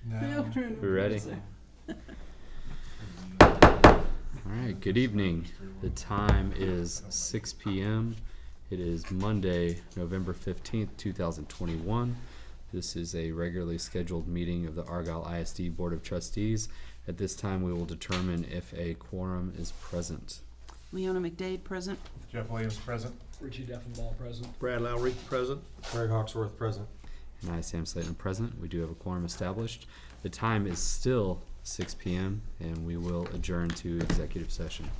No. We're ready? Alright, good evening. The time is 6 p.m. It is Monday, November 15th, 2021. This is a regularly scheduled meeting of the Argyle ISD Board of Trustees. At this time, we will determine if a quorum is present. Leona McDade, present. Jeff Williams present. Richie Deffenbaugh present. Brad Lowry, present. Craig Hawksworth present. And I, Sam Slayton, present. We do have a quorum established. The time is still 6 p.m. and we will adjourn to executive session.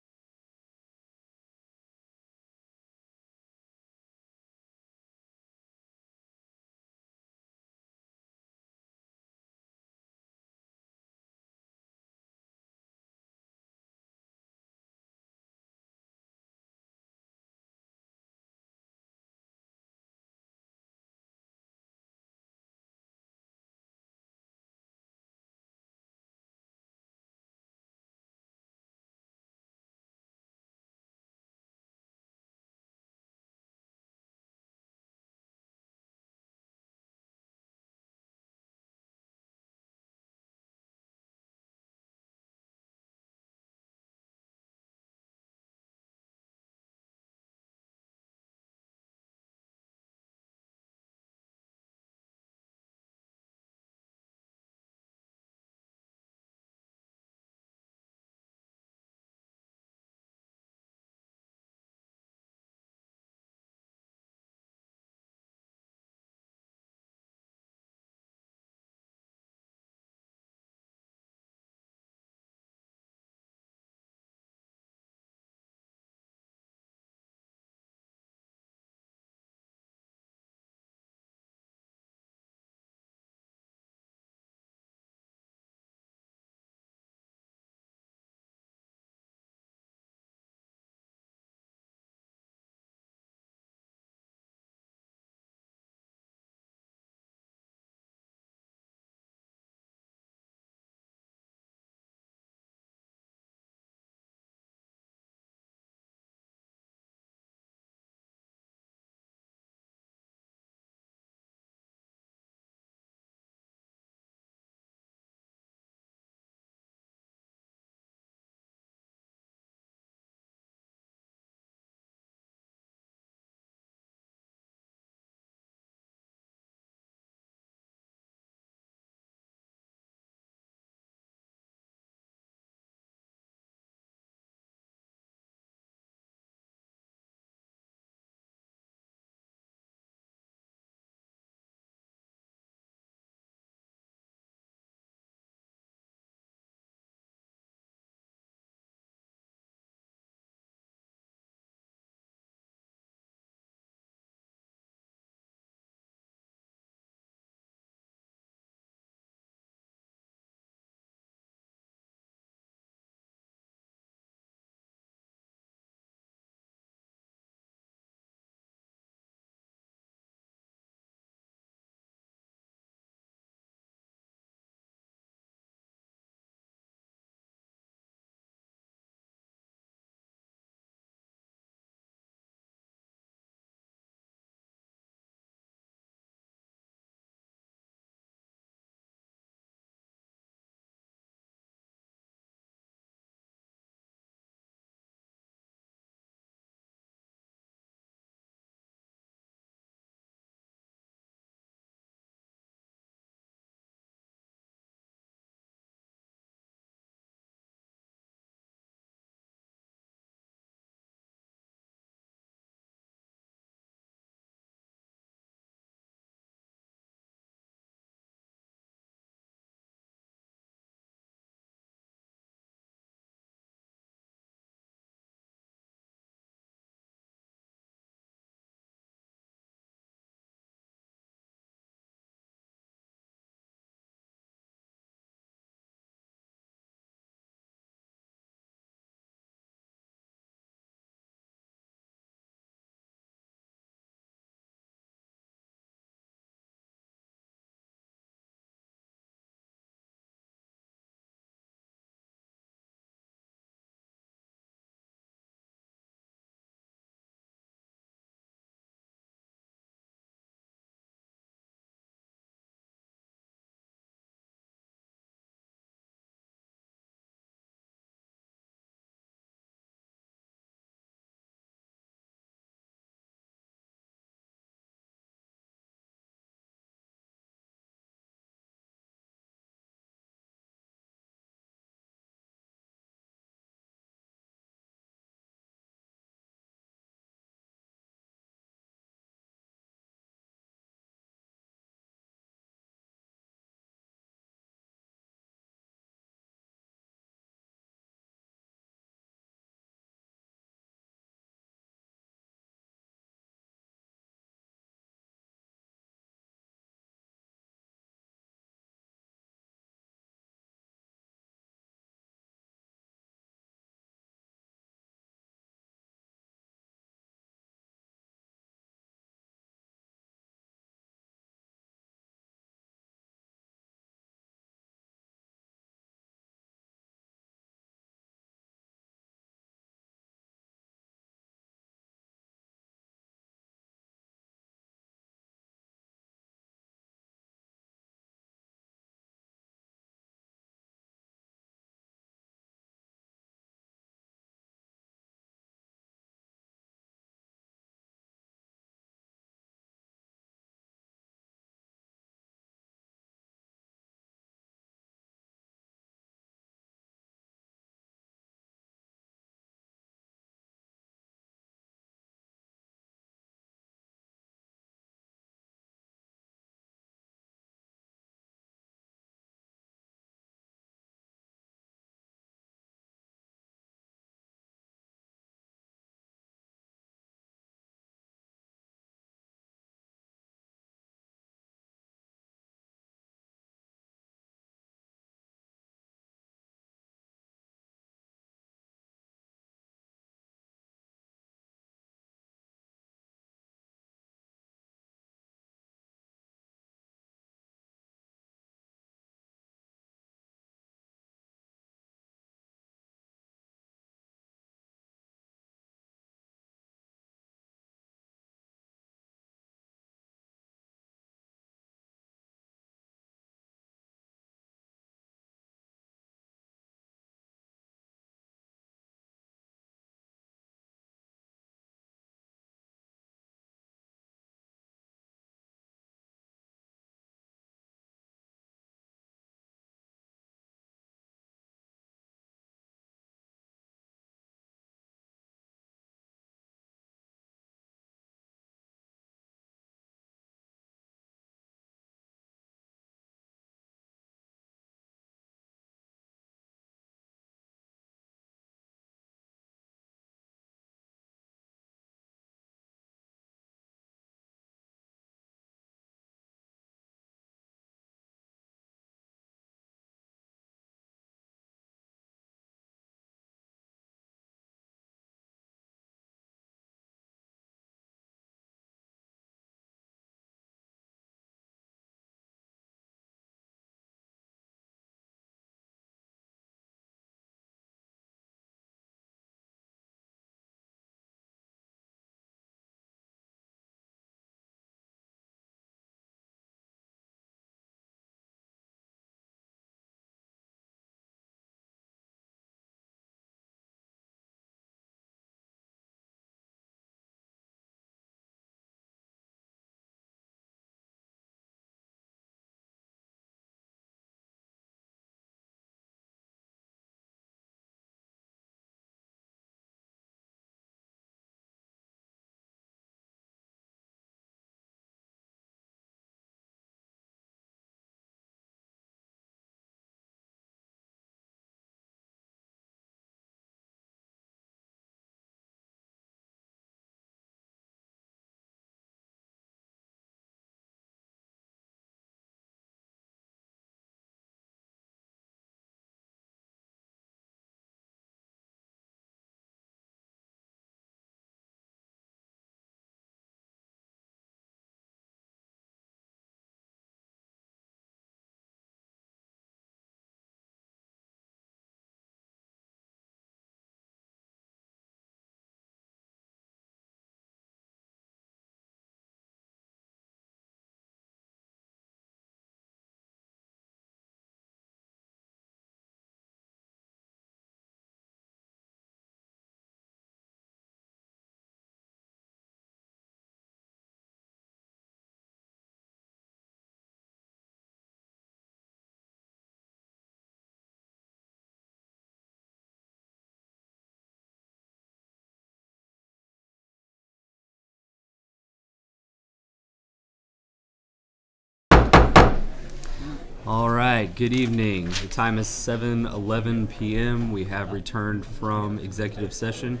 All right, good evening. The time is 7:11 p.m. We have returned from executive session.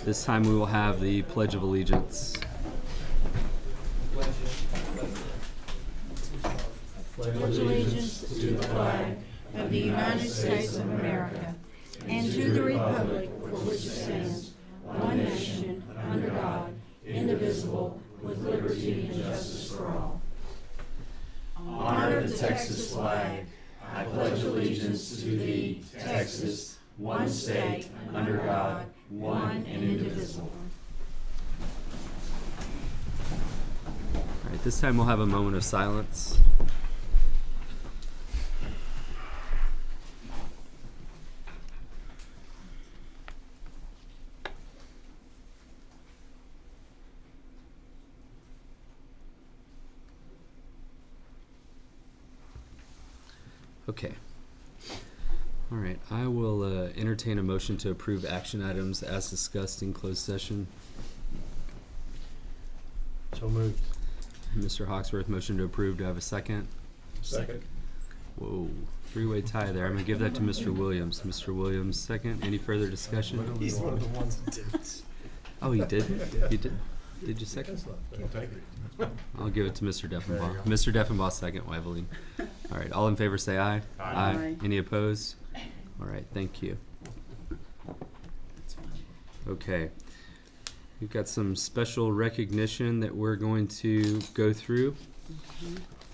This time we will have the Pledge of Allegiance. Pledge allegiance to the flag of the United States of America and to the republic for which it stands, one nation, under God, indivisible, with liberty and justice for all. Honor the Texas flag. I pledge allegiance to thee, Texas, one state, under God, one and indivisible. All right, this time we'll have a moment of silence. Okay. All right, I will entertain a motion to approve action items as discussed in closed session. So moved. Mr. Hawksworth, motion to approve. Do I have a second? Second. Whoa, three-way tie there. I'm gonna give that to Mr. Williams. Mr. Williams, second. Any further discussion? He's one of the ones that did. Oh, you did? You did? Did you second? I'll give it to Mr. There Deffenbaugh. you go. Mr. Deffenbaugh, second. Weveling. All right, all in favor say aye. Aye. Any opposed? All right, thank you. Okay. We've got some special recognition that we're going to go through.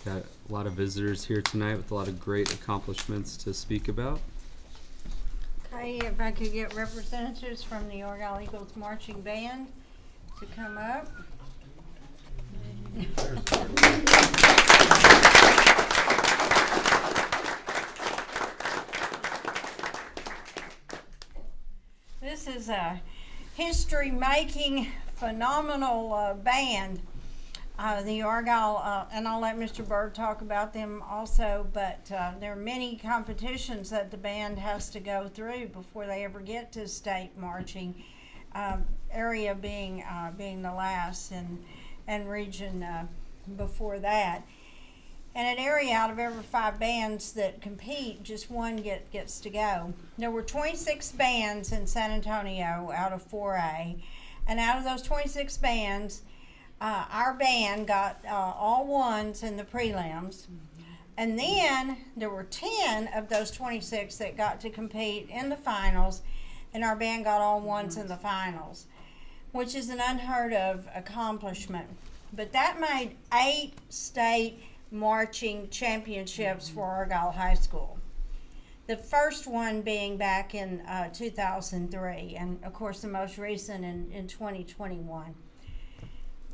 Got a lot of visitors here tonight with a lot of great accomplishments to speak about. Okay, if I could get representatives from the Argyle Eagles Marching Band to come up. This is a history-making, phenomenal band. The Argyle, and I'll let Mr. Bird talk about them also, but there are many competitions that the band has to go through before they ever get to state marching, area being the last, and region before that. And an area out of every 5 bands that compete, just one gets to go. There were 26 bands in San Antonio out of 4A, and out of those 26 bands, our band got all ones in the prelims, and then there were 10 of those 26 that got to compete in the finals, and our band got all ones in the finals, which is an unheard of accomplishment. But that made 8 state marching championships for Argyle High School. The first one being back in 2003, and of course the most recent in 2021.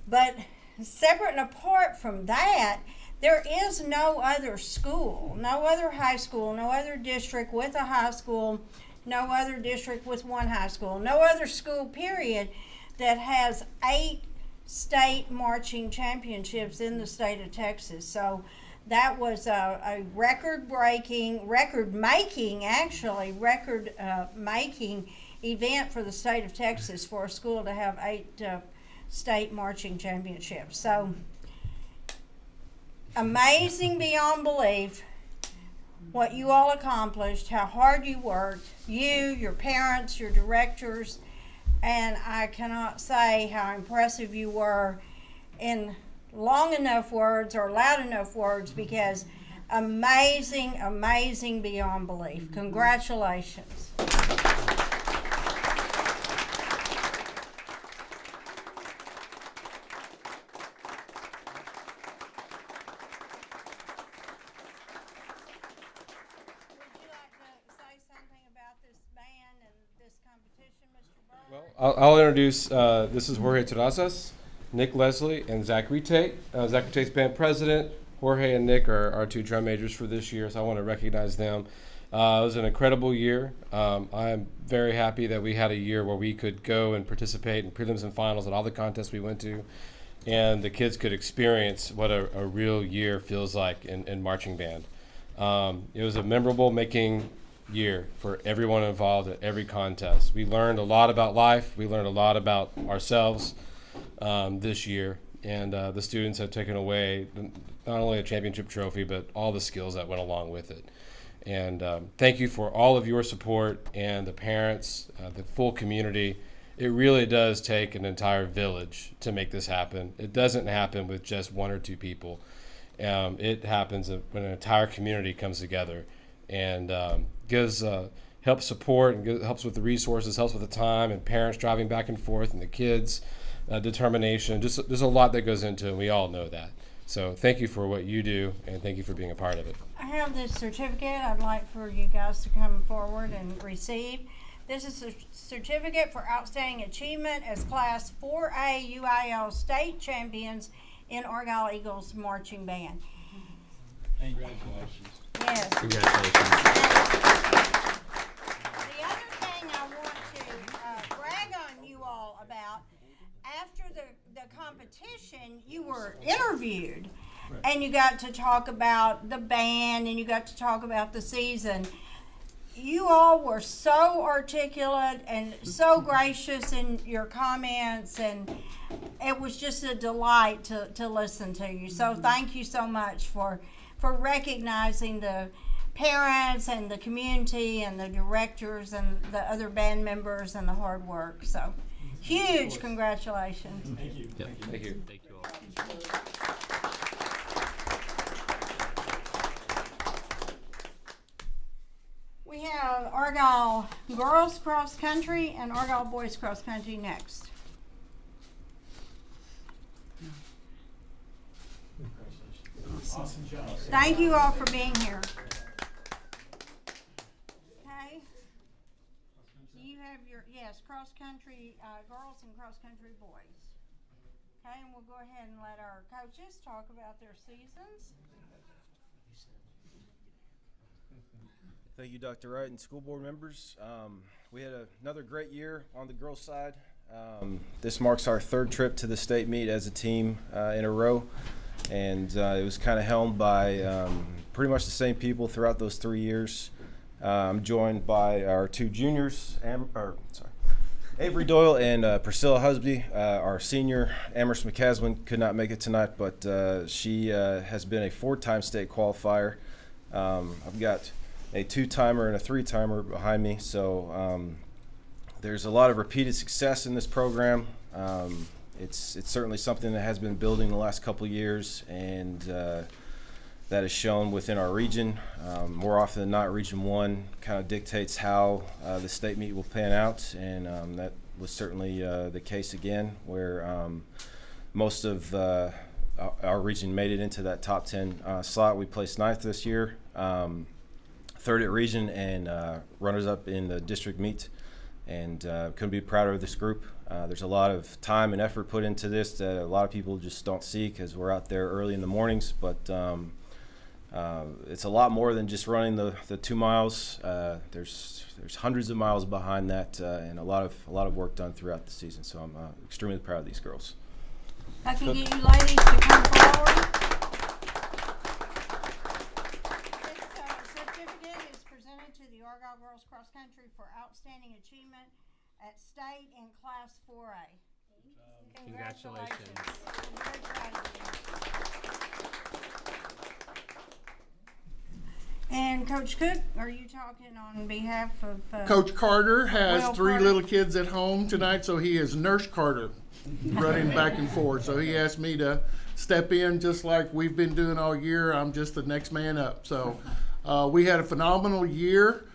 But separate and apart from that, there is no other school, no other high school, no other district with a high school, no other district with one high school, no other school period that has 8 state marching championships in the state of Texas. So that was a record-making event for the state of Texas for a school to have 8 state marching championships. So amazing beyond belief what you all accomplished, how hard you worked, your parents, your directors, and I cannot say how impressive you were in long enough words or loud enough words, because amazing beyond belief. Congratulations. I'll introduce, this is Jorge Terrazas, Nick Leslie, and Zachary Tate. Zachary Tate's band president. Jorge and Nick are our 2 drum majors for this year, so I want to recognize them. It was an incredible year. I'm very happy that we had a year where we could go and participate in prelims and finals at all the contests we went to, and the kids could experience what a real year feels like in marching band. It was a memorable making year for everyone involved at every contest. We learned a lot about life. We learned a lot about ourselves this year, and the students have taken away not only a championship trophy, but all the skills that went along with it. And thank you for all of your support and the parents, the full community. It really does take an entire village to make this happen. It doesn't happen with just one or two people. It happens when an entire community comes together and helps support and helps with the resources, helps with the time, and parents driving back and forth, and the kids' determination. Just there's a lot that goes into it, and we all know that. So thank you for what you do, and thank you for being a part of it. I have this certificate I'd like for you guys to come forward and receive. This is a certificate for outstanding achievement as Class 4A UIL state champions in Argyle Eagles marching band. Congratulations. Yes. Congratulations. The other thing I want to brag on you all about, after the competition, you were interviewed. And you got to talk about the band and you got to talk about the season. You all were so articulate and so gracious in your comments, and it was just a delight to listen to you. So thank you so much for recognizing the parents and the community and the directors and the other band members and the hard work. So huge congratulations. Thank you. Yep. Thank you. Thank you all. We have Argyle girls cross country and Argyle boys cross country next. Awesome job. Thank you all for being here. Okay. Do you have yes, cross country girls and cross country boys. Okay, and we'll go ahead and let our coaches talk about their seasons. Thank you, Dr. Wright and school board members. We had another great year on the girls' side. This marks our third trip to the state meet as a team in a row, and it was kind of helmed by pretty much the same people throughout those 3 years. I'm joined by our two juniors, Avery Doyle and Priscilla Husby. Our senior, Amherst McCaswin, could not make it tonight, but she has been a 4-time state qualifier. I've got a 2-timer and a 3-timer behind me, so there's a lot of repeated success in this program. It's certainly something that has been building the last couple of years, and that is shown within our region. More often than not, Region 1 kind of dictates how the state meet will pan out, and that was certainly the case again, where most of our region made it into that top 10 slot. We placed 9th this year. Third at region and runners-up in the district meet, and couldn't be prouder of this group. There's a lot of time and effort put into this that a lot of people just don't see because we're out there early in the mornings, but it's a lot more than just running the 2 miles. There's hundreds of miles behind that, and a lot of work done throughout the season, so I'm extremely proud of these girls. I can get you ladies to come forward. Argyle Girls Cross Country for outstanding achievement at state in Class 4A. Congratulations. I'm very proud of you. And Coach Cook, are you talking on behalf of Coach Carter has Will 3 Carter? little kids at home tonight, so he is Nurse Carter, running back and forth. So he asked me to step in just like we've been doing all year. I'm just the next man up. So we had a phenomenal year.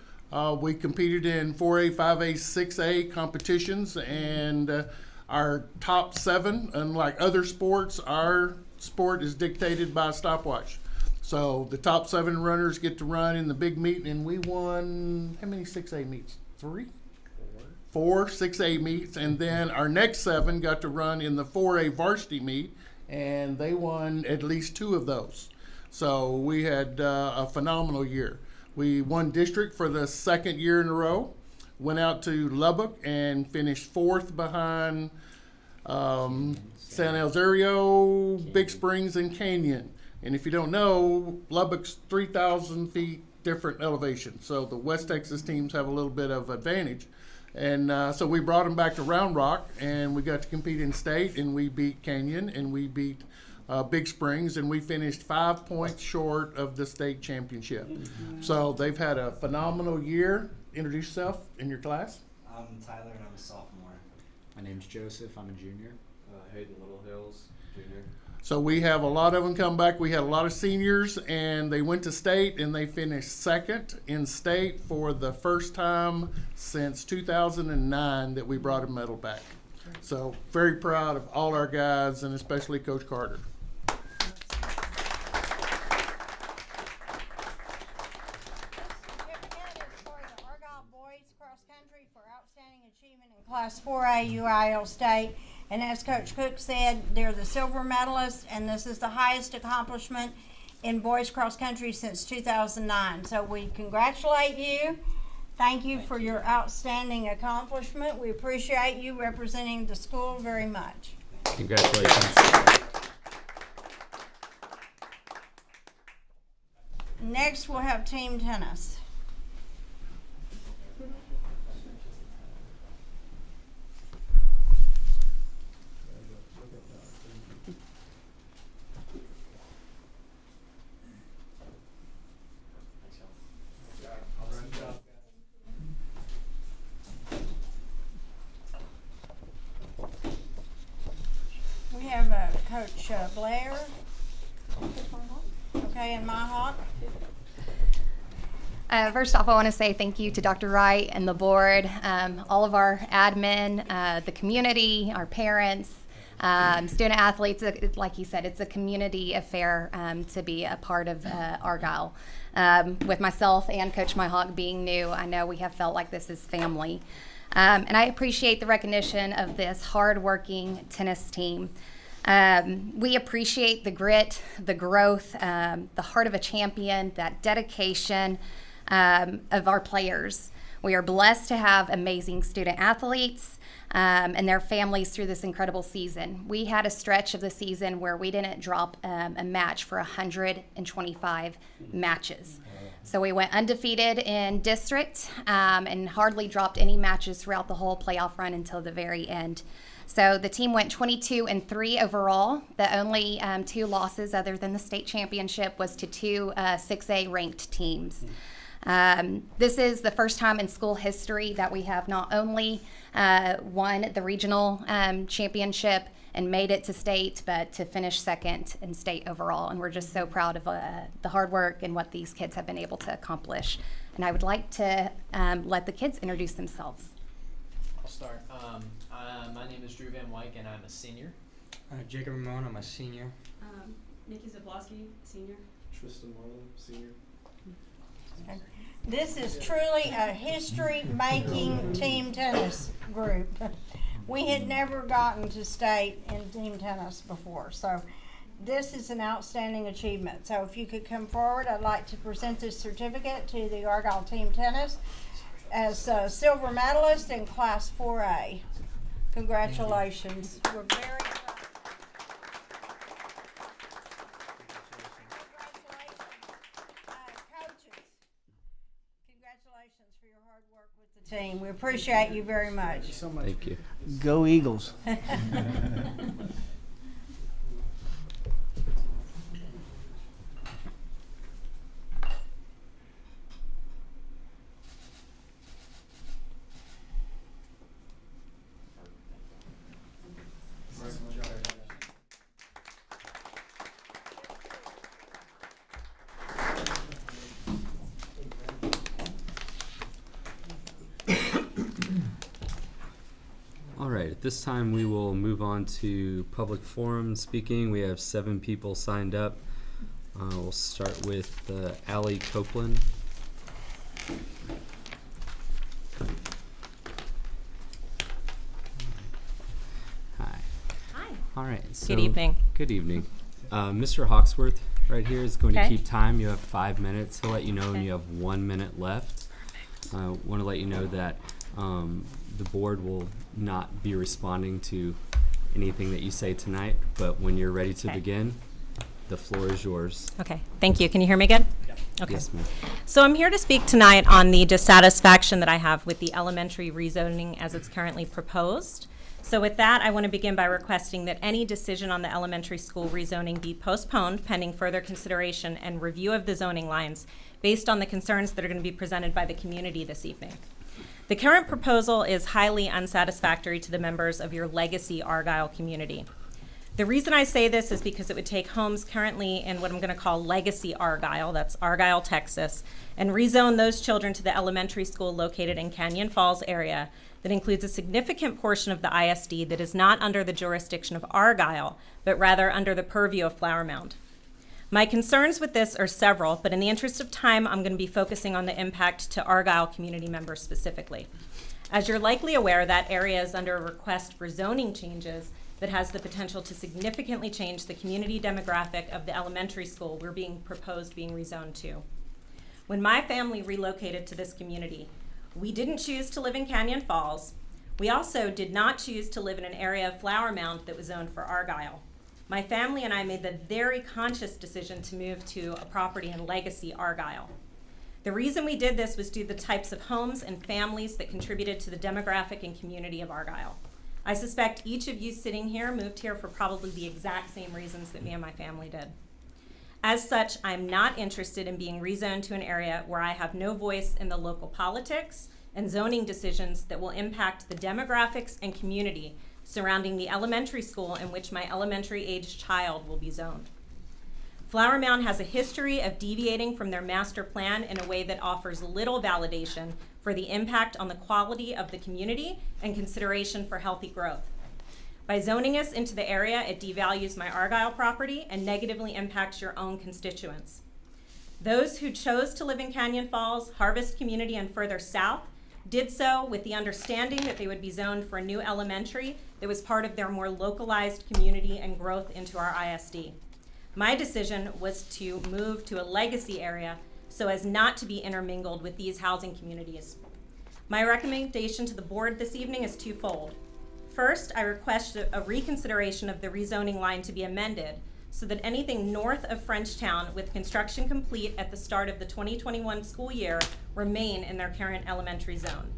We competed in 4A, 5A, 6A competitions, and our top 7, unlike other sports, our sport is dictated by a stopwatch. So the top 7 runners get to run in the big meet, and we won, how many 6A meets? 3? 4 6A meets, and then our next 7 got to run in the 4A varsity meet, and they won at least 2 of those. So we had a phenomenal year. We won district for the 2nd year in a row, went out to Lubbock and finished 4th behind San Elzario, Big Springs, and Canyon. And if you don't know, Lubbock's 3,000 feet different elevation. So the West Texas teams have a little bit of advantage. And so we brought them back to Round Rock, and we got to compete in state, and we beat Canyon, and we beat Big Springs, and we finished 5 points short of the state championship. So they've had a phenomenal year. Introduce yourself in your class. I'm Tyler and I'm a sophomore. My name's Joseph. I'm a junior. Hayden Little Hills, junior. So we have a lot of them come back. We had a lot of seniors, and they went to state, and they finished second in state for the first time since 2009 that we brought a medal back. So very proud of all our guys, and especially Coach Carter. Certificate is for the Argyle Boys Cross Country for outstanding achievement in Class 4A UIL State. And as Coach Cook said, they're the silver medalists, and this is the highest accomplishment in boys cross country since 2009. So we congratulate you. Thank you for your outstanding accomplishment. We appreciate you representing the school very much. Congratulations. Next, we'll have team tennis. We have Coach Blair. Okay, and Mahawk. First off, I want to say thank you to Dr. Wright and the board, all of our admin, the community, our parents, student athletes. Like he said, it's a community affair to be a part of Argyle. With myself and Coach Mahawk being new, I know we have felt like this is family. And I appreciate the recognition of this hardworking tennis team. We appreciate the grit, the growth, the heart of a champion, that dedication of our players. We are blessed to have amazing student athletes and their families through this incredible season. We had a stretch of the season where we didn't drop a match for 125 matches. So we went undefeated in district and hardly dropped any matches throughout the whole playoff run until the very end. So the team went 22-3 overall. The only 2 losses other than the state championship was to 2 6A ranked teams. This is the first time in school history that we have not only won the regional championship and made it to state, but to finish second in state overall. And we're just so proud of the hard work and what these kids have been able to accomplish. And I would like to let the kids introduce themselves. I'll start. My name is Drew Van Wyk, and I'm a senior. Jacob Ramon. I'm a senior. Nikki Zablosky, senior. Tristan Moreland, senior. This is truly a history-making team tennis group. We had never gotten to state in team tennis before, so this is an outstanding achievement. So if you could come forward, I'd like to present this certificate to the Argyle team tennis as silver medalist in Class 4A. Congratulations. We're very proud. Coaches, congratulations for your hard work with the team. We appreciate you very much. Thank you. Go Eagles. All right, at this time we will move on to public forum speaking. We have 7 people signed up. We'll start with Allie Copeland. Hi. Hi. All right. So, Good evening. Good evening. Mr. Hawksworth right here is going to Okay. keep time. You have 5 minutes. He'll let you know when Okay. you have 1 minute left. I want to let you know that the board will not be responding to anything that you say tonight, but when you're ready to Okay. begin, the floor is yours. Okay, thank you. Can you hear me good? Okay. Yes, ma'am. So I'm here to speak tonight on the dissatisfaction that I have with the elementary rezoning as it's currently proposed. So with that, I want to begin by requesting that any decision on the elementary school rezoning be postponed pending further consideration and review of the zoning lines based on the concerns that are going to be presented by the community this evening. The current proposal is highly unsatisfactory to the members of your legacy Argyle community. The reason I say this is because it would take homes currently in what I'm going to call legacy Argyle, that's Argyle, Texas, and rezone those children to the elementary school located in Canyon Falls area that includes a significant portion of the ISD that is not under the jurisdiction of Argyle, but rather under the purview of Flower Mound. My concerns with this are several, but in the interest of time, I'm going to be focusing on the impact to Argyle community members specifically. As you're likely aware, that area is under a request for zoning changes that has the potential to significantly change the community demographic of the elementary school we're being rezoned to. When my family relocated to this community, we didn't choose to live in Canyon Falls. We also did not choose to live in an area of Flower Mound that was zoned for Argyle. My family and I made the very conscious decision to move to a property in legacy Argyle. The reason we did this was due to the types of homes and families that contributed to the demographic and community of Argyle. I suspect each of you sitting here moved here for probably the exact same reasons that me and my family did. As such, I'm not interested in being rezoned to an area where I have no voice in the local politics and zoning decisions that will impact the demographics and community surrounding the elementary school in which my elementary-aged child will be zoned. Flower Mound has a history of deviating from their master plan in a way that offers little validation for the impact on the quality of the community and consideration for healthy growth. By zoning us into the area, it devalues my Argyle property and negatively impacts your own constituents. Those who chose to live in Canyon Falls, Harvest Community, and further south did so with the understanding that they would be zoned for a new elementary that was part of their more localized community and growth into our ISD. My decision was to move to a legacy area so as not to be intermingled with these housing communities. My recommendation to the board this evening is twofold. First, I request a reconsideration of the rezoning line to be amended so that anything north of Frenchtown with construction complete at the start of the 2021 school year remain in their current elementary zone.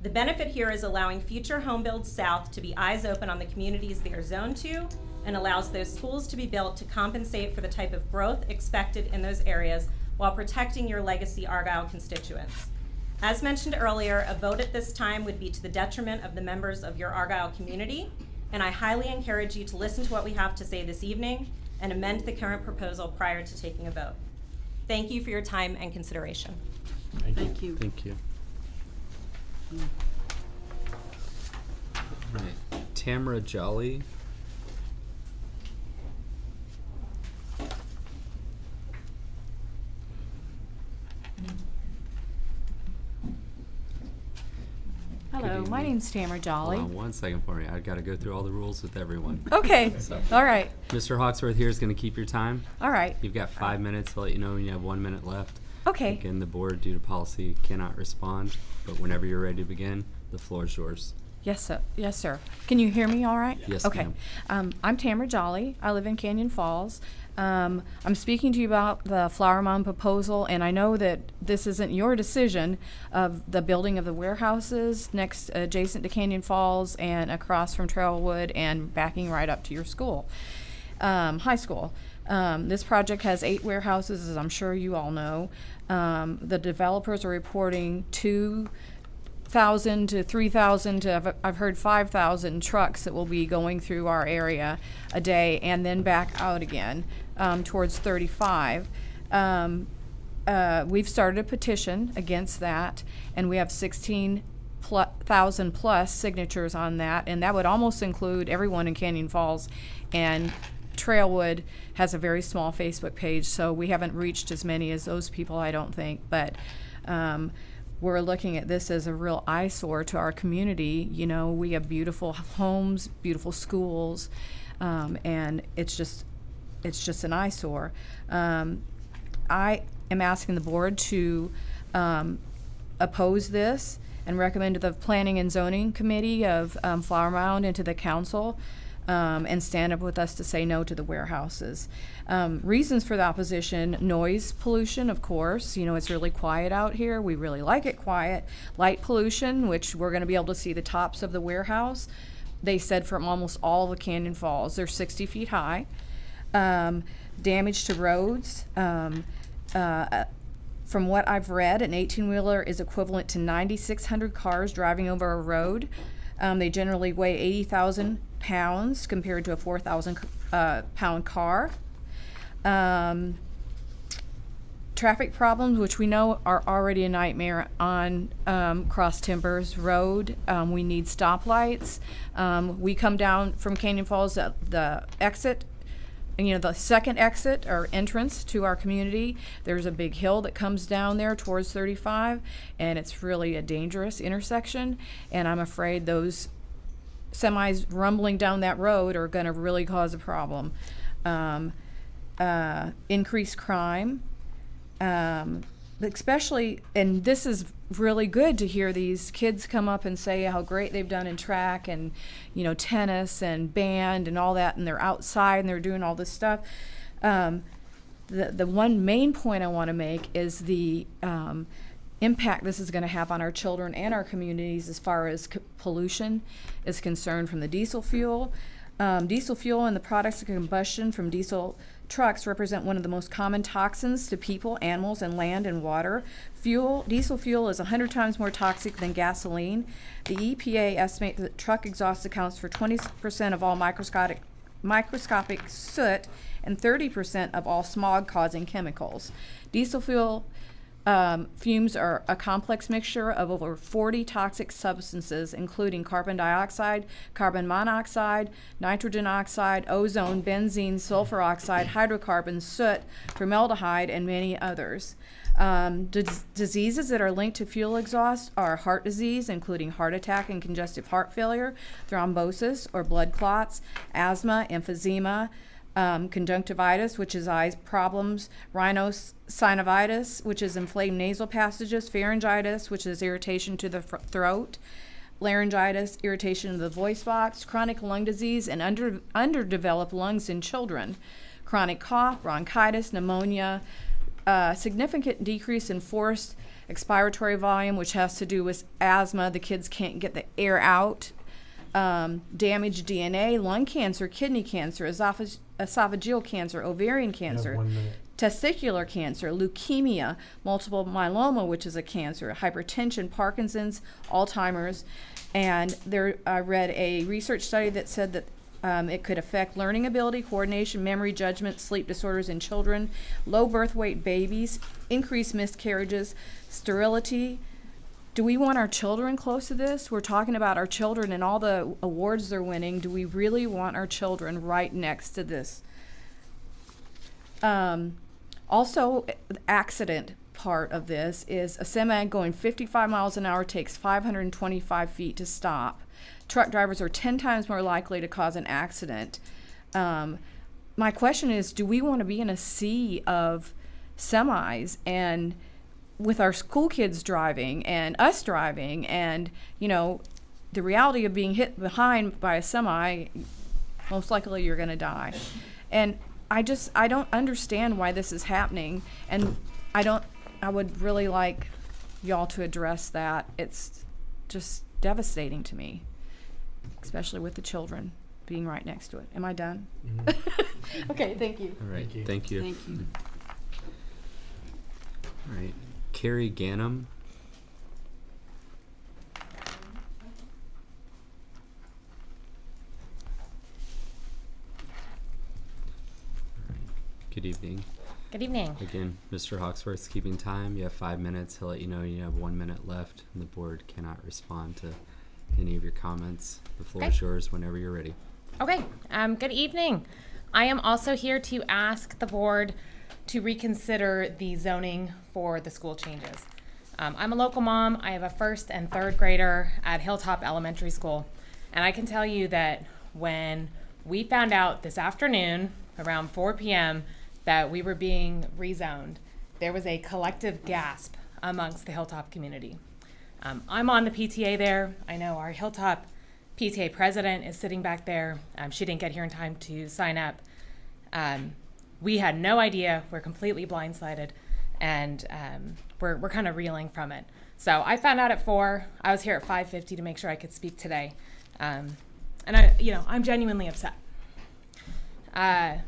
The benefit here is allowing future home builds south to be eyes open on the communities they are zoned to and allows those schools to be built to compensate for the type of growth expected in those areas while protecting your legacy Argyle constituents. As mentioned earlier, a vote at this time would be to the detriment of the members of your Argyle community, and I highly encourage you to listen to what we have to say this evening and amend the current proposal prior to taking a vote. Thank you for your time and consideration. Thank you. Thank you. All right. Tamara Jolly. Hello, my name's Tamara Jolly. Hold on one second for me. I've got to go through all the rules with everyone. Okay, So, all right, Mr. Hawksworth here is going to keep your time. all right. You've got 5 minutes to let you know when you have 1 minute left. Okay, Again, the board, due to policy, cannot respond, but whenever you're ready to begin, the floor is yours. yes, sir. Yes, sir. Can you hear me all right? Yes, Okay. ma'am. I'm Tamara Jolly. I live in Canyon Falls. I'm speaking to you about the Flower Mound proposal, and I know that this isn't your decision of the building of the warehouses next, adjacent to Canyon Falls and across from Trailwood and backing right up to your school, high school. This project has 8 warehouses, as I'm sure you all know. The developers are reporting 2,000 to 3,000 to I've heard 5,000 trucks that will be going through our area a day and then back out again towards 35. We've started a petition against that, and we have 16,000 plus signatures on that, and that would almost include everyone in Canyon Falls. And Trailwood has a very small Facebook page, so we haven't reached as many as those people, I don't think. But we're looking at this as a real eyesore to our community. You know, we have beautiful homes, beautiful schools, and it's just an eyesore. I am asking the board to oppose this and recommend to the Planning and Zoning Committee of Flower Mound and to the council and stand up with us to say no to the warehouses. Reasons for the opposition: noise pollution, of course. You know, it's really quiet out here. We really like it quiet. Light pollution, which we're going to be able to see the tops of the warehouse. They said from almost all the Canyon Falls. They're 60 feet high. Damage to roads. From what I've read, an 18-wheeler is equivalent to 9,600 cars driving over a road. They generally weigh 80,000 pounds compared to a 4,000 pound car. Traffic problems, which we know are already a nightmare on Cross Timbers Road. We need stoplights. We come down from Canyon Falls at the exit, you know, the second exit or entrance to our community. There's a big hill that comes down there towards 35, and it's really a dangerous intersection. And I'm afraid those semis rumbling down that road are going to really cause a problem. Increased crime, especially, and this is really good to hear these kids come up and say how great they've done in track and, you know, tennis and band and all that, and they're outside and they're doing all this stuff. The one main point I want to make is the impact this is going to have on our children and our communities as far as pollution is concerned from the diesel fuel. Diesel fuel and the products of combustion from diesel trucks represent one of the most common toxins to people, animals, and land and water. Diesel fuel is 100 times more toxic than gasoline. The EPA estimates that truck exhaust accounts for 20% of all microscopic soot and 30% of all smog-causing chemicals. Diesel fuel fumes are a complex mixture of over 40 toxic substances, including carbon dioxide, carbon monoxide, nitrogen oxide, ozone, benzene, sulfur oxide, hydrocarbons, soot, formaldehyde, and many others. Diseases that are linked to fuel exhaust are heart disease, including heart attack and congestive heart failure, thrombosis or blood clots, asthma, emphysema, conjunctivitis, which is eye problems, rhinosynovitis, which is inflamed nasal passages, pharyngitis, which is irritation to the throat, laryngitis, irritation of the voice box, chronic lung disease, and underdeveloped lungs in children, chronic cough, bronchitis, pneumonia, significant decrease in forced expiratory volume, which has to do with asthma. The kids can't get the air out. Damaged DNA, lung cancer, kidney cancer, esophageal cancer, ovarian cancer, testicular cancer, leukemia, multiple myeloma, which is a cancer, hypertension, Parkinson's, Alzheimer's. And I read a research study that said that it could affect learning ability, coordination, memory, judgment, sleep disorders in children, low birth weight babies, increased miscarriages, sterility. Do we want our children close to this? We're talking about our children and all the awards they're winning. Do we really want our children right next to this? Also, the accident part of this is a semi going 55 miles an hour takes 525 feet to stop. Truck drivers are 10 times more likely to cause an accident. My question is, do we want to be in a sea of semis and with our school kids driving and us driving and, you know, the reality of being hit behind by a semi, most likely you're going to die. And I don't understand why this is happening. And I would really like y'all to address that. It's just devastating to me, especially with the children being right next to it. Am I done? Mm-hmm. Okay, thank you. All right, thank you. Thank you. All right, Carrie Gannam. Good evening. Good evening. Again, Mr. Hawksworth's keeping time. You have 5 minutes. He'll let you know you have 1 minute left, and the board cannot respond to any of your comments. The floor is yours whenever you're ready. Okay. Good evening. I am also here to ask the board to reconsider the zoning for the school changes. I'm a local mom. I have a first and third grader at Hilltop Elementary School, and I can tell you that when we found out this afternoon around 4 p.m. that we were being rezoned, there was a collective gasp amongst the Hilltop community. I'm on the PTA there. I know our Hilltop PTA president is sitting back there. She didn't get here in time to sign up. We had no idea. We're completely blindsided, and we're kind of reeling from it. So I found out at 4. I was here at 5:50 to make sure I could speak today, and I'm genuinely upset. I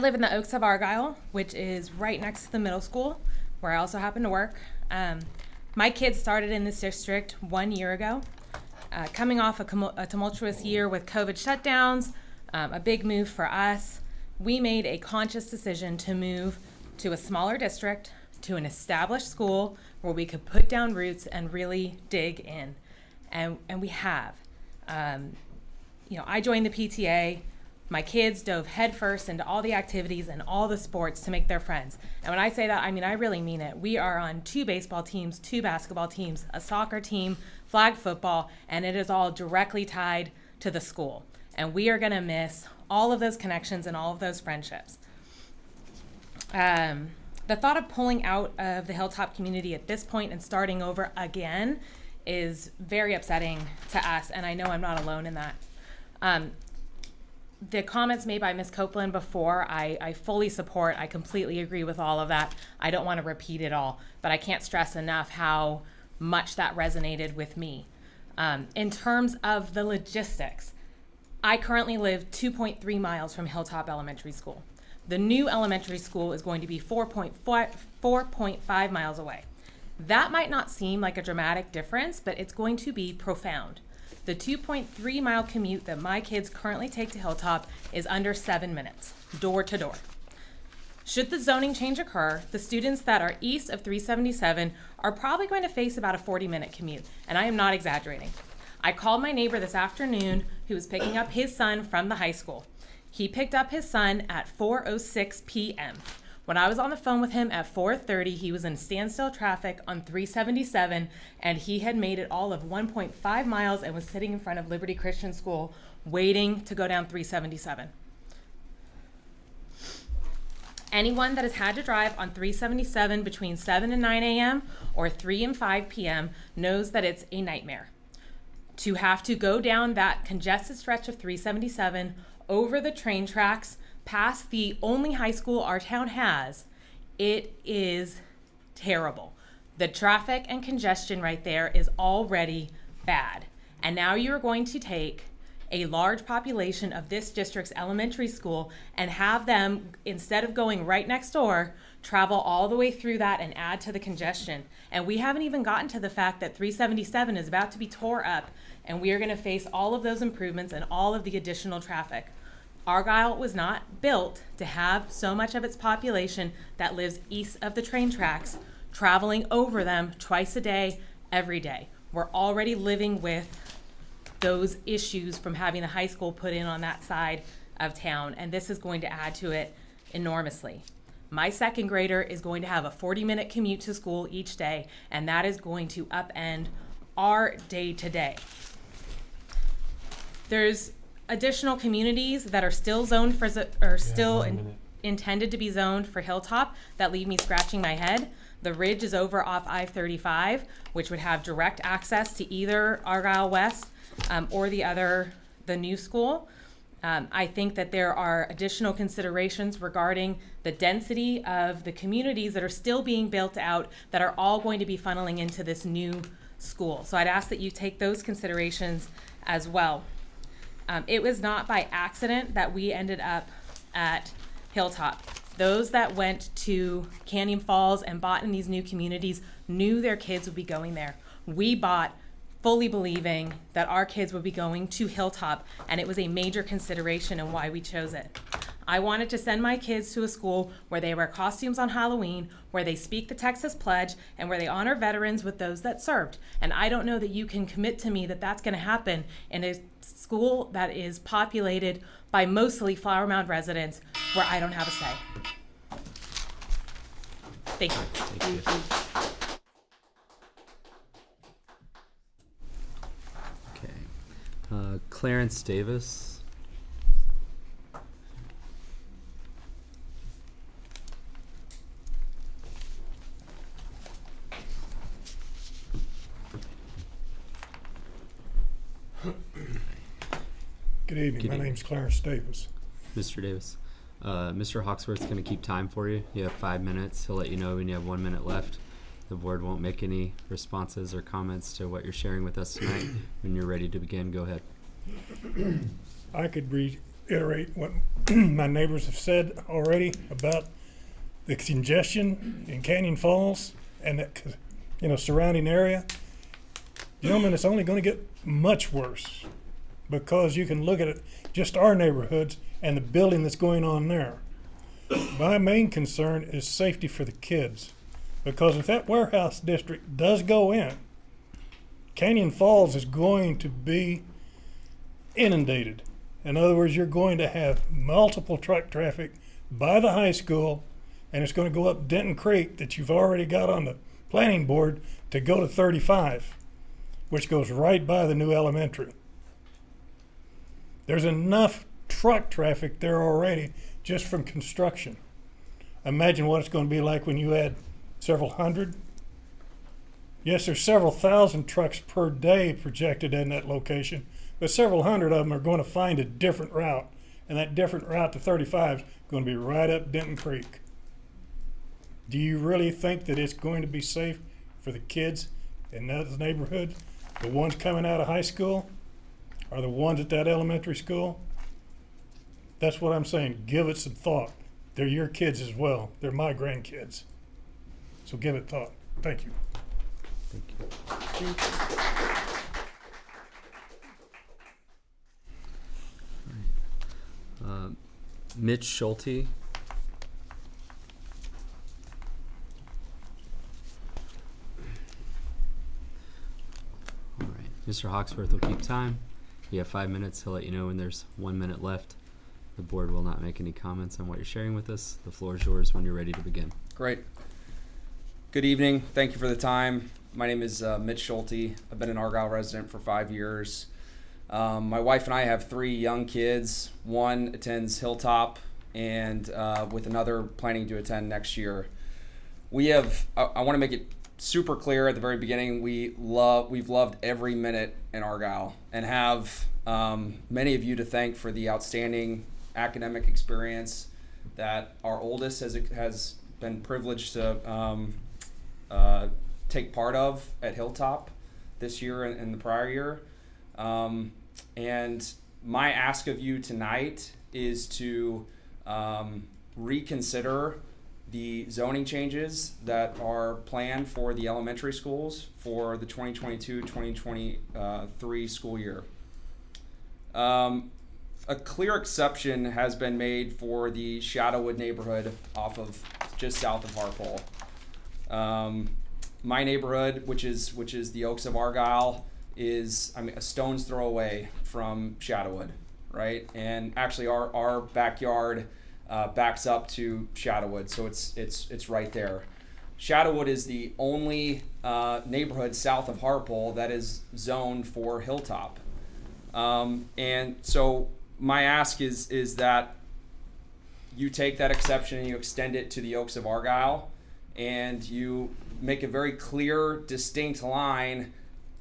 live in the Oaks of Argyle, which is right next to the middle school, where I also happen to work. My kids started in this district 1 year ago, coming off a tumultuous year with COVID shutdowns, a big move for us. We made a conscious decision to move to a smaller district, to an established school where we could put down roots and really dig in, and we have. I joined the PTA. My kids dove headfirst into all the activities and all the sports to make their friends. And when I say that, I mean, I really mean it. We are on 2 baseball teams, 2 basketball teams, a soccer team, flag football, and it is all directly tied to the school. And we are going to miss all of those connections and all of those friendships. The thought of pulling out of the Hilltop community at this point and starting over again is very upsetting to us, and I know I'm not alone in that. The comments made by Ms. Copeland before, I fully support. I completely agree with all of that. I don't want to repeat it all, but I can't stress enough how much that resonated with me. In terms of the logistics, I currently live 2.3 miles from Hilltop Elementary School. The new elementary school is going to be 4.5 miles away. That might not seem like a dramatic difference, but it's going to be profound. The 2.3 mile commute that my kids currently take to Hilltop is under 7 minutes, door to door. Should the zoning change occur, the students that are east of 377 are probably going to face about a 40-minute commute, and I am not exaggerating. I called my neighbor this afternoon who was picking up his son from the high school. He picked up his son at 4:06 p.m. When I was on the phone with him at 4:30, he was in standstill traffic on 377, and he had made it all of 1.5 miles and was sitting in front of Liberty Christian School waiting to go down 377. Anyone that has had to drive on 377 between 7 and 9 a.m. or 3 and 5 p.m. knows that it's a nightmare. To have to go down that congested stretch of 377 over the train tracks, past the only high school our town has, it is terrible. The traffic and congestion right there is already bad. And now you're going to take a large population of this district's elementary school and have them, instead of going right next door, travel all the way through that and add to the congestion. And we haven't even gotten to the fact that 377 is about to be tore up, and we are going to face all of those improvements and all of the additional traffic. Argyle was not built to have so much of its population that lives east of the train tracks traveling over them twice a day, every day. We're already living with those issues from having the high school put in on that side of town, and this is going to add to it enormously. My second grader is going to have a 40-minute commute to school each day, and that is going to upend our day-to-day. There's additional communities that are still zoned for, intended to be zoned for Hilltop that leave me scratching my head. The Ridge is over off I-35, which would have direct access to either Argyle West or the new school. I think that there are additional considerations regarding the density of the communities that are still being built out that are all going to be funneling into this new school. So I'd ask that you take those considerations as well. It was not by accident that we ended up at Hilltop. Those that went to Canyon Falls and bought in these new communities knew their kids would be going there. We bought fully believing that our kids would be going to Hilltop, and it was a major consideration in why we chose it. I wanted to send my kids to a school where they wear costumes on Halloween, where they speak the Texas Pledge, and where they honor veterans with those that served. And I don't know that you can commit to me that that's going to happen in a school that is populated by mostly Flower Mound residents where I don't have a say. Thank you. Thank you. Okay. Clarence Davis. Good evening. Good My evening. name's Clarence Davis. Mr. Davis. Mr. Hawksworth's going to keep time for you. You have 5 minutes. He'll let you know when you have 1 minute left. The board won't make any responses or comments to what you're sharing with us tonight. When you're ready to begin, go ahead. I could reiterate what my neighbors have said already about the congestion in Canyon Falls and that surrounding area. Gentlemen, it's only going to get much worse because you can look at it, just our neighborhoods and the building that's going on there. My main concern is safety for the kids, because if that warehouse district does go in, Canyon Falls is going to be inundated. In other words, you're going to have multiple truck traffic by the high school, and it's going to go up Denton Creek that you've already got on the planning board to go to 35, which goes right by the new elementary. There's enough truck traffic there already just from construction. Imagine what it's going to be like when you add several hundred. Yes, there's several thousand trucks per day projected in that location, but several hundred of them are going to find a different route, and that different route to 35 is going to be right up Denton Creek. Do you really think that it's going to be safe for the kids in those neighborhoods, the ones coming out of high school, or the ones at that elementary school? That's what I'm saying. Give it some thought. They're your kids as well. They're my grandkids. So give it thought. Thank you. Thank you. All right. Mitch Schulte. All right. Mr. Hawksworth will keep time. You have 5 minutes. He'll let you know when there's 1 minute left. The board will not make any comments on what you're sharing with us. The floor is yours when you're ready to begin. Great. Good evening. Thank you for the time. My name is Mitch Schulte. I've been an Argyle resident for 5 years. My wife and I have 3 young kids. One attends Hilltop, and with another planning to attend next year. We have, I want to make it super clear at the very beginning, we've loved every minute in Argyle and have many of you to thank for the outstanding academic experience that our oldest has been privileged to take part of at Hilltop this year and the prior year. And my ask of you tonight is to reconsider the zoning changes that are planned for the elementary schools for the 2022-2023 school year. A clear exception has been made for the Shadowwood neighborhood off of just south of Harpole. My neighborhood, which is the Oaks of Argyle, is a stone's throw away from Shadowwood, right? And actually our backyard backs up to Shadowwood, so it's right there. Shadowwood is the only neighborhood south of Harpole that is zoned for Hilltop. And so my ask is that you take that exception and you extend it to the Oaks of Argyle, and you make a very clear, distinct line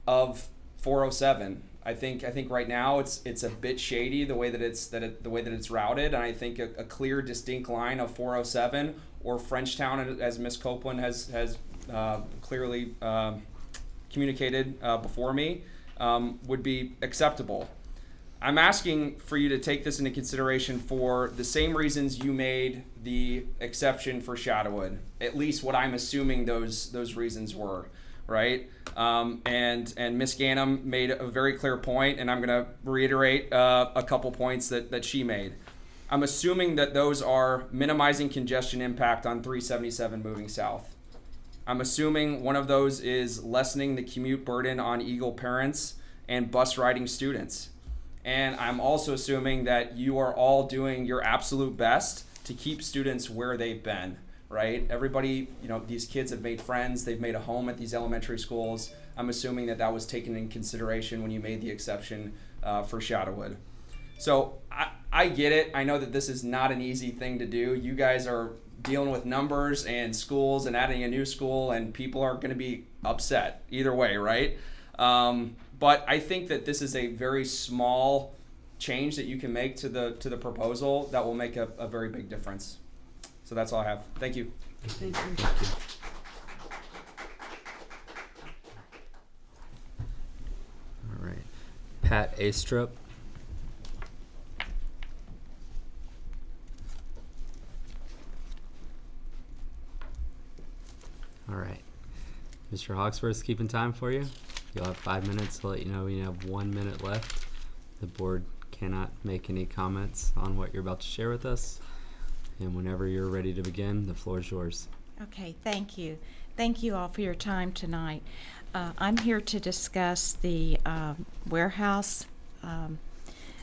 of 407. I think right now it's a bit shady the way that it's routed, and I think a clear, distinct line of 407 or Frenchtown, as Ms. Copeland has clearly communicated before me, would be acceptable. I'm asking for you to take this into consideration for the same reasons you made the exception for Shadowwood, at least what I'm assuming those reasons were, right? And Ms. Ganem made a very clear point, and I'm going to reiterate a couple points that she made. I'm assuming that those are minimizing congestion impact on 377 moving south. I'm assuming one of those is lessening the commute burden on Eagle parents and bus riding students. And I'm also assuming that you are all doing your absolute best to keep students where they've been, right? Everybody, these kids have made friends, they've made a home at these elementary schools. I'm assuming that was taken in consideration when you made the exception for Shadowwood. So I get it. I know that this is not an easy thing to do. You guys are dealing with numbers and schools and adding a new school, and people are going to be upset either way, right? But I think that this is a very small change that you can make to the proposal that will make a very big difference. So that's all I have. Thank you. Thank you. All right. Pat Astrup. All right. Mr. Hawksworth's keeping time for you. You'll have 5 minutes to let you know when you have 1 minute left. The board cannot make any comments on what you're about to share with us. And whenever you're ready to begin, the floor is yours. Okay, thank you. Thank you all for your time tonight. I'm here to discuss the warehouse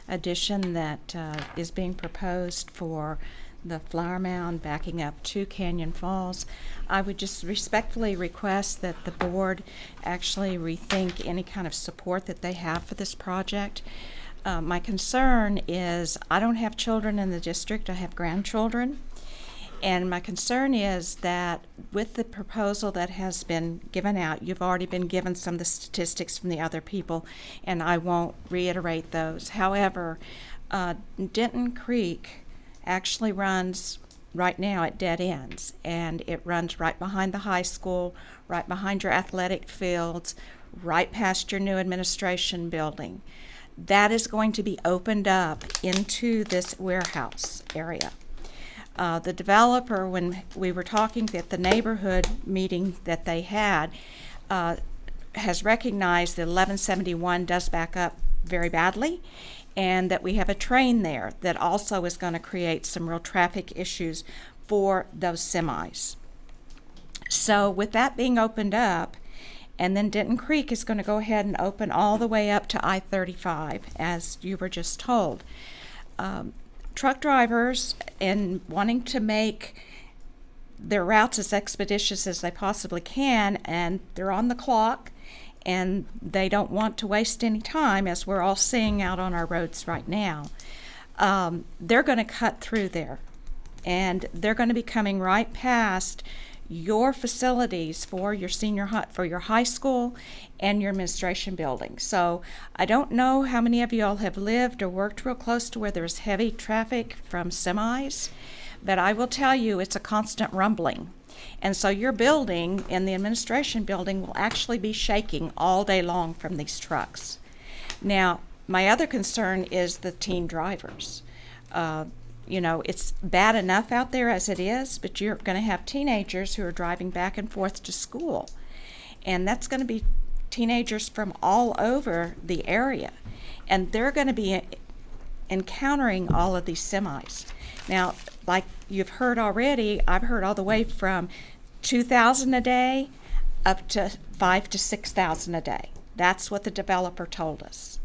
addition that is being proposed for the flower mound backing up to Canyon Falls. I would just respectfully request that the board actually rethink any kind of support that they have for this project. My concern is I don't have children in the district, I have grandchildren. And my concern is that with the proposal that has been given out, you've already been given some of the statistics from the other people, and I won't reiterate those. However, Denton Creek actually runs right now at dead ends, and it runs right behind the high school, right behind your athletic fields, right past your new administration building. That is going to be opened up into this warehouse area. The developer, when we were talking at the neighborhood meeting that they had, has recognized that 1171 does back up very badly, and that we have a train there that also is going to create some real traffic issues for those semis. So with that being opened up, and then Denton Creek is going to go ahead and open all the way up to I-35, as you were just told. Truck drivers, in wanting to make their routes as expeditious as they possibly can, and they're on the clock, and they don't want to waste any time, as we're all seeing out on our roads right now, they're going to cut through there, and they're going to be coming right past your facilities for your for your high school and your administration building. So I don't know how many of you all have lived or worked real close to where there's heavy traffic from semis, but I will tell you it's a constant rumbling. And so your building and the administration building will actually be shaking all day long from these trucks. Now, my other concern is the teen drivers. You know, it's bad enough out there as it is, but you're going to have teenagers who are driving back and forth to school. And that's going to be teenagers from all over the area. And they're going to be encountering all of these semis. Now, like you've heard already, I've heard all the way from 2,000 a day up to 5,000 to 6,000 a day. That's what the developer told us.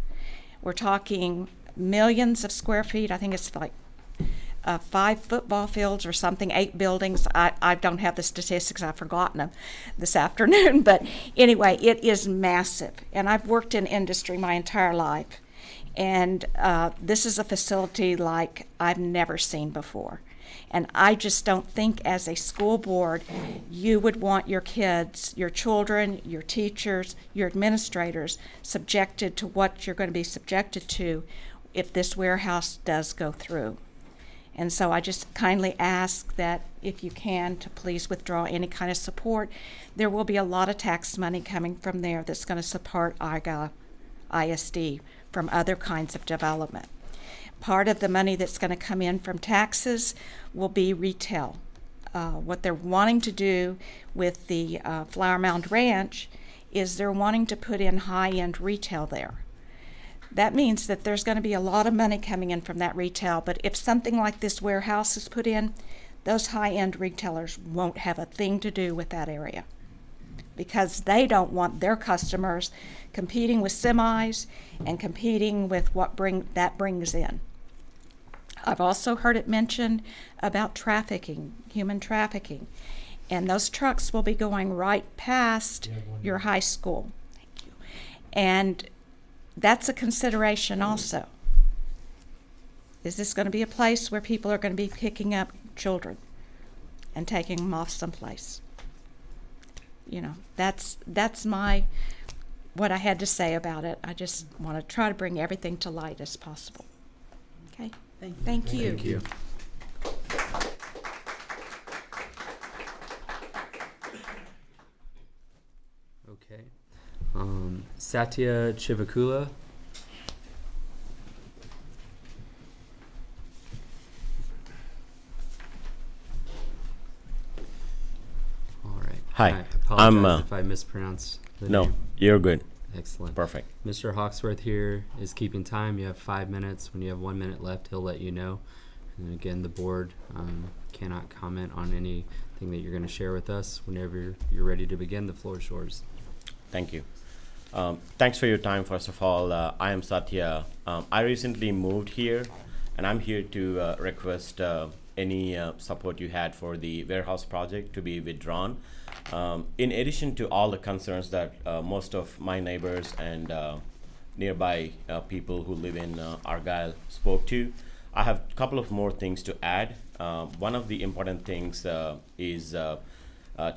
We're talking millions of square feet. I think it's like 5 football fields or something, 8 buildings. I don't have the statistics, I've forgotten them this afternoon. But anyway, it is massive. And I've worked in industry my entire life. And this is a facility like I've never seen before. And I just don't think as a school board, you would want your kids, your children, your teachers, your administrators subjected to what you're going to be subjected to if this warehouse does go through. And so I just kindly ask that if you can, to please withdraw any kind of support. There will be a lot of tax money coming from there that's going to support AISD from other kinds of development. Part of the money that's going to come in from taxes will be retail. What they're wanting to do with the Flower Mound Ranch is they're wanting to put in high-end retail there. That means that there's going to be a lot of money coming in from that retail, but if something like this warehouse is put in, those high-end retailers won't have a thing to do with that area because they don't want their customers competing with semis and competing with what that brings in. I've also heard it mentioned about trafficking, human trafficking, and those trucks will be going right past your high school. Thank you. And that's a consideration also. Is this going to be a place where people are going to be picking up children and taking them off someplace? You know, that's what I had to say about it. I just want to try to bring everything to light as possible. Okay. Thank you. Thank you. Okay. Satya Chivakula. All right. Hi, I apologize if I mispronounced the No, name. you're good. Excellent. Perfect. Mr. Hawksworth here is keeping time. You have 5 minutes. When you have 1 minute left, he'll let you know. And again, the board cannot comment on anything that you're going to share with us. Whenever you're ready to begin, the floor is yours. Thank you. Thanks for your time, first of all. I am Satya. I recently moved here, and I'm here to request any support you had for the warehouse project to be withdrawn. In addition to all the concerns that most of my neighbors and nearby people who live in Argyle spoke to, I have a couple of more things to add. One of the important things is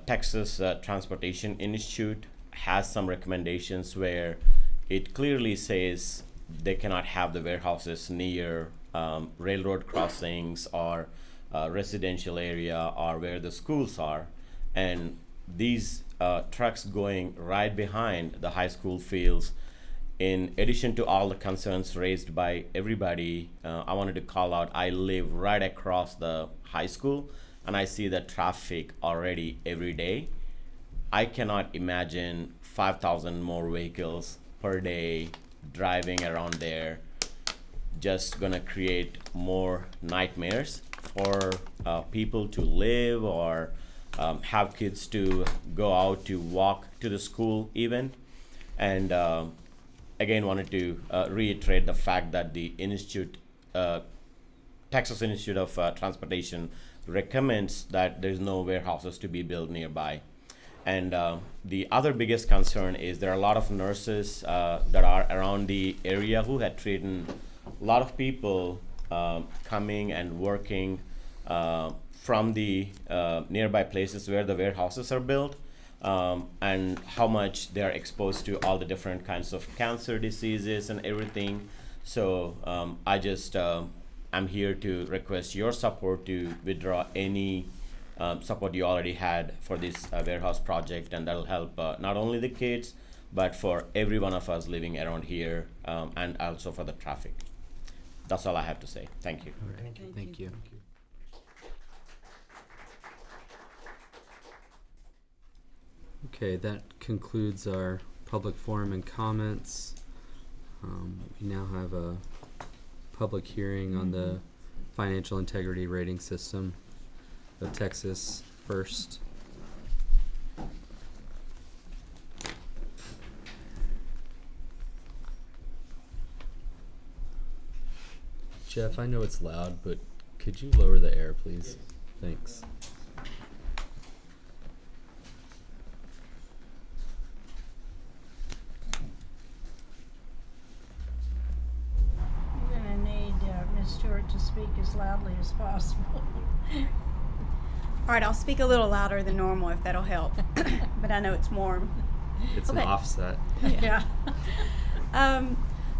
Texas Transportation Institute has some recommendations where it clearly says they cannot have the warehouses near railroad crossings or residential area or where the schools are. And these trucks going right behind the high school fields, in addition to all the concerns raised by everybody, I wanted to call out, I live right across the high school and I see the traffic already every day. I cannot imagine 5,000 more vehicles per day driving around there. Just gonna create more nightmares for people to live or have kids to go out to walk to the school even. And again, wanted to reiterate the fact that the institute, Texas Institute of Transportation recommends that there's no warehouses to be built nearby. And the other biggest concern is there are a lot of nurses that are around the area who had treated a lot of people coming and working from the nearby places where the warehouses are built, and how much they're exposed to all the different kinds of cancer diseases and everything. So I just I'm here to request your support to withdraw any support you already had for this warehouse project, and that'll help not only the kids but for every one of us living around here, and also for the traffic. That's all I have to say. Thank you. All right. Thank you. Okay, that concludes our public forum and comments. We now have a public hearing on the financial integrity rating system of Texas first. Jeff, I know it's loud, but could you lower the air, please? Thanks. You're gonna need Ms. Stewart to speak as loudly as possible. All right, I'll speak a little louder than normal if that'll help, but I know it's warm. It's Okay. an offset. Yeah.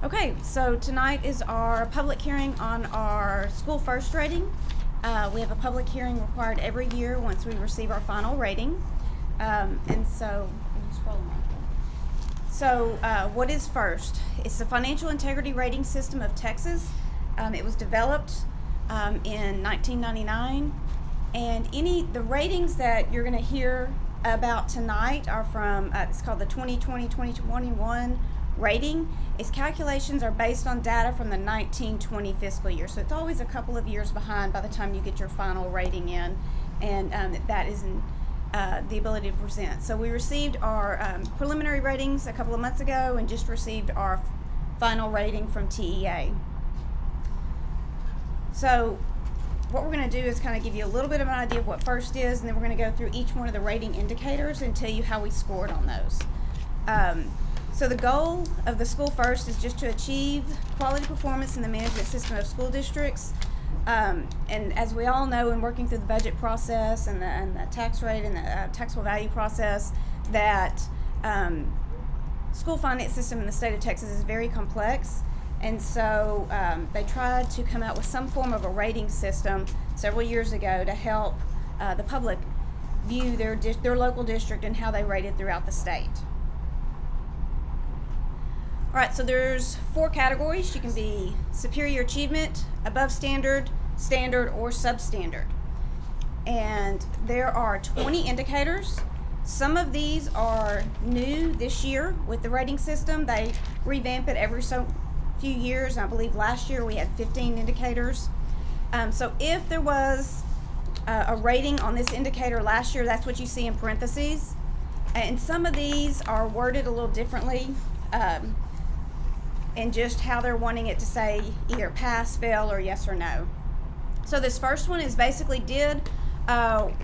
Okay, so tonight is our public hearing on our school first rating. We have a public hearing required every year once we receive our final rating. And so, what is FIRST? It's the Financial Integrity Rating System of Texas. It was developed in 1999. And the ratings that you're going to hear about tonight are from, it's called the 2020-2021 rating. Its calculations are based on data from the 1920 fiscal year. So it's always a couple of years behind by the time you get your final rating in. And that is the ability to present. So we received our preliminary ratings a couple of months ago and just received our final rating from TEA. So what we're going to do is kind of give you a little bit of an idea of what FIRST is, and then we're going to go through each one of the rating indicators and tell you how we scored on those. So the goal of the School First is just to achieve quality performance in the management system of school districts. And as we all know, in working through the budget process and the tax rate and the taxable value process, that school finance system in the state of Texas is very complex. And so they tried to come out with some form of a rating system several years ago to help the public view their local district and how they rated throughout the state. All right, so there's 4 categories. You can be superior achievement, above standard, standard, or substandard. And there are 20 indicators. Some of these are new this year with the rating system. They revamp it every so few years. I believe last year we had 15 indicators. So if there was a rating on this indicator last year, that's what you see in parentheses. And some of these are worded a little differently in just how they're wanting it to say either pass, fail, or yes or no. So this first one is basically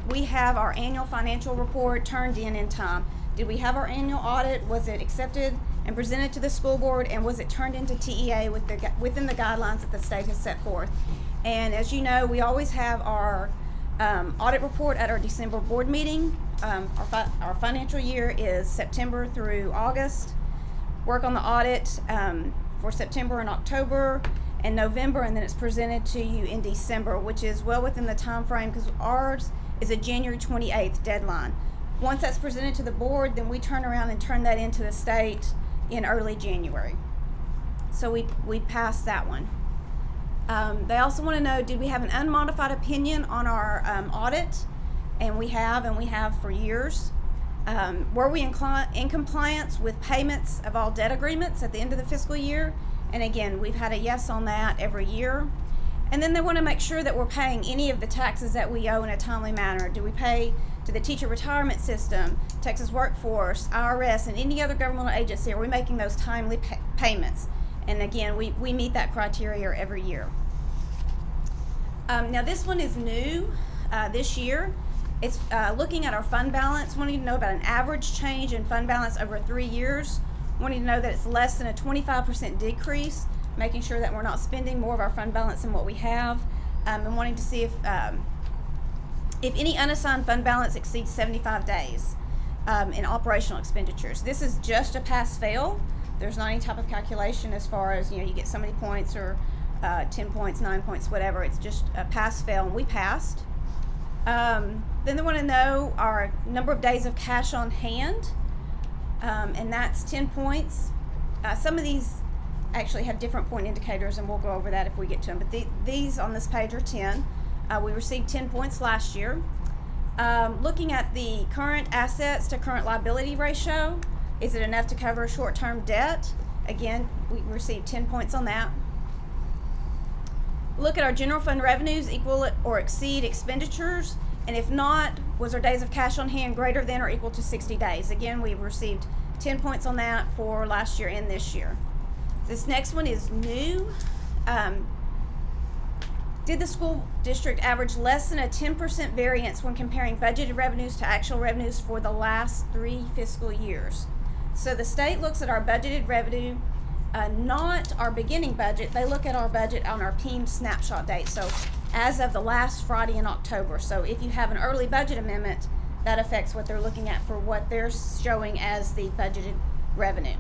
we have our annual financial report turned in time? Did we have our annual audit? Was it accepted and presented to the school board? And was it turned into TEA within the guidelines that the state has set forth? And as you know, we always have our audit report at our December board meeting. Our financial year is September through August. Work on the audit for September and October and November, and then it's presented to you in December, which is well within the time frame because ours is a January 28th deadline. Once that's presented to the board, then we turn around and turn that into the state in early January. So we passed that one. They also want to know, did we have an unmodified opinion on our audit? And we have for years. Were we in compliance with payments of all debt agreements at the end of the fiscal year? And again, we've had a yes on that every year. And then they want to make sure that we're paying any of the taxes that we owe in a timely manner. Do we pay to the teacher retirement system, Texas Workforce, IRS, and any other governmental agency? Are we making those timely payments? And again, we meet that criteria every year. Now this one is new this year. It's looking at our fund balance, wanting to know about an average change in fund balance over 3 years, wanting to know that it's less than a 25% decrease, making sure that we're not spending more of our fund balance than what we have, and wanting to see if any unassigned fund balance exceeds 75 days in operational expenditures. This is just a pass-fail. There's not any type of calculation as far as, you get so many points or 10 points, 9 points, whatever. It's just a pass-fail, and we passed. Then they want to know our number of days of cash on hand, and that's 10 points. Some of these actually have different point indicators, and we'll go over that if we get to them. But these on this page are 10. We received 10 points last year. Looking at the current assets to current liability ratio, is it enough to cover short-term debt? Again, we received 10 points on that. Look at our general fund revenues equal or exceed expenditures, and if not, was our days of cash on hand greater than or equal to 60 days? Again, we've received 10 points on that for last year and this year. This next one is new. Did the school district average less than a 10% variance when comparing budgeted revenues to actual revenues for the last 3 fiscal years? So the state looks at our budgeted revenue, not our beginning budget. They look at our budget on our PEEM snapshot date, so as of the last Friday in October. So if you have an early budget amendment, that affects what they're looking at for what they're showing as the budgeted revenue.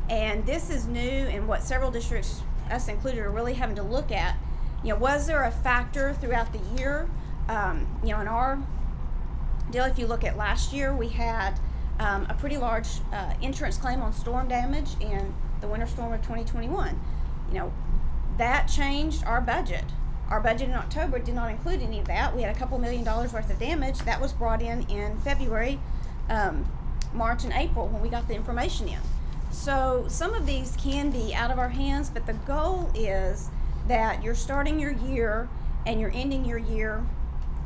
And this is new, and what several districts, us included, are really having to look at. Was there a factor throughout the year? In our deal, if you look at last year, we had a pretty large insurance claim on storm damage in the winter storm of 2021. That changed our budget. Our budget in October did not include any of that. We had a couple $1 million worth of damage that was brought in February, March, and April when we got the information in. So some of these can be out of our hands, but the goal is that you're starting your year and you're ending your year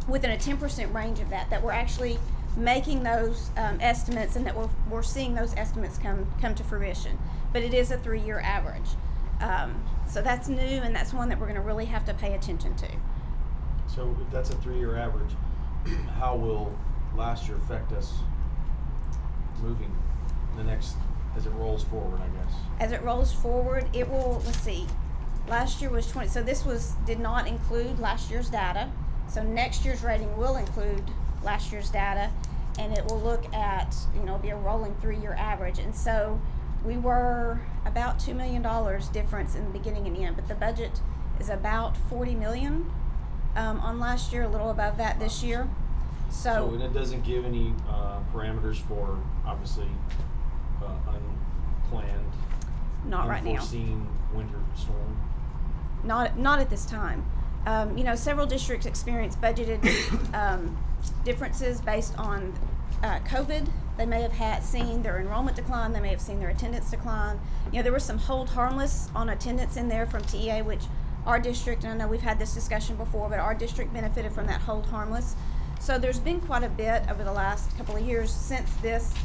within a 10% range of that we're actually making those estimates, and that we're seeing those estimates come to fruition. But it is a 3-year average. So that's new, and that's one that we're going to really have to pay attention to. So if that's a 3-year average, how will last year affect us moving the next, as it rolls forward, I guess? As it rolls forward, it will, let's see, last year was 20, so this did not include last year's data. So next year's rating will include last year's data, and it will look at, it'll be a rolling 3-year average. And so we were about $2 million difference in the beginning and end, but the budget is about $40 million on last year, a little above that this year. So and it doesn't give any parameters for obviously unplanned, not right now. Unforeseen winter storm. Not at this time. You know, several districts experienced budgeted differences based on COVID. They may have seen their enrollment decline. They may have seen their attendance decline. You know, there was some hold harmless on attendance in there from TEA, which our district, and I know we've had this discussion before, but our district benefited from that hold harmless. So there's been quite a bit over the last couple of years since this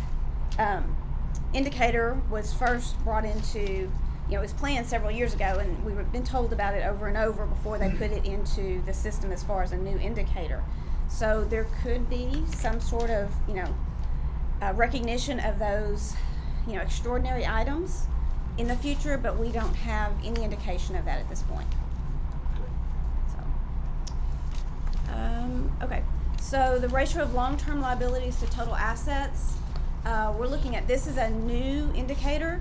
indicator was first brought into, you know, it was planned several years ago, and we've been told about it over and over before they put it into the system as far as a new indicator. So there could be some sort of, you know, recognition of those, you know, extraordinary items in the future, but we don't have any indication of that at this point. Okay, so the ratio of long-term liabilities to total assets, we're looking at this is a new indicator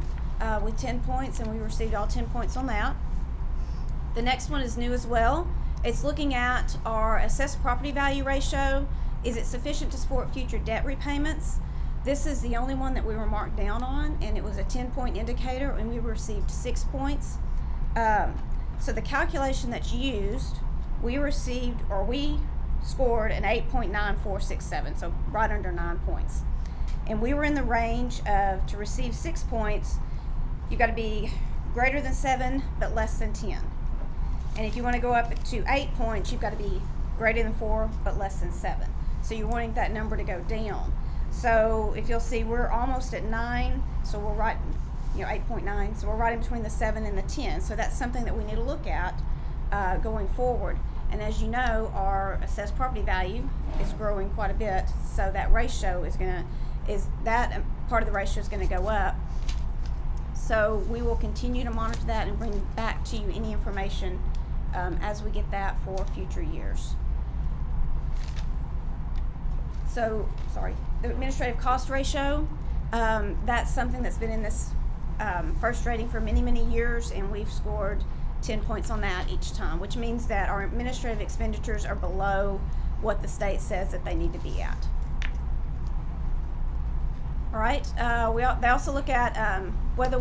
with 10 points, and we received all 10 points on that. The next one is new as well. It's looking at our assessed property value ratio. Is it sufficient to support future debt repayments? This is the only one that we were marked down on, and it was a 10-point indicator, and we received 6 points. So the calculation that's used, we scored an 8.9467, so right under 9 points. And we were in the range of, to receive 6 points, you got to be greater than 7 but less than 10. And if you want to go up to 8 points, you've got to be greater than 4 but less than 7. So you're wanting that number to go down. So if you'll see, we're almost at 9, so we're right, you know, 8.9, so we're right in between the 7 and the 10. So that's something that we need to look at going forward. And as you know, our assessed property value is growing quite a bit, so that ratio that part of the ratio is going to go up. So we will continue to monitor that and bring back to you any information as we get that for future years. So, the administrative cost ratio, that's something that's been in this first rating for many, many years, and we've scored 10 points on that each time, which means that our administrative expenditures are below what the state says that they need to be at. All right, they also look at whether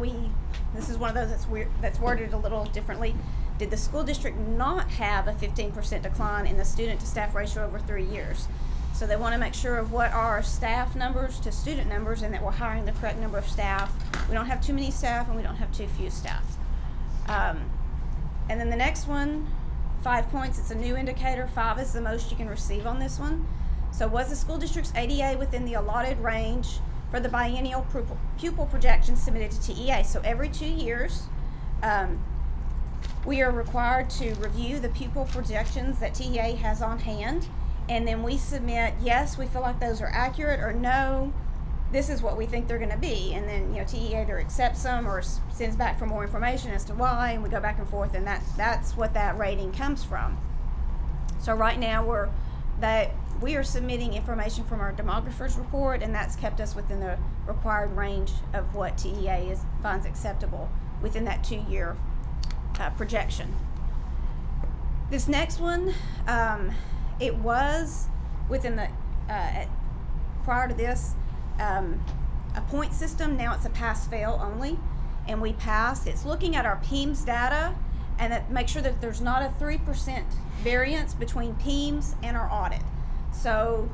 this is one of those that's worded a little differently. Did the school district not have a 15% decline in the student to staff ratio over 3 years? So they want to make sure of what are our staff numbers to student numbers, and that we're hiring the correct number of staff. We don't have too many staff, and we don't have too few staff. And then the next one, 5 points, it's a new indicator. 5 is the most you can receive on this one. So was the school district's ADA within the allotted range for the biennial pupil projections submitted to TEA? So every 2 years, we are required to review the pupil projections that TEA has on hand, and then we submit, yes, we feel like those are accurate, or no, this is what we think they're going to be. And then, you know, TEA either accepts them or sends back for more information as to why, and we go back and forth, and that's what that rating comes from. So right now we are submitting information from our demographer's report, and that's kept us within the required range of what TEA finds acceptable within that 2-year projection. This next one, it was within the prior to this a point system. Now it's a pass-fail only, and we passed. It's looking at our PEIMS data and that make sure that there's not a 3% variance between PEIMS and our audit. So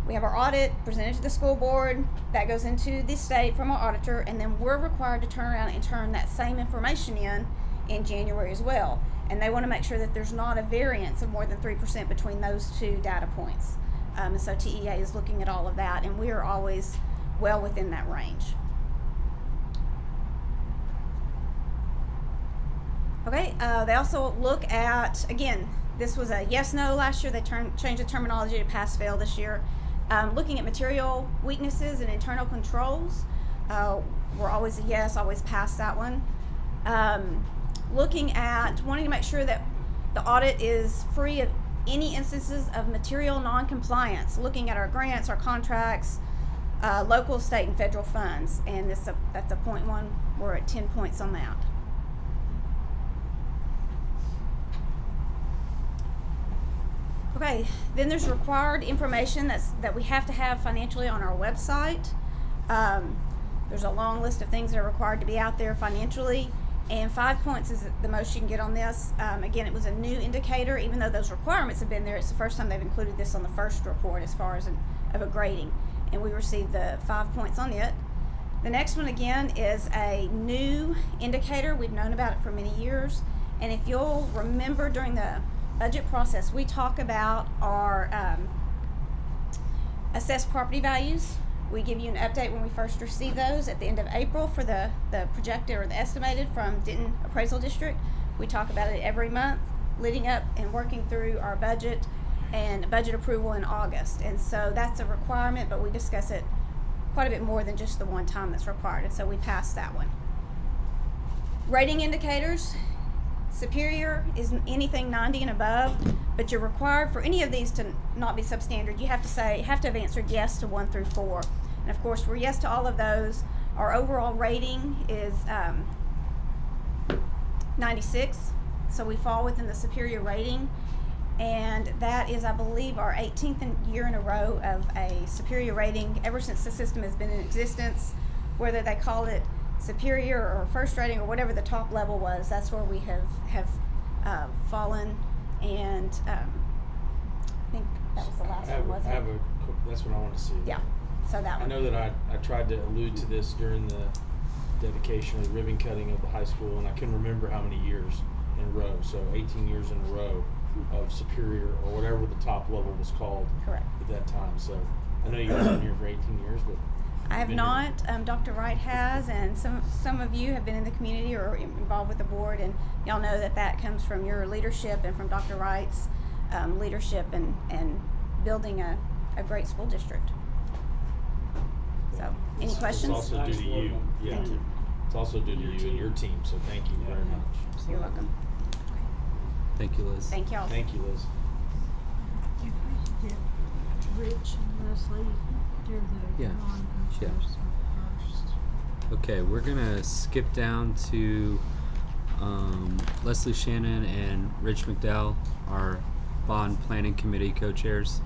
we have our audit presented to the school board, that goes into the state from our auditor, and then we're required to turn around and turn that same information in January as well. And they want to make sure that there's not a variance of more than 3% between those two data points. And so TEA is looking at all of that, and we are always well within that range. Okay, they also look at, again, this was a yes-no last year. They changed the terminology to pass-fail this year. Looking at material weaknesses and internal controls, we're always a yes, always pass that one. Looking at wanting to make sure that the audit is free of any instances of material non-compliance, looking at our grants, our contracts, local, state, and federal funds. And that's a point one. We're at 10 points on that. Okay, then there's required information that we have to have financially on our website. There's a long list of things that are required to be out there financially, and 5 points is the most you can get on this. Again, it was a new indicator. Even though those requirements have been there, it's the first time they've included this on the first report as far as of a grading, and we received the 5 points on it. The next one, again, is a new indicator. We've known about it for many years, and if you'll remember during the budget process, we talk about our assessed property values. We give you an update when we first receive those at the end of April for the projected or the estimated from Denton Appraisal District. We talk about it every month leading up and working through our budget and budget approval in August. And so that's a requirement, but we discuss it quite a bit more than just the one time that's required. And so we passed that one. Rating indicators. Superior is anything 90 and above, but you're required for any of these to not be substandard. You have to have answered yes to 1 through 4. And of course, we're yes to all of those. Our overall rating is 96, so we fall within the superior rating. And that is, I believe, our 18th year in a row of a superior rating ever since the system has been in existence. Whether they call it superior or first rating or whatever the top level was, that's where we have fallen. And I think that was the last one, wasn't it? That's what I want to see. Yeah, so that one. I know that I tried to allude to this during the dedication or the ribbon cutting of the high school, and I couldn't remember how many years in a row. So 18 years in a row of superior or whatever the top level was called. Correct. At that time. So I know you guys have been here for 18 years, but I have not. Dr. Wright has, and some of you have been in the community or involved with the board, and y'all know that comes from your leadership and from Dr. Wright's leadership and building a great school district. So, any questions? It's also due to you. Yeah. Thank you. It's also due to you and your team, so thank you very much. You're welcome. Thank you, Liz. Thank y'all. Thank you, Liz. Rich and Leslie, they're the Yeah. non-chairs first. Okay, we're gonna skip down to Leslie Shannon and Rich McDowell, our bond planning committee co-chairs.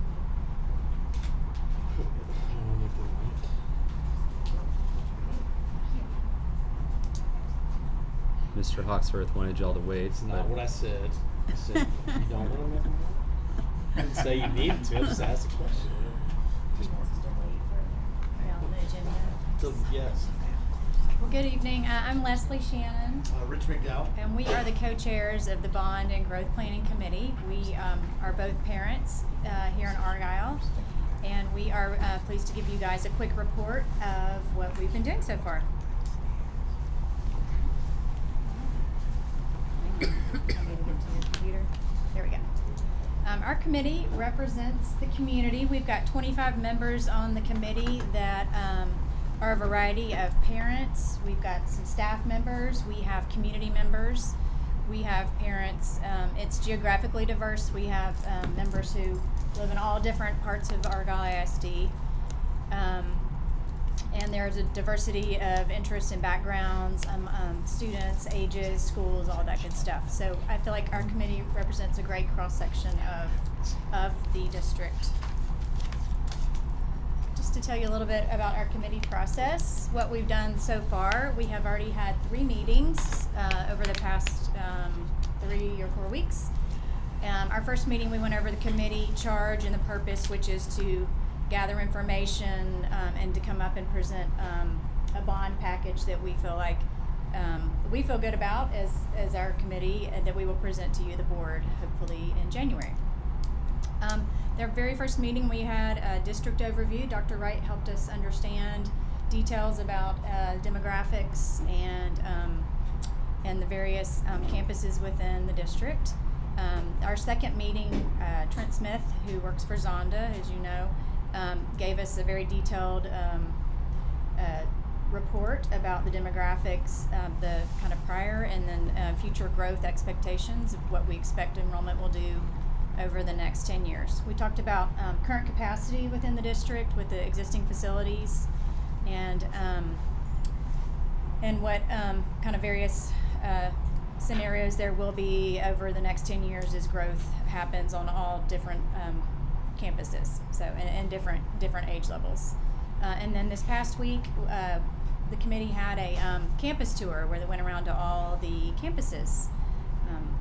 Mr. Hawksworth wanted y'all to wait. It's not what I said. I said you don't want to make a move. I didn't say you needed to. I just asked a question. So, yes. Well, good evening. I'm Leslie Shannon. Rich McDowell. And we are the co-chairs of the Bond and Growth Planning Committee. We are both parents here in Argyle, and we are pleased to give you guys a quick report of what we've been doing so far. There we go. Our committee represents the community. We've got 25 members on the committee that are a variety of parents. We've got some staff members. We have community members. We have parents. It's geographically diverse. We have members who live in all different parts of Argyle AISD. And there's a diversity of interests and backgrounds, students, ages, schools, all that good stuff. So I feel like our committee represents a great cross-section of the district. Just to tell you a little bit about our committee process, what we've done so far, we have already had 3 meetings over the past 3 or 4 weeks. Our first meeting, we went over the committee charge and the purpose, which is to gather information and to come up and present a bond package that we feel like we feel good about as our committee, and that we will present to you, the board, hopefully in January. Their very first meeting, we had a district overview. Dr. Wright helped us understand details about demographics and the various campuses within the district. Our second meeting, Trent Smith, who works for Zonda, as you know, gave us a very detailed report about the demographics, the kind of prior and then future growth expectations of what we expect enrollment will do over the next 10 years. We talked about current capacity within the district with the existing facilities, and what kind of various scenarios there will be over the next 10 years as growth happens on all different campuses, so and different age levels. And then this past week, the committee had a campus tour where they went around to all the campuses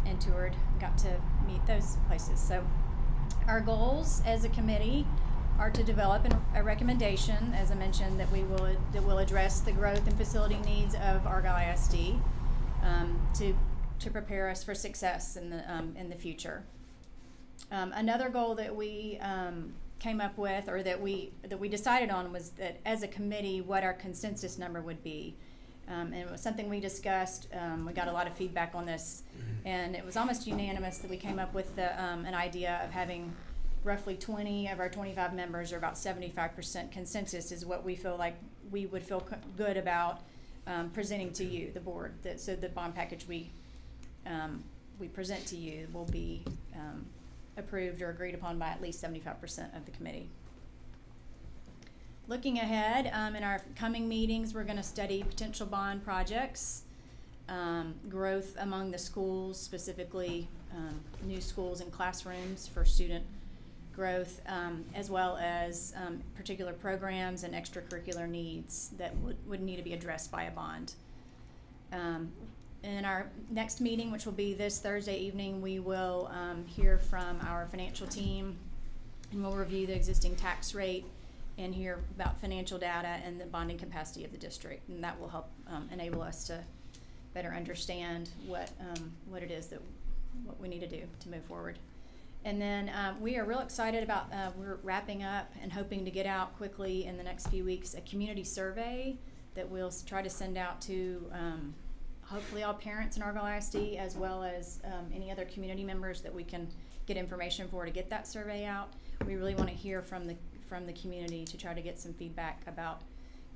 and toured, got to meet those places. So our goals as a committee are to develop a recommendation, as I mentioned, that will address the growth and facility needs of Argyle AISD to prepare us for success in the future. Another goal that we came up with, or that we decided on, was that as a committee, what our consensus number would be. And it was something we discussed. We got a lot of feedback on this, and it was almost unanimous that we came up with an idea of having roughly 20 of our 25 members, or about 75% consensus, is what we feel like we would feel good about presenting to you, the board. So the bond package we present to you will be approved or agreed upon by at least 75% of the committee. Looking ahead, in our coming meetings, we're going to study potential bond projects, growth among the schools, specifically new schools and classrooms for student growth, as well as particular programs and extracurricular needs that would need to be addressed by a bond. In our next meeting, which will be this Thursday evening, we will hear from our financial team, and we'll review the existing tax rate and hear about financial data and the bonding capacity of the district, and that will help enable us to better understand what it is what we need to do to move forward. And then we are real excited about, we're wrapping up and hoping to get out quickly in the next few weeks a community survey that we'll try to send out to hopefully all parents in Argyle ISD, as well as any other community members that we can get information for to get that survey out. We really want to hear from the community to try to get some feedback about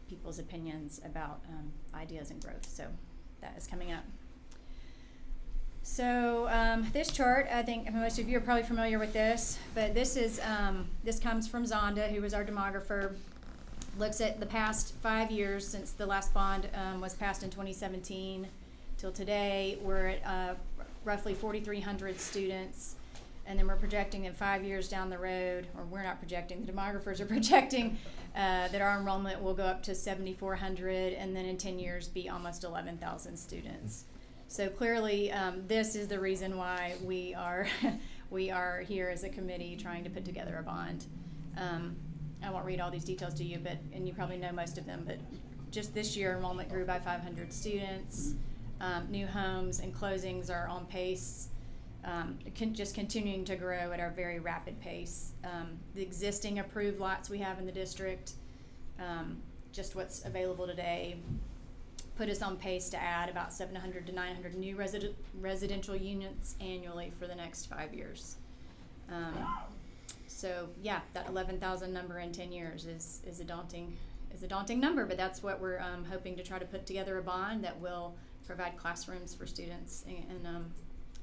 people's opinions about ideas and growth. So that is coming up. So this chart, I think most of you are probably familiar with this, but this comes from Zonda, who was our demographer. Looks at the past 5 years since the last bond was passed in 2017 till today. We're at roughly 4,300 students, and then we're projecting in 5 years down the road, or we're not projecting, the demographers are projecting that our enrollment will go up to 7,400, and then in 10 years be almost 11,000 students. So clearly, this is the reason why we are here as a committee trying to put together a bond. I won't read all these details to you, and you probably know most of them, but just this year enrollment grew by 500 students. New homes and closings are on pace, just continuing to grow at a very rapid pace. The existing approved lots we have in the district, just what's available today, put us on pace to add about 700 to 900 new residential units annually for the next 5 years. So yeah, that 11,000 number in 10 years is a daunting number, but that's what we're hoping to try to put together a bond that will provide classrooms for students and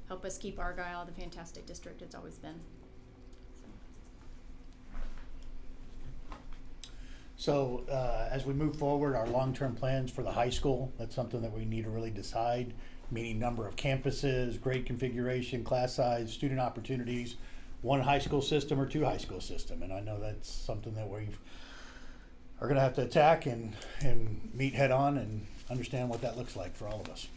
help us keep Argyle the fantastic district it's always been. So as we move forward, our long-term plans for the high school, that's something that we need to really decide, meaning number of campuses, grade configuration, class size, student opportunities, one high school system or two high school system. And I know that's something that we are going to have to attack and meet head on and understand what that looks like for all of us.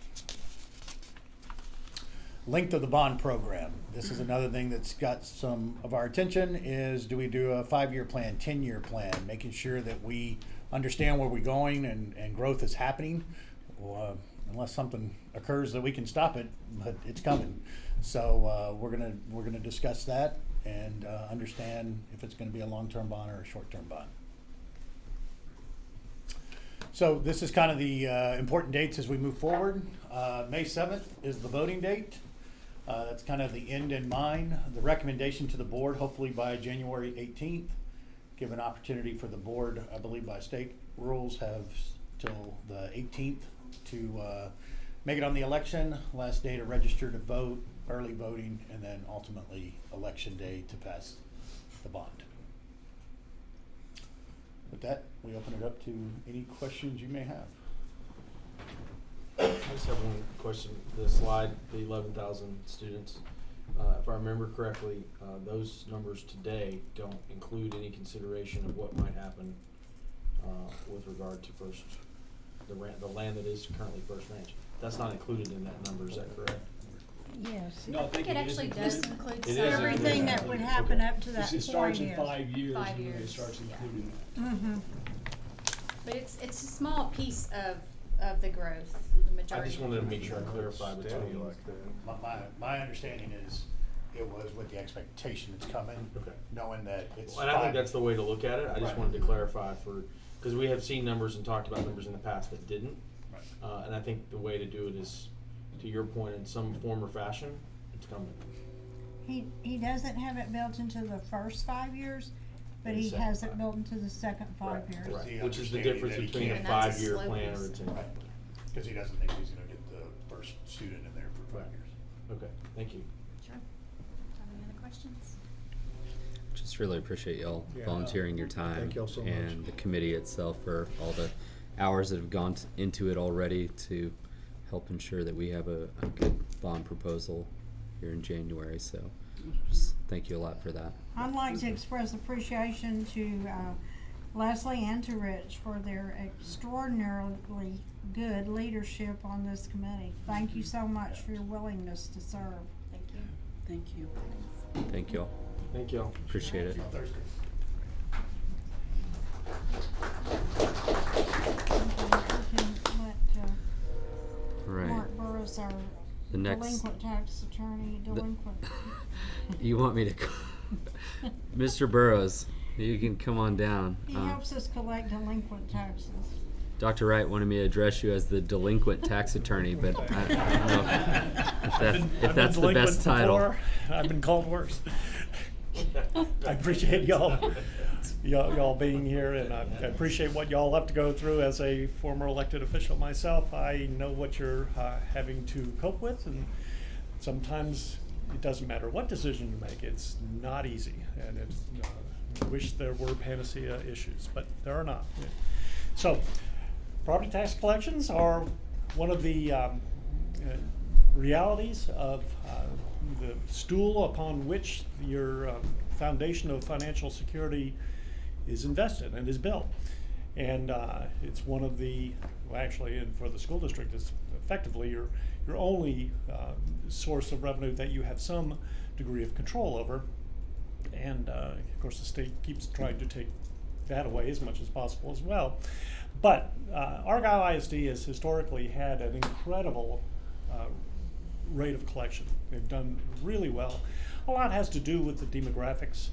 Length of the bond program. This is another thing that's got some of our attention, is do we do a 5-year plan, 10-year plan, making sure that we understand where we're going and growth is happening, unless something occurs that we can stop it, but it's coming. So we're gonna discuss that and understand if it's gonna be a long-term bond or a short-term bond. So this is kind of the important dates as we move forward. May 7th is the voting date. That's kind of the end in mind. The recommendation to the board, hopefully by January 18th, give an opportunity for the board, I believe by state rules, have till the 18th to make it on the election. Last day to register to vote early voting, and then ultimately election day to pass the bond. With that, we open it up to any questions you may have. I just have one question. The slide, the 11,000 students, if I remember correctly, those numbers today don't include any consideration of what might happen with regard to the land that is currently First Ranch. That's not included in that number, is that correct? Yes. I think it actually does include It is Everything that would happen up to that It point starts in is. 5 years, 5 and then it years, starts yeah. including that. Mm-hmm. But it's a small piece of the growth. The I majority. just wanted to make sure I clarified between. My understanding is it was with the expectation it's coming, Okay. knowing that it's. And I think that's the way to look at it. I just Right. wanted to clarify because we have seen numbers and talked about numbers in the past that didn't. Right. And I think the way to do it is, to your point, in some form or fashion, it's coming. He doesn't have it built into the first 5 years, but And the he second has it 5. built into the second 5 Right, years. right. The Which is the understanding difference that he between a can't- And that's a 5-year slow plan or a piece. 10-year Right. plan. Because he doesn't think he's gonna get the first student in there for 5 Right. years. Okay, thank you. Sure. Have any other questions? Just really appreciate y'all Yeah. volunteering your time. Thank y'all so much. And the committee itself for all the hours that have gone into it already to help ensure that we have a good bond proposal here in January. So just thank you a lot for that. I'd like to express appreciation to Leslie and to Rich for their extraordinarily good leadership on this committee. Thank you so much for your willingness to serve. Thank you. Thank you. Thank y'all. Thank y'all. Appreciate it. Thursday. We can let All right. Mark Burris, our The next- delinquent tax attorney, delinquent. You want me to Mr. Burrows, you can come on down. He helps us collect delinquent taxes. Dr. Wright wanted me to address you as the delinquent tax attorney, but I don't know if that's the best title. I've been called worse. I appreciate y'all being here, and I appreciate what y'all have to go through as a former elected official myself. I know what you're having to cope with, and sometimes it doesn't matter what decision you make. It's not easy, and it's, I wish there were panacea issues, but there are not. So, property tax collections are one of the realities of the stool upon which your foundation of financial security is invested and is built. And it's one of the, well, actually, and for the school district, it's effectively your only source of revenue that you have some degree of control over. And of course, the state keeps trying to take that away as much as possible as well. But Argyle ISD has historically had an incredible rate of collection. They've done really well. A lot has to do with the demographics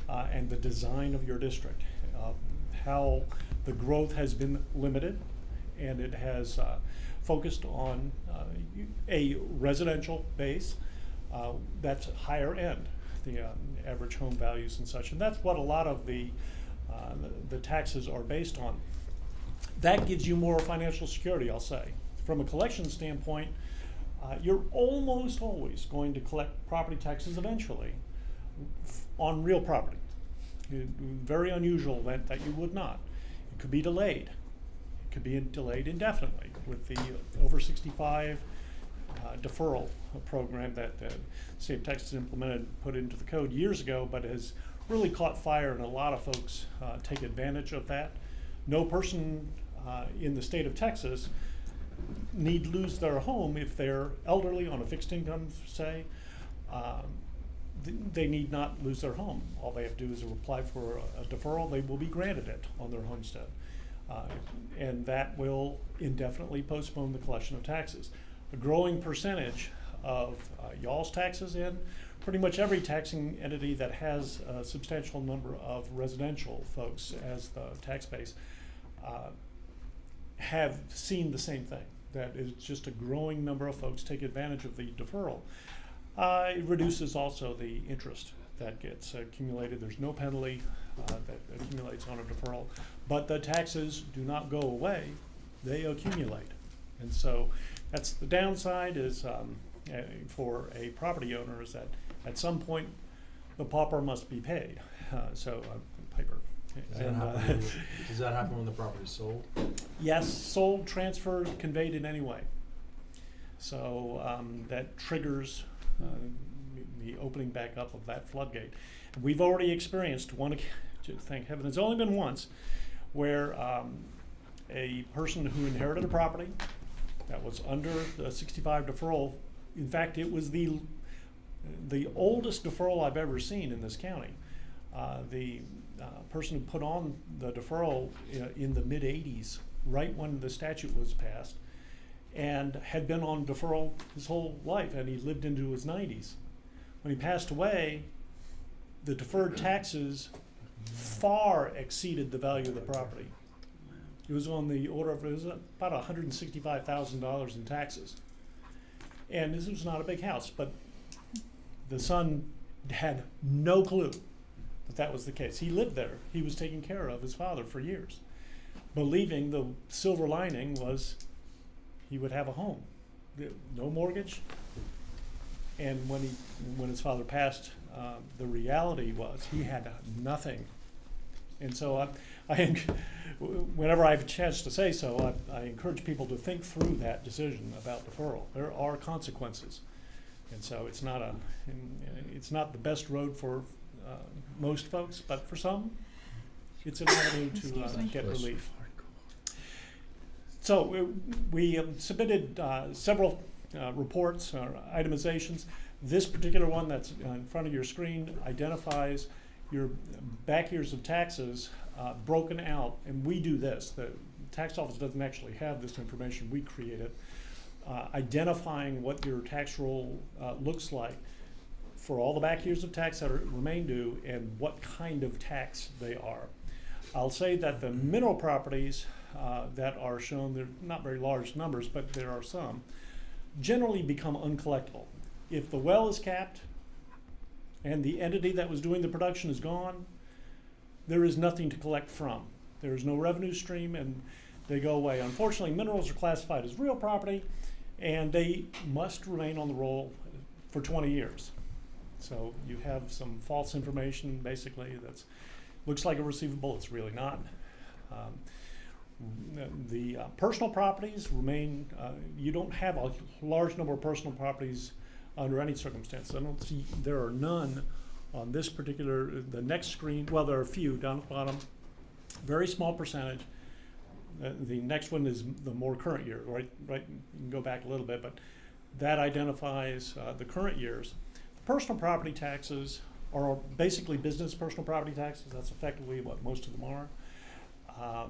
and the design of your district. How the growth has been limited, and it has focused on a residential base that's higher end, the average home values and such, and that's what a lot of the taxes are based on. That gives you more financial security, I'll say. From a collection standpoint, you're almost always going to collect property taxes eventually on real property. Very unusual event that you would not. It could be delayed. It could be delayed indefinitely with the over 65 deferral program that the state of Texas implemented, put into the code years ago, but has really caught fire, and a lot of folks take advantage of that. No person in the state of Texas need lose their home if they're elderly on a fixed income, say. They need not lose their home. All they have to do is apply for a deferral. They will be granted it on their homestead. And that will indefinitely postpone the collection of taxes. A growing percentage of y'all's taxes in pretty much every taxing entity that has a substantial number of residential folks as the tax base have seen the same thing. That is just a growing number of folks take advantage of the deferral. It reduces also the interest that gets accumulated. There's no penalty that accumulates on a deferral, but the taxes do not go away, they accumulate. And so that's the downside is for a property owner is that at some point the pauper must be paid. Piper. Does that happen when the property is sold? Yes, sold, transferred, conveyed in any way. So that triggers the opening back up of that floodgate. We've already experienced one, thank heaven, it's only been once, where a person who inherited a property that was under the 65 deferral, in fact, it was the oldest deferral I've ever seen in this county. The person who put on the deferral in the mid-'80s, right when the statute was passed, and had been on deferral his whole life, and he lived into his 90s. When he passed away, the deferred taxes far exceeded the value of the property. It was on the order of, it was about $165,000 in taxes. And this was not a big house, but the son had no clue that that was the case. He lived there. He was taking care of his father for years, believing the silver lining was he would have a home, no mortgage. And when his father passed, the reality was he had nothing. And so whenever I have a chance to say so, I encourage people to think through that decision about deferral. There are consequences. And so it's not the best road for most folks, but for some, it's an avenue to get relief. So we submitted several reports or itemizations. This particular one that's in front of your screen identifies your back years of taxes broken out, and we do this. The tax office doesn't actually have this information, we create it, identifying what your tax roll looks like for all the back years of tax that remain due and what kind of tax they are. I'll say that the mineral properties that are shown, they're not very large numbers, but there are some, generally become uncollectible. If the well is capped and the entity that was doing the production is gone, there is nothing to collect from. There is no revenue stream and they go away. Unfortunately, minerals are classified as real property and they must remain on the roll for 20 years. So you have some false information basically that looks like a receivable, it's really not. The personal properties remain, you don't have a large number of personal properties under any circumstance. I don't see, there are none on this particular, the next screen, well there are a few down at the bottom, very small percentage. The next one is the more current year, right? You can go back a little bit, but that identifies the current years. Personal property taxes are basically business personal property taxes. That's effectively what most of them are.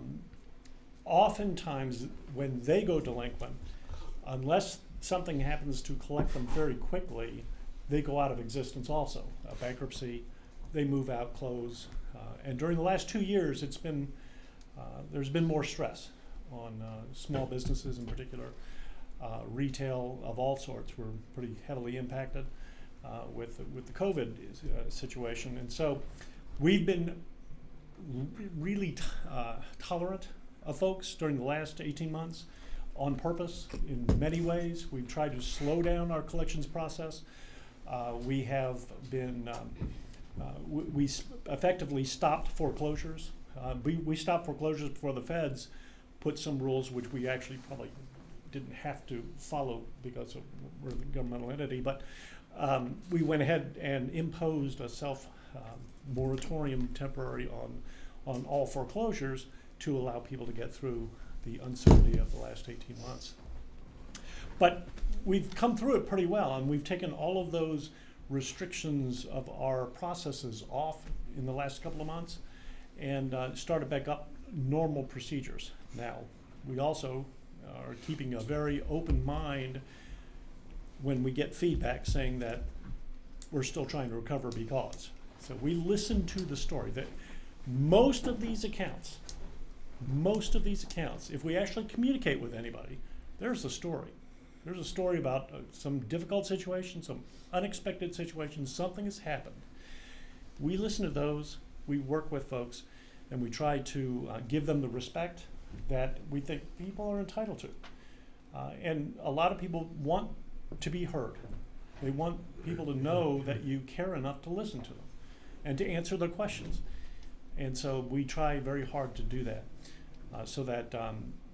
Oftentimes, when they go delinquent, unless something happens to collect them very quickly, they go out of existence also. Bankruptcy, they move out, close. And during the last 2 years, it's been, there's been more stress on small businesses in particular. Retail of all sorts were pretty heavily impacted with the COVID situation. And so we've been really tolerant of folks during the last 18 months on purpose in many ways. We've tried to slow down our collections process. We have been, we effectively stopped foreclosures. We stopped foreclosures before the feds put some rules which we actually probably didn't have to follow because we're a governmental entity, but we went ahead and imposed a moratorium temporary on all foreclosures to allow people to get through the uncertainty of the last 18 months. But we've come through it pretty well, and we've taken all of those restrictions of our processes off in the last couple of months and started back up normal procedures. Now, we also are keeping a very open mind when we get feedback saying that we're still trying to recover because. So we listen to the story that most of these accounts, if we actually communicate with anybody, there's a story. There's a story about some difficult situation, some unexpected situation, something has happened. We listen to those, we work with folks, and we try to give them the respect that we think people are entitled to. And a lot of people want to be heard. They want people to know that you care enough to listen to them and to answer their questions. And so we try very hard to do that so that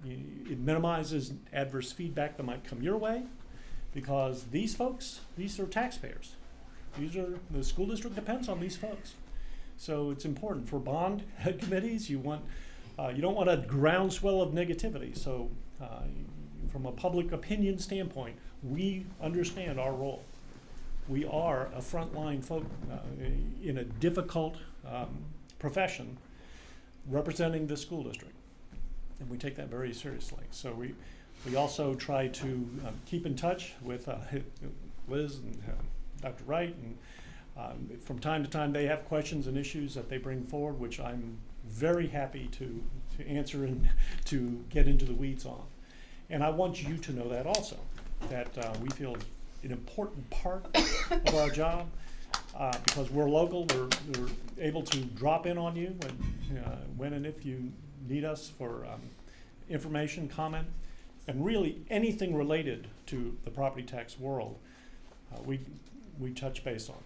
it minimizes adverse feedback that might come your way, because these folks, these are taxpayers. The school district depends on these folks. So it's important for bond committees. You don't want a groundswell of negativity. So from a public opinion standpoint, we understand our role. We are a frontline folk in a difficult profession representing the school district. And we take that very seriously. So we also try to keep in touch with Liz and Dr. Wright, and from time to time they have questions and issues that they bring forward, which I'm very happy to answer and to get into the weeds on. And I want you to know that also, that we feel an important part of our job, because we're local, we're able to drop in on you when and if you need us for information, comment, and really anything related to the property tax world, we touch base on.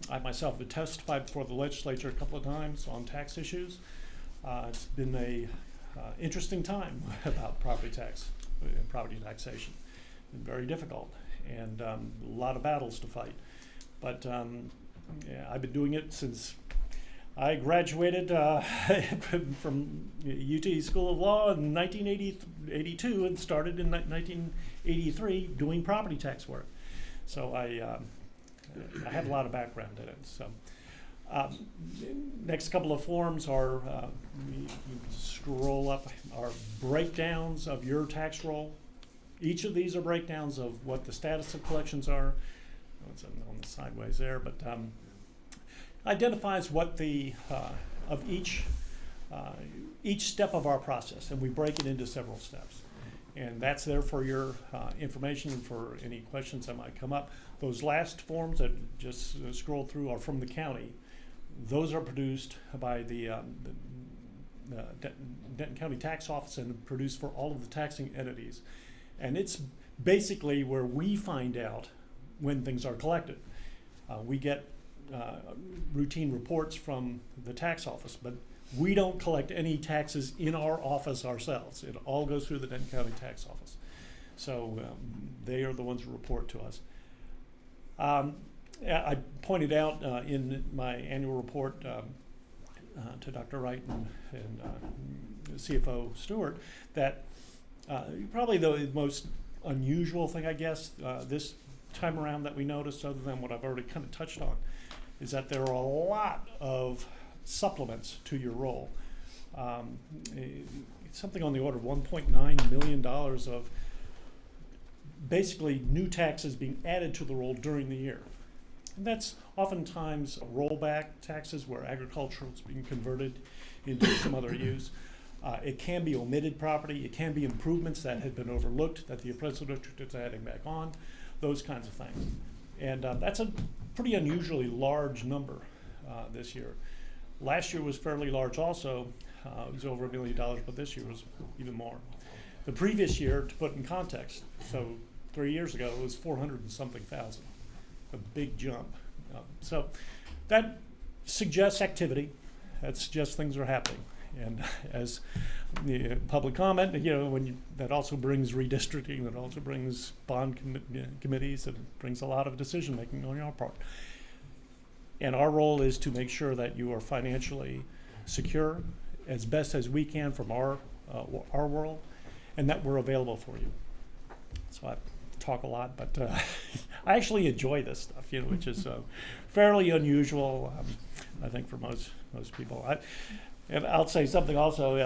I myself have testified before the legislature a couple of times on tax issues. It's been a interesting time about property tax and property taxation. It's been very difficult, and a lot of battles to fight. But yeah, I've been doing it since I graduated from UT School of Law in 1982 and started in 1983 doing property tax work. So I have a lot of background in it. So next couple of forms are, you scroll up, are breakdowns of your tax roll. Each of these are breakdowns of what the status of collections are. Oh, it's on the sideways there, but identifies what the of each step of our process, and we break it into several steps. And that's there for your information and for any questions that might come up. Those last forms that just scroll through are from the county. Those are produced by the Denton County Tax Office and produced for all of the taxing entities. And it's basically where we find out when things are collected. We get routine reports from the tax office, but we don't collect any taxes in our office ourselves. It all goes through the Denton County Tax Office. So they are the ones who report to us. I pointed out in my annual report to Dr. Wright and CFO Stewart that probably the most unusual thing, I guess, this time around that we noticed, other than what I've already kind of touched on, is that there are a lot of supplements to your roll. It's something on the order of $1.9 million of basically new taxes being added to the roll during the year. And that's oftentimes rollback taxes where agricultural is being converted into some other use. It can be omitted property. It can be improvements that had been overlooked that the appraisal district is adding back on, those kinds of things. And that's a pretty unusually large number this year. Last year was fairly large also. It was over $1 million, but this year was even more. The previous year, to put in context, so 3 years ago, it was 400 and something thousand, a big jump. So that suggests activity. That suggests things are happening. And as the public comment, that also brings redistricting, that also brings bond committees, that brings a lot of decision making on your part. And our role is to make sure that you are financially secure as best as we can from our world, and that we're available for you. So I talk a lot, but I actually enjoy this stuff, which is fairly unusual, I think, for most people. And I'll say something also.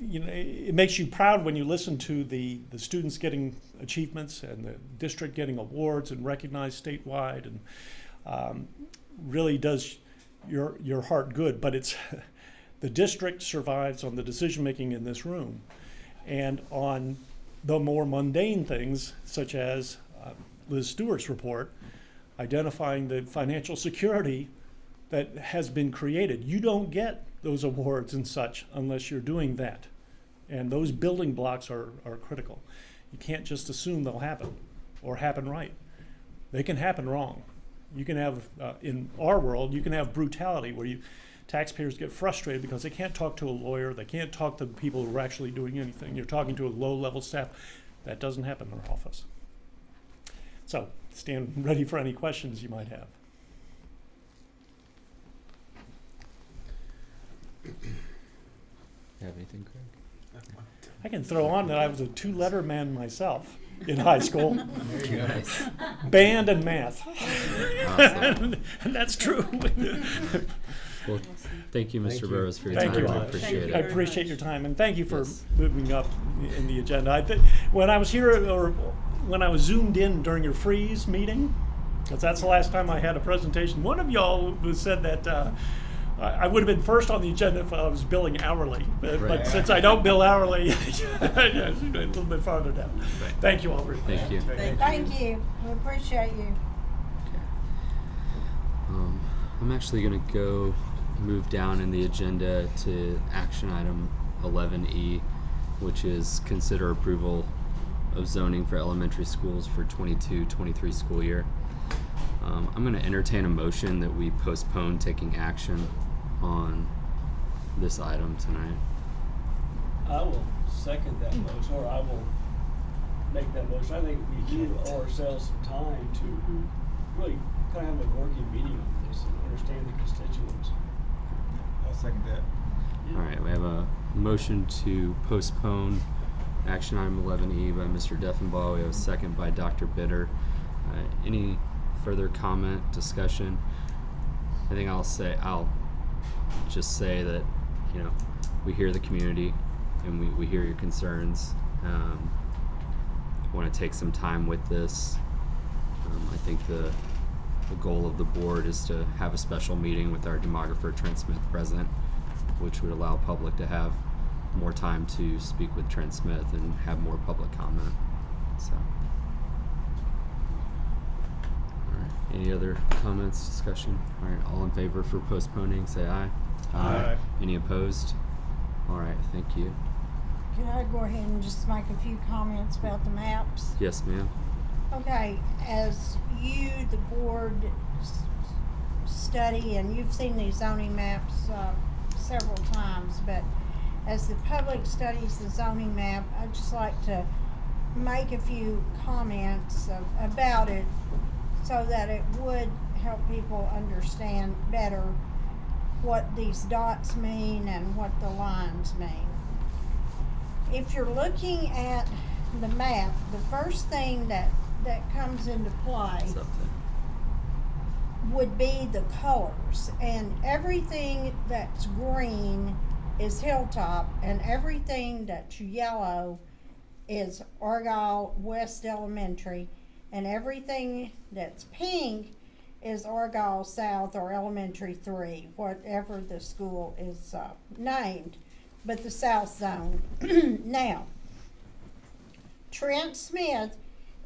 It makes you proud when you listen to the students getting achievements and the district getting awards and recognized statewide, and really does your heart good. But it's the district survives on the decision making in this room, and on the more mundane things such as Liz Stewart's report, identifying the financial security that has been created. You don't get those awards and such unless you're doing that. And those building blocks are critical. You can't just assume they'll happen. or happen right. They can happen wrong. You can have, in our world, you can have brutality where taxpayers get frustrated because they can't talk to a lawyer, they can't talk to people who are actually doing anything. You're talking to a low-level staff. That doesn't happen in our office. So, stand ready for any questions you might have. Have anything, Craig? I can throw on that I was a 2-letter man myself in high school. There you go. Nice. Band and math. Awesome. And that's true. Well, thank you, Mr. Thank you. Burrows, for your Thank time. you. I appreciate I it. appreciate your time, and thank you for Yes. moving up in the agenda. When I was here, or when I was zoomed in during your freeze meeting, because that's the last time I had a presentation, one of y'all said that I would have been first on the agenda if I was billing hourly, but Right. since I don't bill hourly, a little bit farther down. Right. Thank you all very much. Thank you. Thank you. We appreciate you. I'm actually going to move down in the agenda to action item 11E, which is consider approval of zoning for elementary schools for 22-23 school year. I'm going to entertain a motion that we postpone taking action on this item tonight. I will second that motion, or I will make that motion. I think we do owe ourselves some time to really kind of have a working meeting on this and understand the constituents. I'll second that. All right, we have a motion to postpone action item 11E by Mr. Deffenbaugh. We have a second by Dr. Bitter. Any further comment, discussion? I think I'll just say that, we hear the community and we hear your concerns. Want to take some time with this. I think the goal of the board is to have a special meeting with our demographer, Trent Smith, present, which would allow public to have more time to speak with Trent Smith and have more public comment. So, all right. Any other comments, discussion? All right. All in favor for postponing, say aye. Aye. Any opposed? All right. Thank you. Can I go ahead and just make a few comments about the maps? Yes, ma'am. Okay, as you, the board, study, and you've seen these zoning maps several times, but as the public studies the zoning map, I'd just like to make a few comments about it so that it would help people understand better what these dots mean and what the lines mean. If you're looking at the map, the first thing that comes into play would be the colors, and everything that's green is Hilltop, and everything that's yellow is Argyle West Elementary, and everything that's pink is Argyle South or Elementary 3, whatever the school is named, but the South Zone. Now, Trent Smith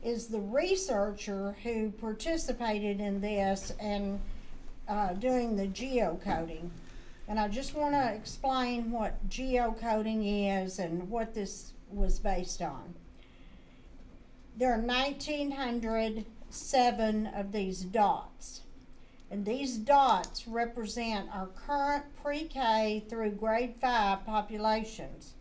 is the researcher who participated in this and doing the geocoding. And I just want to explain what geocoding is and what this was based on. There are 1,907 of these dots. And these dots represent our current pre-K through grade 5 populations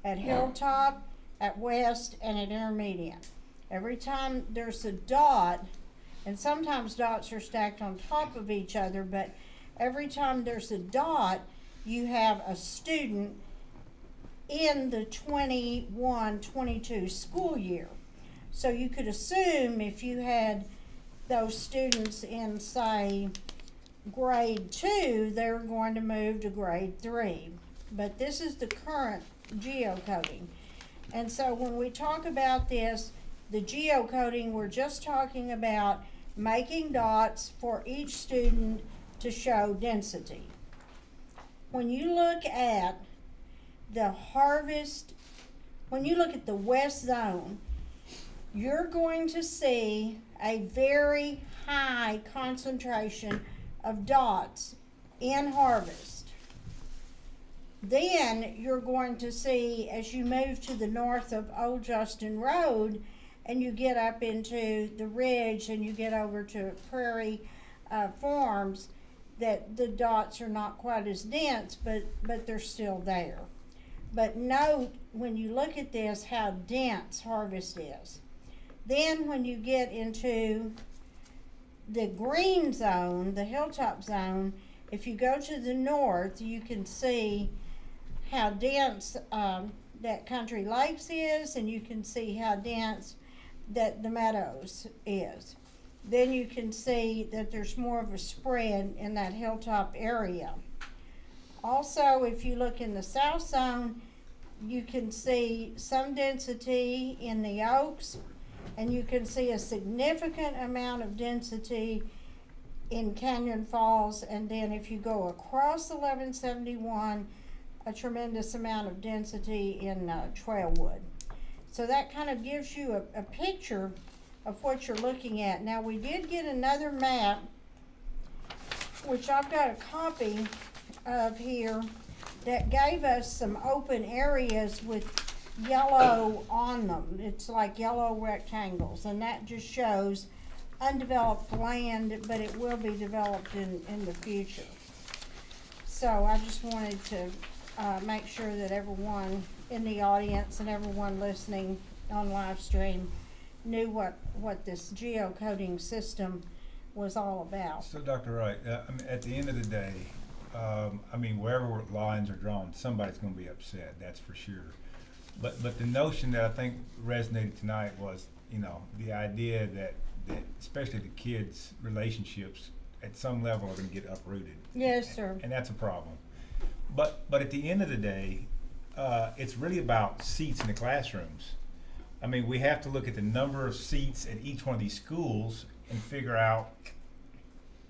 at Hilltop, at West, and at Intermediate. Every time there's a dot, and sometimes dots are stacked on top of each other, but every time there's a dot, you have a student in the 21-22 school year. So you could assume if you had those students in, say, grade 2, they're going to move to grade 3. But this is the current geocoding. And so when we talk about this, the geocoding, we're just talking about making dots for each student to show density. When you look at the when you look at the West Zone, you're going to see a very high concentration of dots in Harvest. Then you're going to see, as you move to the north of Old Justin Road, and you get up into the ridge and you get over to prairie farms, that the dots are not quite as dense, but they're still there. But note, when you look at this, how dense Harvest is. Then when you get into the green zone, the hilltop zone, if you go to the north, you can see how dense that Country Lakes is, and you can see how dense that the Meadows is. Then you can see that there's more of a spread in that hilltop area. Also, if you look in the south zone, you can see some density in the Oaks, and you can see a significant amount of density in Canyon Falls. And then if you go across 1171, a tremendous amount of density in Trailwood. So that kind of gives you a picture of what you're looking at. Now, we did get another map, which I've got a copy of here, that gave us some open areas with yellow on them. It's like yellow rectangles, and that just shows undeveloped land, but it will be developed in the future. So I just wanted to make sure that everyone in the audience and everyone listening on live stream knew what this geocoding system was all about. So, Dr. Wright, I mean, at the end of the day, I mean, wherever lines are drawn, somebody's going to be upset. That's for sure. But the notion that I think resonated tonight was, you know, the idea that especially the kids' relationships at some level are going to get uprooted. Yes, sir. And that's a problem. But at the end of the day, it's really about seats in the classrooms. I mean, we have to look at the number of seats at each one of these schools and figure out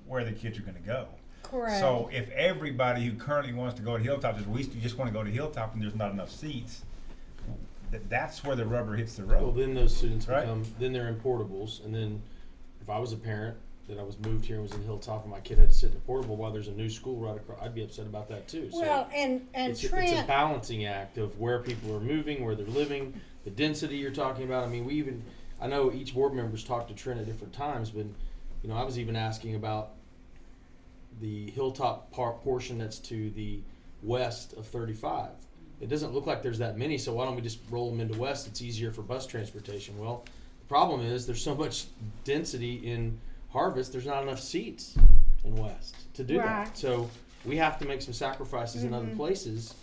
where the kids are going to go. Correct. So if everybody who currently wants to go to Hilltop says, we just want to go to Hilltop and there's not enough seats, that's where the rubber hits the road. Well, then those students right? become, then they're in portables, and then if I was a parent that I was moved here and was in Hilltop and my kid had to sit in a portable while there's a new school right across, I'd be upset about that too. Well, so and it's Trent, a balancing act of where people are moving, where they're living, the density you're talking about. I mean, I know each board member's talked to Trent at different times, but you know, I was even asking about the Hilltop portion that's to the west of 35. It doesn't look like there's that many, so why don't we just roll them into west? It's easier for bus transportation. Well, the problem is there's so much density in Harvest, there's not enough seats in west to do that. So we have to make some sacrifices in other places.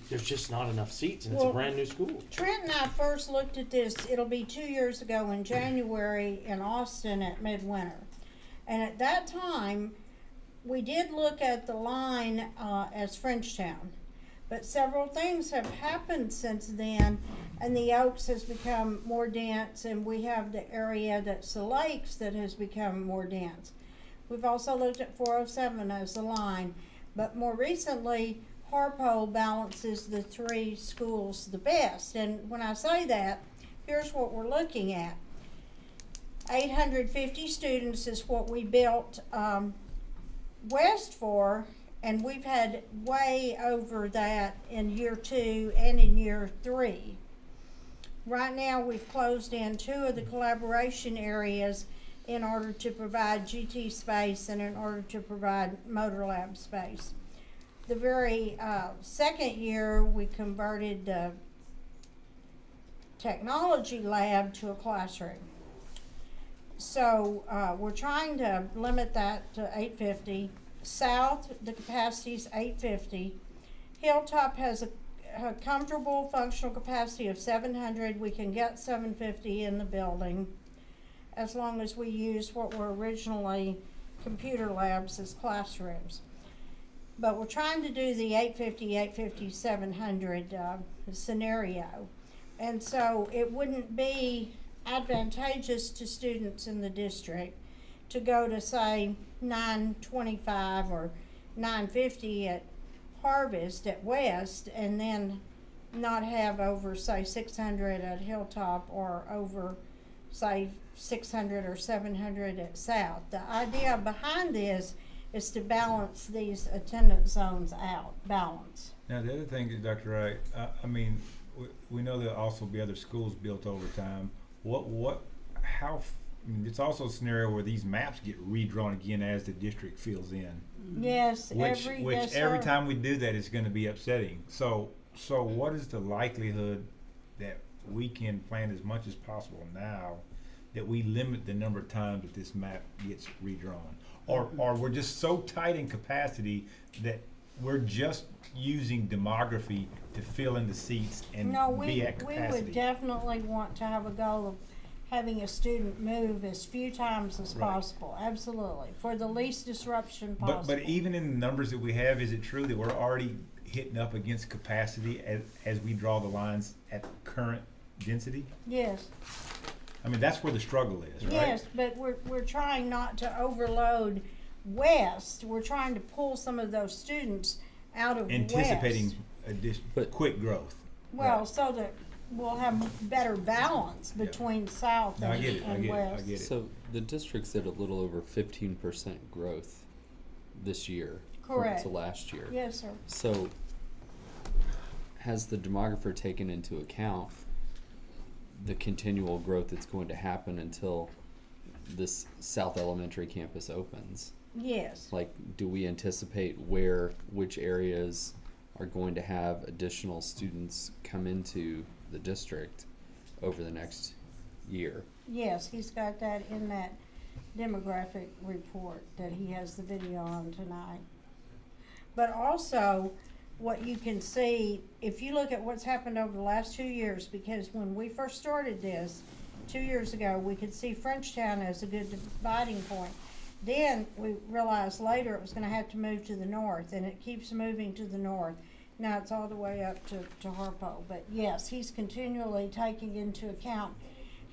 There's just not enough seats, and it's a brand new school. Trent and I first looked at this, it'll be 2 years ago in January in Austin at Midwinter. And at that time, we did look at the line as Frenchtown. But several things have happened since then, and the Oaks has become more dense, and we have the area that's the lakes that has become more dense. We've also looked at 407 as the line, but more recently, Harpole balances the three schools the best. And when I say that, here's what we're looking at. 850 students is what we built west for, and we've had way over that in year 2 and in year 3. Right now, we've closed in 2 of the collaboration areas in order to provide GT space and in order to provide motor lab space. The very second year, we converted the technology lab to a classroom. So we're trying to limit that to 850. South, the capacity is 850. Hilltop has a comfortable functional capacity of 700. We can get 750 in the building as long as we use what were originally computer labs as classrooms. But we're trying to do the 850, 700 scenario. And so it wouldn't be advantageous to students in the district to go to, say, 925 or 950 at Harvest at West and then not have over, say, 600 at Hilltop or over, say, 600 or 700 at South. The idea behind this is to balance these attendance zones out, balance. Now, the other thing is, Dr. Wright, I mean, we know there'll also be other schools built over time. I mean, it's also a scenario where these maps get redrawn again as the district fills in. Yes, Which yes, every sir. time we do that, it's going to be upsetting. So what is the likelihood that we can plan as much as possible now that we limit the number of times that this map gets redrawn, or we're just so tight in capacity that we're just using demography to fill in the seats and No, be at we capacity? would definitely want to have a goal of having a student move as few times as Right. possible, absolutely, for the least disruption possible. But even in the numbers that we have, is it true that we're already hitting up against capacity as we draw the lines at current density? Yes, I mean, that's where the struggle is, right? yes, but we're trying not to overload West. We're trying to pull some of those students out of Anticipating West. quick growth. Well, so that we'll have better balance between South No, I and, get it, I and get it, I West. get it. So the district's at a little over 15% growth this year. Correct. To last year. Yes, sir. So has the demographer taken into account the continual growth that's going to happen until this South Elementary campus opens? Yes. Like, do we anticipate which areas are going to have additional students come into the district over the next year? Yes, he's got that in that demographic report that he has the video on tonight. But also, what you can see, if you look at what's happened over the last 2 years, because when we first started this 2 years ago, we could see Frenchtown as a good dividing point. Then we realized later it was going to have to move to the north, and it keeps moving to the north. Now it's all the way up to Harpo. But yes, he's continually taking into account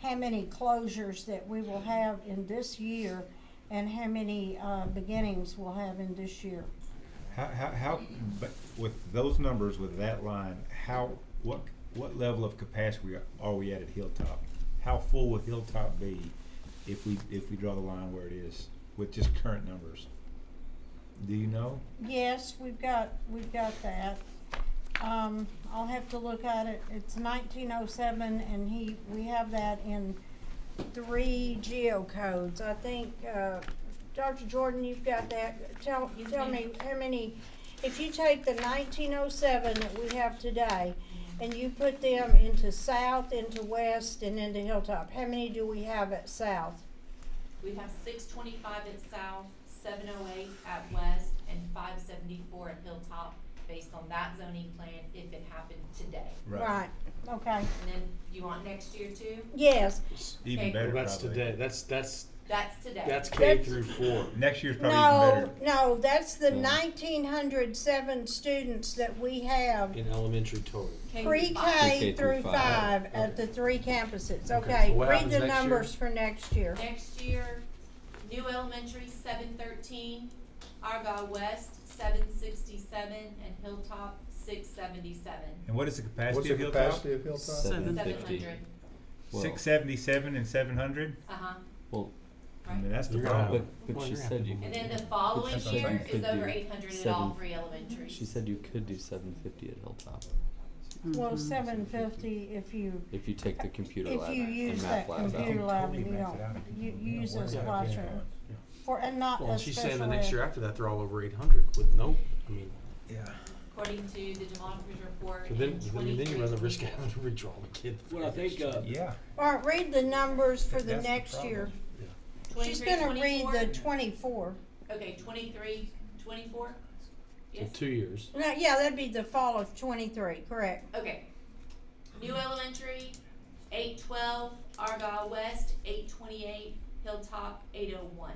how many closures that we will have in this year and how many beginnings we'll have in this year. But with those numbers, with that line, what level of capacity are we at Hilltop? How full will Hilltop be if we draw the line where it is with just current numbers? Do you know? Yes, we've got that. I'll have to look at it. It's 1907, and we have that in 3 geocodes. I think, Dr. Jordan, you've got that. Tell me how many. If you take the 1907 that we have today, and you put them into South, into West, and into Hilltop, how many do we have at South? We have 625 at South, 708 at West, and 574 at Hilltop, based on that zoning plan if it happened today. Right. Okay. And then you want next year too? Yes. Even Okay. better. Well, that's probably. today. That's today. That's K through 4. Next year's probably even better. No, that's the 1,907 students that we have In elementary total. pre-K through 5 at the 3 campuses. Okay, So what read happens the next year? numbers for next year. Next year, New Elementary 713, Argyle West 767, and Hilltop 677. And what is the capacity What's of the Hilltop? capacity of Hilltop? 750. 700. Well, 677 and 700. Uh-huh. Well, I mean, that's the You're gonna problem. but she said you. And then the following That's what I'm year saying. is Could over do 800 at all 7 three elementaries. She said you could do 750 at Hilltop Well, 750 if you if you take the computer if lab you and use math that lab computer out. lab, Totally you max don't it out. you use Yeah, this yeah, classroom for and not Well, a she's saying the special next ed. year after that they're all over 800 with no. I mean, Yeah. According to the demographer's report, so then in you run the risk of 23, having to redraw the kid. Well, I think, Yeah. All right, read the numbers for the That's the next problem. year. 23, She's gonna 24. read the 24. Okay, 23, 24? So Yes? 2 years. No, yeah, that'd be the fall of 23, correct. Okay. New Elementary, 812, Argyle West, 828, Hilltop, 801.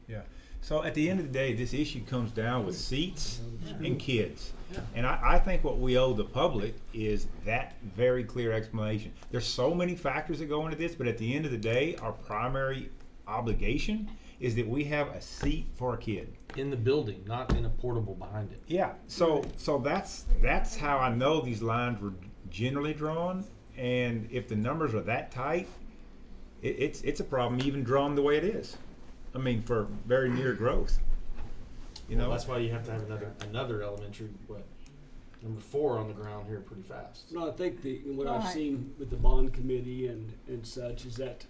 Yeah. So at the end of the day, this issue comes down with seats and kids. And I think what we owe the public is that very clear explanation. There's so many factors that go into this, but at the end of the day, our primary obligation is that we have a seat for a kid. In the building, not in a portable behind it. Yeah. So that's how I know these lines were generally drawn. And if the numbers are that tight, it's a problem even drawn the way it is. I mean, for very near growth. You Well, know, that's why you have to have another elementary. What? number 4 on the ground here pretty fast. No, I think what I've Right. seen with the bond committee and such is that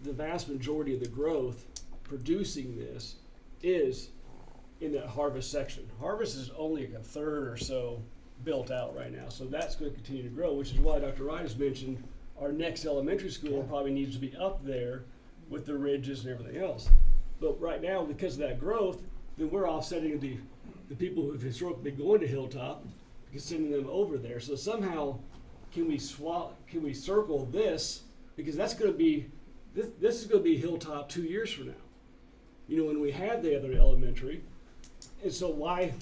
the vast majority of the growth producing this is in that harvest section. Harvest is only a third or so built out right now, so that's going to continue to grow, which is why Dr. Wright has mentioned our next elementary school probably needs to be up there with the ridges and everything else. But right now, because of that growth, then we're offsetting the people who have historically been going to Hilltop, sending them over there. So somehow, can we circle this, because that's going to be this is going to be Hilltop 2 years from now. You know, when we have the other elementary, and so why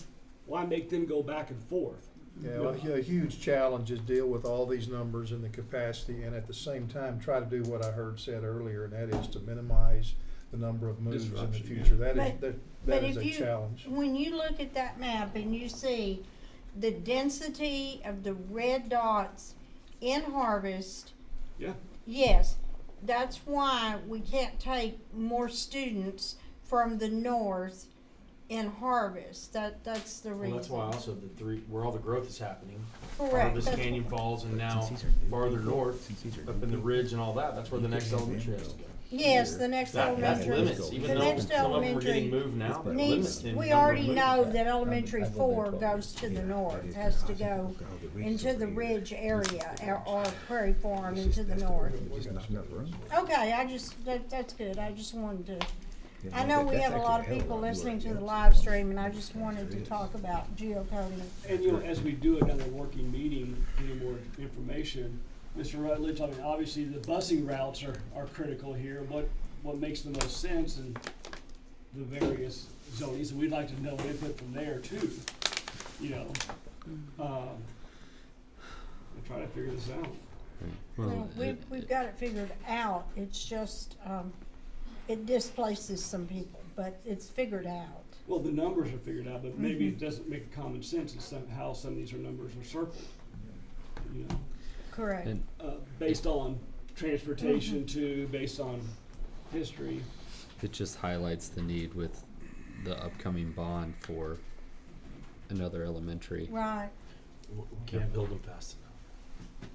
make them go back and forth? Yeah, well, a huge challenge is deal with all these numbers and the capacity, and at the same time try to do what I heard said earlier, and that is to minimize the number of moves in the Disruption, future. yeah. That is a challenge. When you look at that map and you see the density of the red dots in Harvest, Yeah. yes, that's why we can't take more students from the north in Harvest. That's the reason. Well, that's why also the 3 where all the growth is happening. Correct. Harvest, That's Canyon Falls, and now farther north, up in the ridge and all that. That's where the next elementary has to go. Yes, the next That elementary. limits, even the though next some of them are getting elementary moved now, but needs, limits the we number of already moves. know that elementary 4 goes to the north, has to go into the ridge area, or Prairie Farm into the north. Okay, that's good. I just wanted to, I know we have a lot of people listening to the live stream, and I just wanted to talk about geocoding. And you know, as we do another working meeting, getting more information, Mr. Rutledge, I mean, obviously the busing routes are critical here. What makes the most sense in the various zonings, and we'd like to know input from there too. You know, and try to figure this out. Well, we've got it figured out. It's just, it displaces some people, but it's figured out. Well, the numbers are figured out, but maybe it doesn't make common sense as how some of these numbers are circled. You know, Correct. And based on transportation too, based on history. it just highlights the need with the upcoming bond for another elementary. Right. We can't build them fast enough.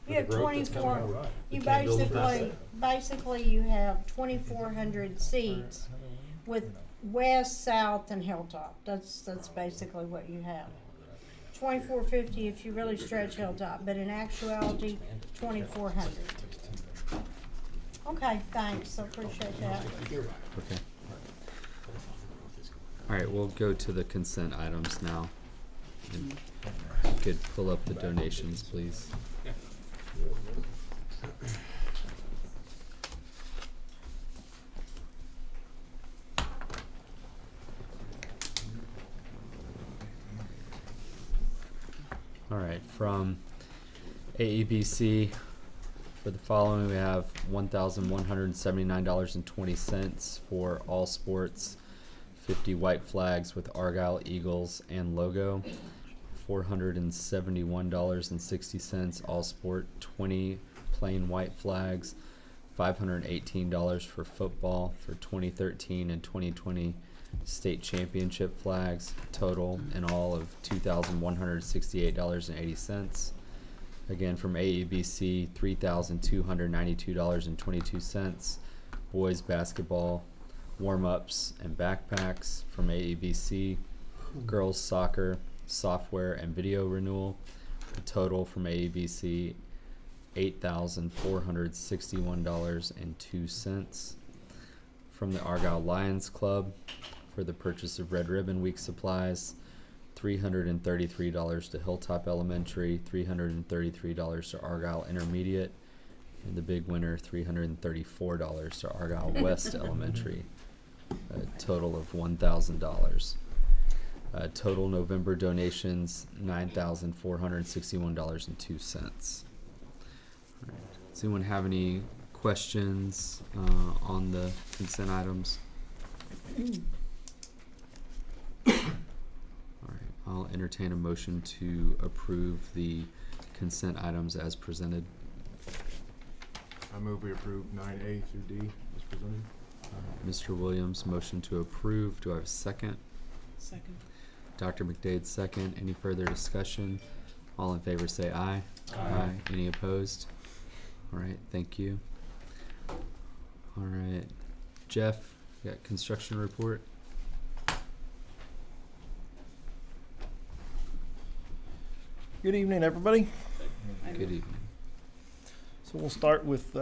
You have For the growth that's coming 24, out. you We can't build them fast basically you have 2,400 seats with west, south, and Hilltop. That's basically what you have. 2,450 if you really stretch Hilltop, but in actuality, 2,400. Okay, thanks, I appreciate that. Okay. All right, we'll go to the consent items now. And you could pull up the donations, please. All right, from AEBC, for the following, we have $1,179.20 for all sports, 50 white flags with Argyle Eagles and logo, $471.60 all sport, 20 plain white flags, $518 for football for 2013 and 2020 state championship flags, total in all of $2,168.80. Again, from AEBC, $3,292.22. Boys basketball warm-ups and backpacks from AEBC. Girls soccer software and video renewal. The total from AEBC, $8,461.02. From the Argyle Lions Club, for the purchase of Red Ribbon Week supplies, $333 to Hilltop Elementary, $333 to Argyle Intermediate, and the big winner, $334 to Argyle West Elementary, a total of $1,000. Total November donations, $9,461.02. Right. Does anyone have any questions on the consent items? I'll entertain a motion to approve the consent items as presented. I move we approve 9A through D as presented. Mr. Williams, motion to approve. Do I have a second? Second. Dr. McDade, second. Any further discussion? All in favor say aye. Aye. Any opposed? All right, thank you. All right, Jeff, you got construction report? Good evening, everybody. Good evening. So we'll start with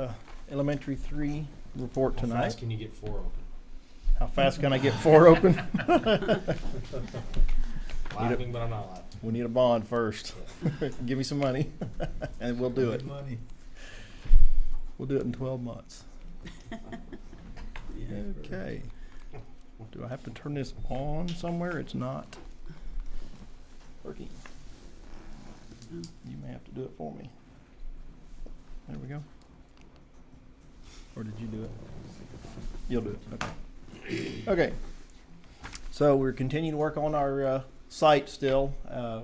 elementary 3 report tonight. How fast can you get 4 open? How fast can I get 4 open? Laughing, but I'm not laughing. We need a bond first. Give me some money, and we'll do it. Money. We'll do it in 12 months. Okay. Do I have to turn this on somewhere? It's not working. You may have to do it for me. There we go. Or did you do it? You'll do it. Okay. Okay. So we're continuing to work on our site still.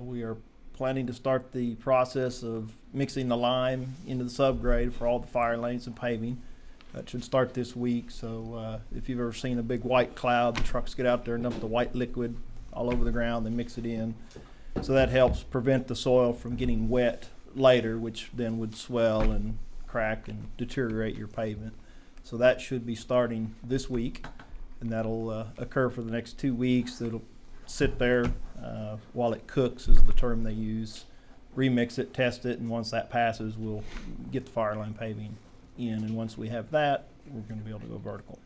We are planning to start the process of mixing the lime into the subgrade for all the fire lanes and paving. That should start this week. So if you've ever seen a big white cloud, the trucks get out there and dump the white liquid all over the ground. They mix it in. So that helps prevent the soil from getting wet later, which then would swell and crack and deteriorate your pavement. So that should be starting this week, and that'll occur for the next 2 weeks. It'll sit there while it cooks is the term they use. Remix it, test it, and once that passes, we'll get the fire line paving in. And once we have that, we're going to be able to go vertical.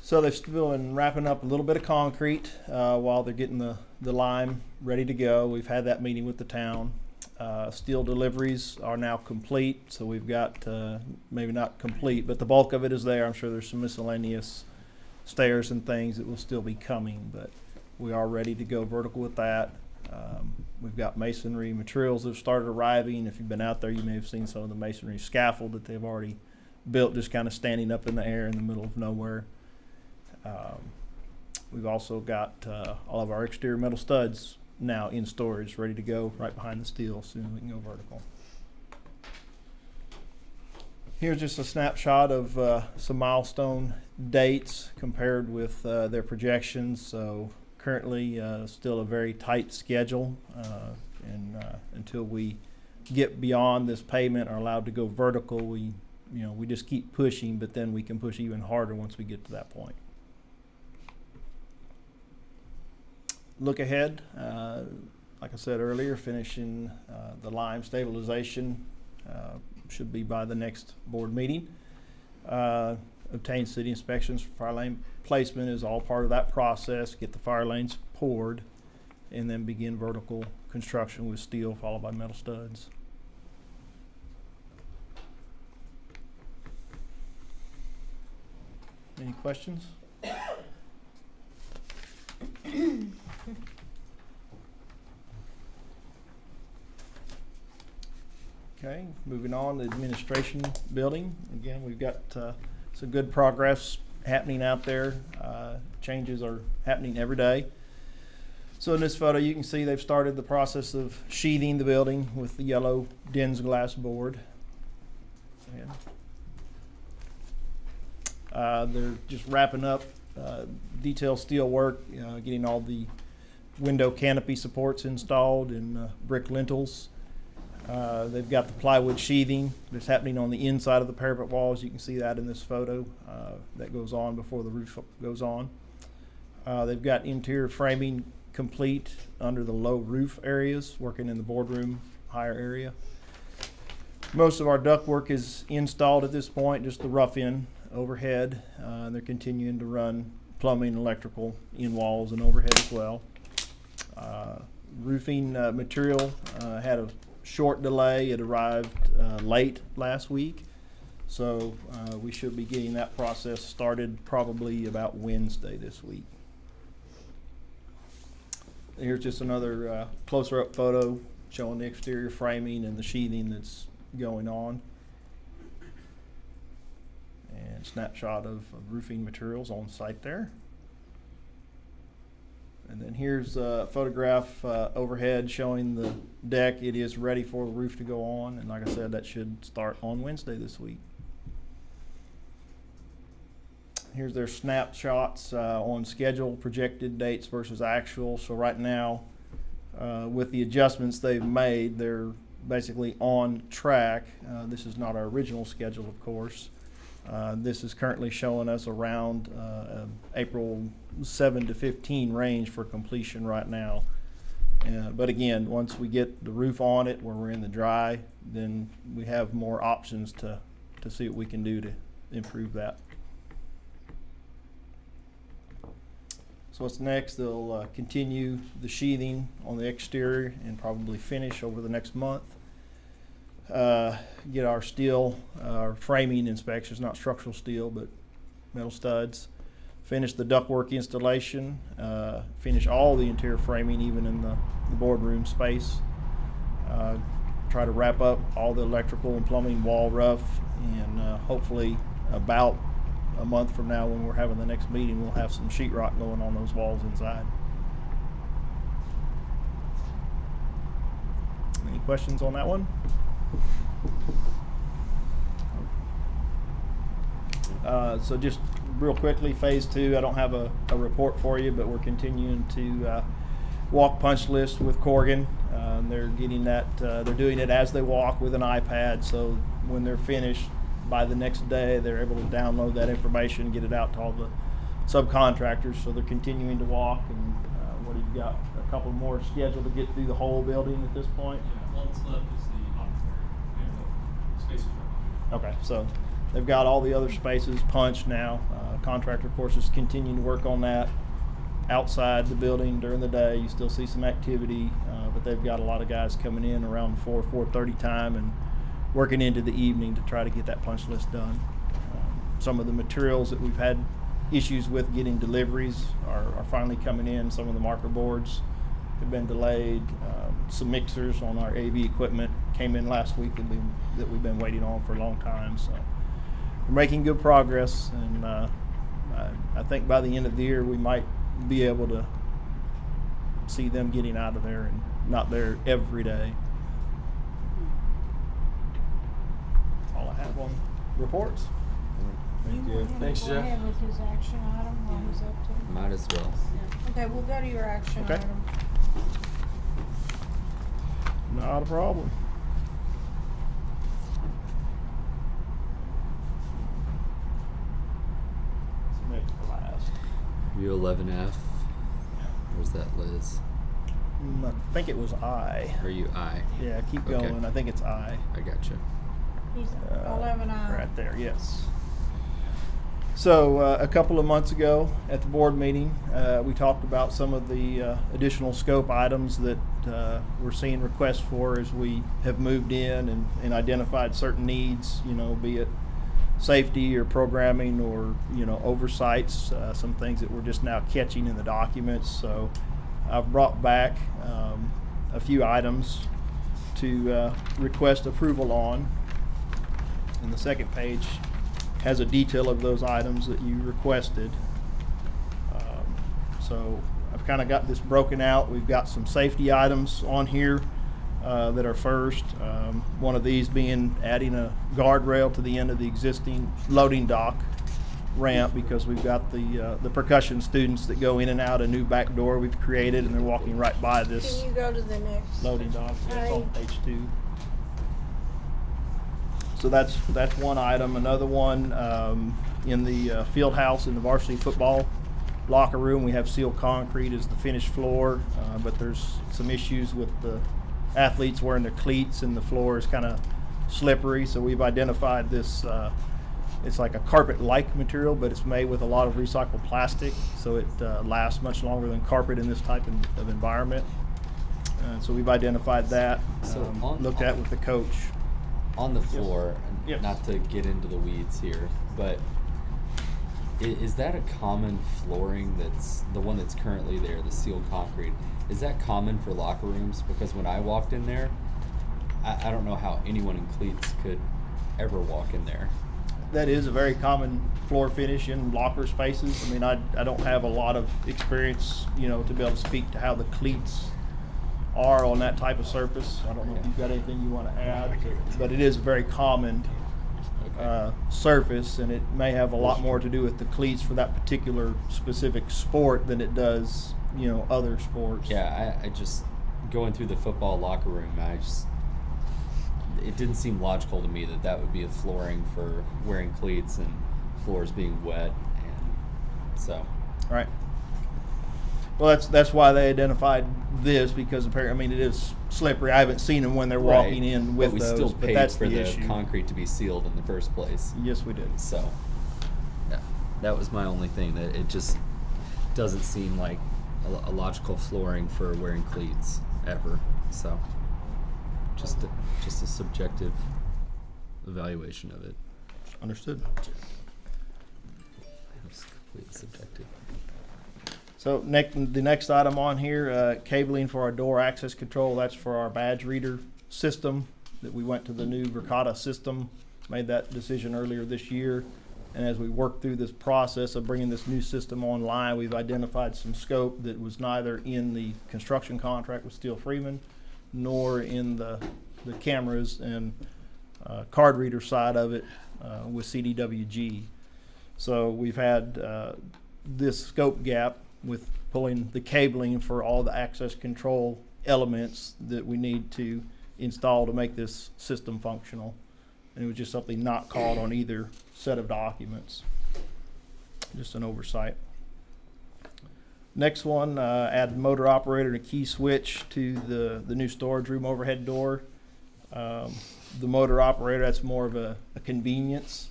So they've still been wrapping up a little bit of concrete while they're getting the lime ready to go. We've had that meeting with the town. Steel deliveries are now complete, so we've got, maybe not complete, but the bulk of it is there. I'm sure there's some miscellaneous stairs and things that will still be coming, but we are ready to go vertical with that. We've got masonry materials that have started arriving. If you've been out there, you may have seen some of the masonry scaffold that they've already built, just kind of standing up in the air in the middle of nowhere. We've also got all of our exterior metal studs now in storage, ready to go right behind the steel. Soon we can go vertical. Here's just a snapshot of some milestone dates compared with their projections. So currently still a very tight schedule, and until we get beyond this pavement, are allowed to go vertical, we just keep pushing, but then we can push even harder once we get to that point. Look ahead, like I said earlier, finishing the lime stabilization should be by the next board meeting. Obtain city inspections for fire lane placement is all part of that process. Get the fire lanes poured, and then begin vertical construction with steel followed by metal studs. Any questions? Okay, moving on, the administration building. Again, we've got some good progress happening out there. Changes are happening every day. So in this photo, you can see they've started the process of sheathing the building with the yellow Dens glass board. They're just wrapping up detailed steel work, getting all the window canopy supports installed and brick lintels. They've got the plywood sheathing that's happening on the inside of the parapet walls. You can see that in this photo. That goes on before the roof goes on. They've got interior framing complete under the low roof areas, working in the boardroom higher area. Most of our ductwork is installed at this point, just the rough in overhead. They're continuing to run plumbing and electrical in walls and overhead as well. Roofing material had a short delay. It arrived late last week, so we should be getting that process started probably about Wednesday this week. Here's just another closer up photo showing the exterior framing and the sheathing that's going on. And snapshot of roofing materials on site there. And then here's a photograph overhead showing the deck. It is ready for the roof to go on, and like I said, that should start on Wednesday this week. Here's their snapshots on schedule, projected dates versus actual. So right now, with the adjustments they've made, they're basically on track. This is not our original schedule, of course. This is currently showing us around April 7 to 15 range for completion right now. But again, once we get the roof on it, where we're in the dry, then we have more options to see what we can do to improve that. So what's next? They'll continue the sheathing on the exterior and probably finish over the next month. Get our steel, our framing inspections, not structural steel, but metal studs. Finish the ductwork installation. Finish all the interior framing, even in the boardroom space. Try to wrap up all the electrical and plumbing wall rough, and hopefully about a month from now, when we're having the next meeting, we'll have some sheetrock going on those walls inside. Any questions on that one? So just real quickly, phase 2, I don't have a report for you, but we're continuing to walk punch list with Corgan. They're getting that, they're doing it as they walk with an iPad, so when they're finished by the next day, they're able to download that information, get it out to all the subcontractors. So they're continuing to walk, and what have you got? A couple more scheduled to get through the whole building at this point? Yeah, what's left is the operator and the spaces right behind. Okay, so they've got all the other spaces punched now. Contractor, of course, is continuing to work on that outside the building during the day. You still see some activity, but they've got a lot of guys coming in around 4:30 time and working into the evening to try to get that punch list done. Some of the materials that we've had issues with getting deliveries are finally coming in. Some of the marker boards have been delayed. Some mixers on our AV equipment came in last week that we've been waiting on for a long time. So we're making good progress, and I think by the end of the year we might be able to see them getting out of there and not there every day. All I have on reports. Thank you. Thanks, Go Jeff. ahead with his action item while he's up to. Might as well. Okay, we'll go to your action Okay. item. Not a problem. Next to last. Review 11F. Where's that, Liz? I think it was I. Are you I? Yeah, keep Okay. going. I think it's I. I gotcha. He's 11I. Right there, yes. So a couple of months ago at the board meeting, we talked about some of the additional scope items that we're seeing requests for as we have moved in and identified certain needs, be it safety or programming or, oversights, some things that we're just now catching in the documents. So I've brought back a few items to request approval on. And the second page has a detail of those items that you requested. So I've kind of got this broken out. We've got some safety items on here that are first. One of these being adding a guardrail to the end of the existing loading dock ramp, because we've got the percussion students that go in and out a new back door we've created, and they're walking right by this Can you go to the next? loading dock. It's on Aye. page 2. So that's one item. Another one, in the field house in the varsity football locker room, we have sealed concrete as the finished floor, but there's some issues with the athletes wearing their cleats, and the floor is kind of slippery. So we've identified this, it's like a carpet-like material, but it's made with a lot of recycled plastic, so it lasts much longer than carpet in this type of environment. So we've identified that, So looked at with the coach. On the floor, and Yes. not to get into the weeds here, but is that a common flooring that's the one that's currently there, the sealed concrete? Is that common for locker rooms? Because when I walked in there, I don't know how anyone in cleats could ever walk in there. That is a very common floor finish in locker spaces. I mean, I don't have a lot of experience, to be able to speak to how the cleats are on that type of surface. I don't know if you've got anything you want to add, but it is very common surface, and it may have a lot more to do with the cleats for that particular specific sport than it does, you know, other sports. Yeah, I just going through the football locker room, it didn't seem logical to me that would be a flooring for wearing cleats and floors being wet, and so. All right. Well, that's why they identified this, because apparently, I mean, it is slippery. I haven't seen them when they're walking in with but we those, still but paid that's for the the issue. concrete to be sealed in the first place. Yes, we did. So, yeah, that was my only thing. That it just doesn't seem like a logical flooring for wearing cleats ever. So, just a subjective evaluation of it. Understood. It's completely subjective. So the next item on here, cabling for our door access control. That's for our badge reader system that we went to the new Verkada system. Made that decision earlier this year. And as we work through this process of bringing this new system online, we've identified some scope that was neither in the construction contract with Steel Freeman, nor in the cameras and card reader side of it with CDWG. So we've had this scope gap with pulling the cabling for all the access control elements that we need to install to make this system functional. And it was just something not called on either set of documents. Just an oversight. Next one, add motor operator and a key switch to the new storage room overhead door. The motor operator, that's more of a convenience.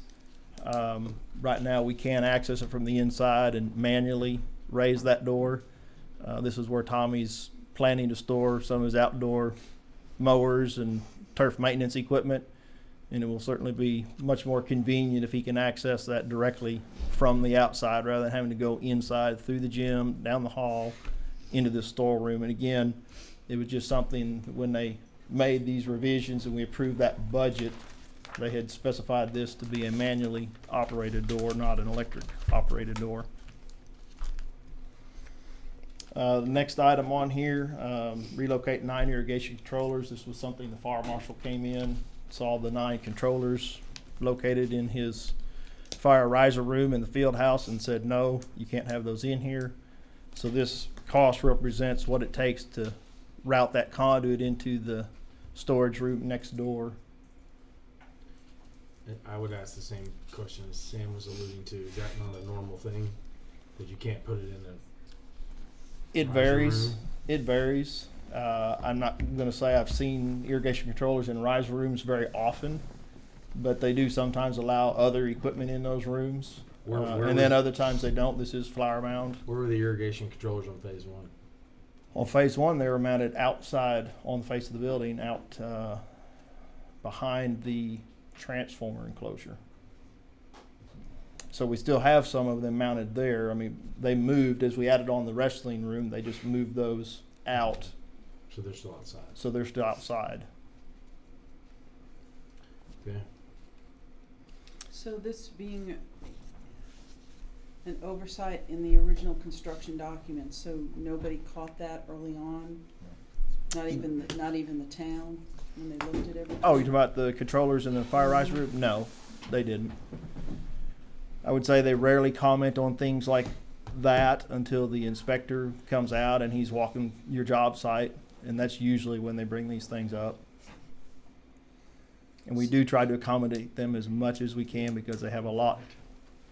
Right now we can access it from the inside and manually raise that door. This is where Tommy's planning to store some of his outdoor mowers and turf maintenance equipment, and it will certainly be much more convenient if he can access that directly from the outside rather than having to go inside through the gym, down the hall, into the storeroom. And again, it was just something when they made these revisions and we approved that budget, they had specified this to be a manually operated door, not an electric operated door. The next item on here, relocate 9 irrigation controllers. This was something the fire marshal came in, saw the 9 controllers located in his fire riser room in the field house and said, no, you can't have those in here. So this cost represents what it takes to route that conduit into the storage room next door. I would ask the same question as Sam was alluding to. Is that not a normal thing? That you can't put it in a It varies. It varies. I'm not going to say I've seen irrigation controllers in riser rooms very often, but they do sometimes allow other equipment in those rooms. And then other times they don't. This is flower mound. Where were the irrigation controllers on phase 1? On phase 1, they were mounted outside on the face of the building, out behind the transformer enclosure. So we still have some of them mounted there. I mean, they moved as we added on the wrestling room. They just moved those out. So they're still outside. So they're still outside. Okay. So this being an oversight in the original construction documents, so nobody caught that early on? Not even the town when they looked at everything? Oh, you're talking about the controllers in the fire riser room? No, they didn't. I would say they rarely comment on things like that until the inspector comes out and he's walking your job site, and that's usually when they bring these things up. And we do try to accommodate them as much as we can because they have a lot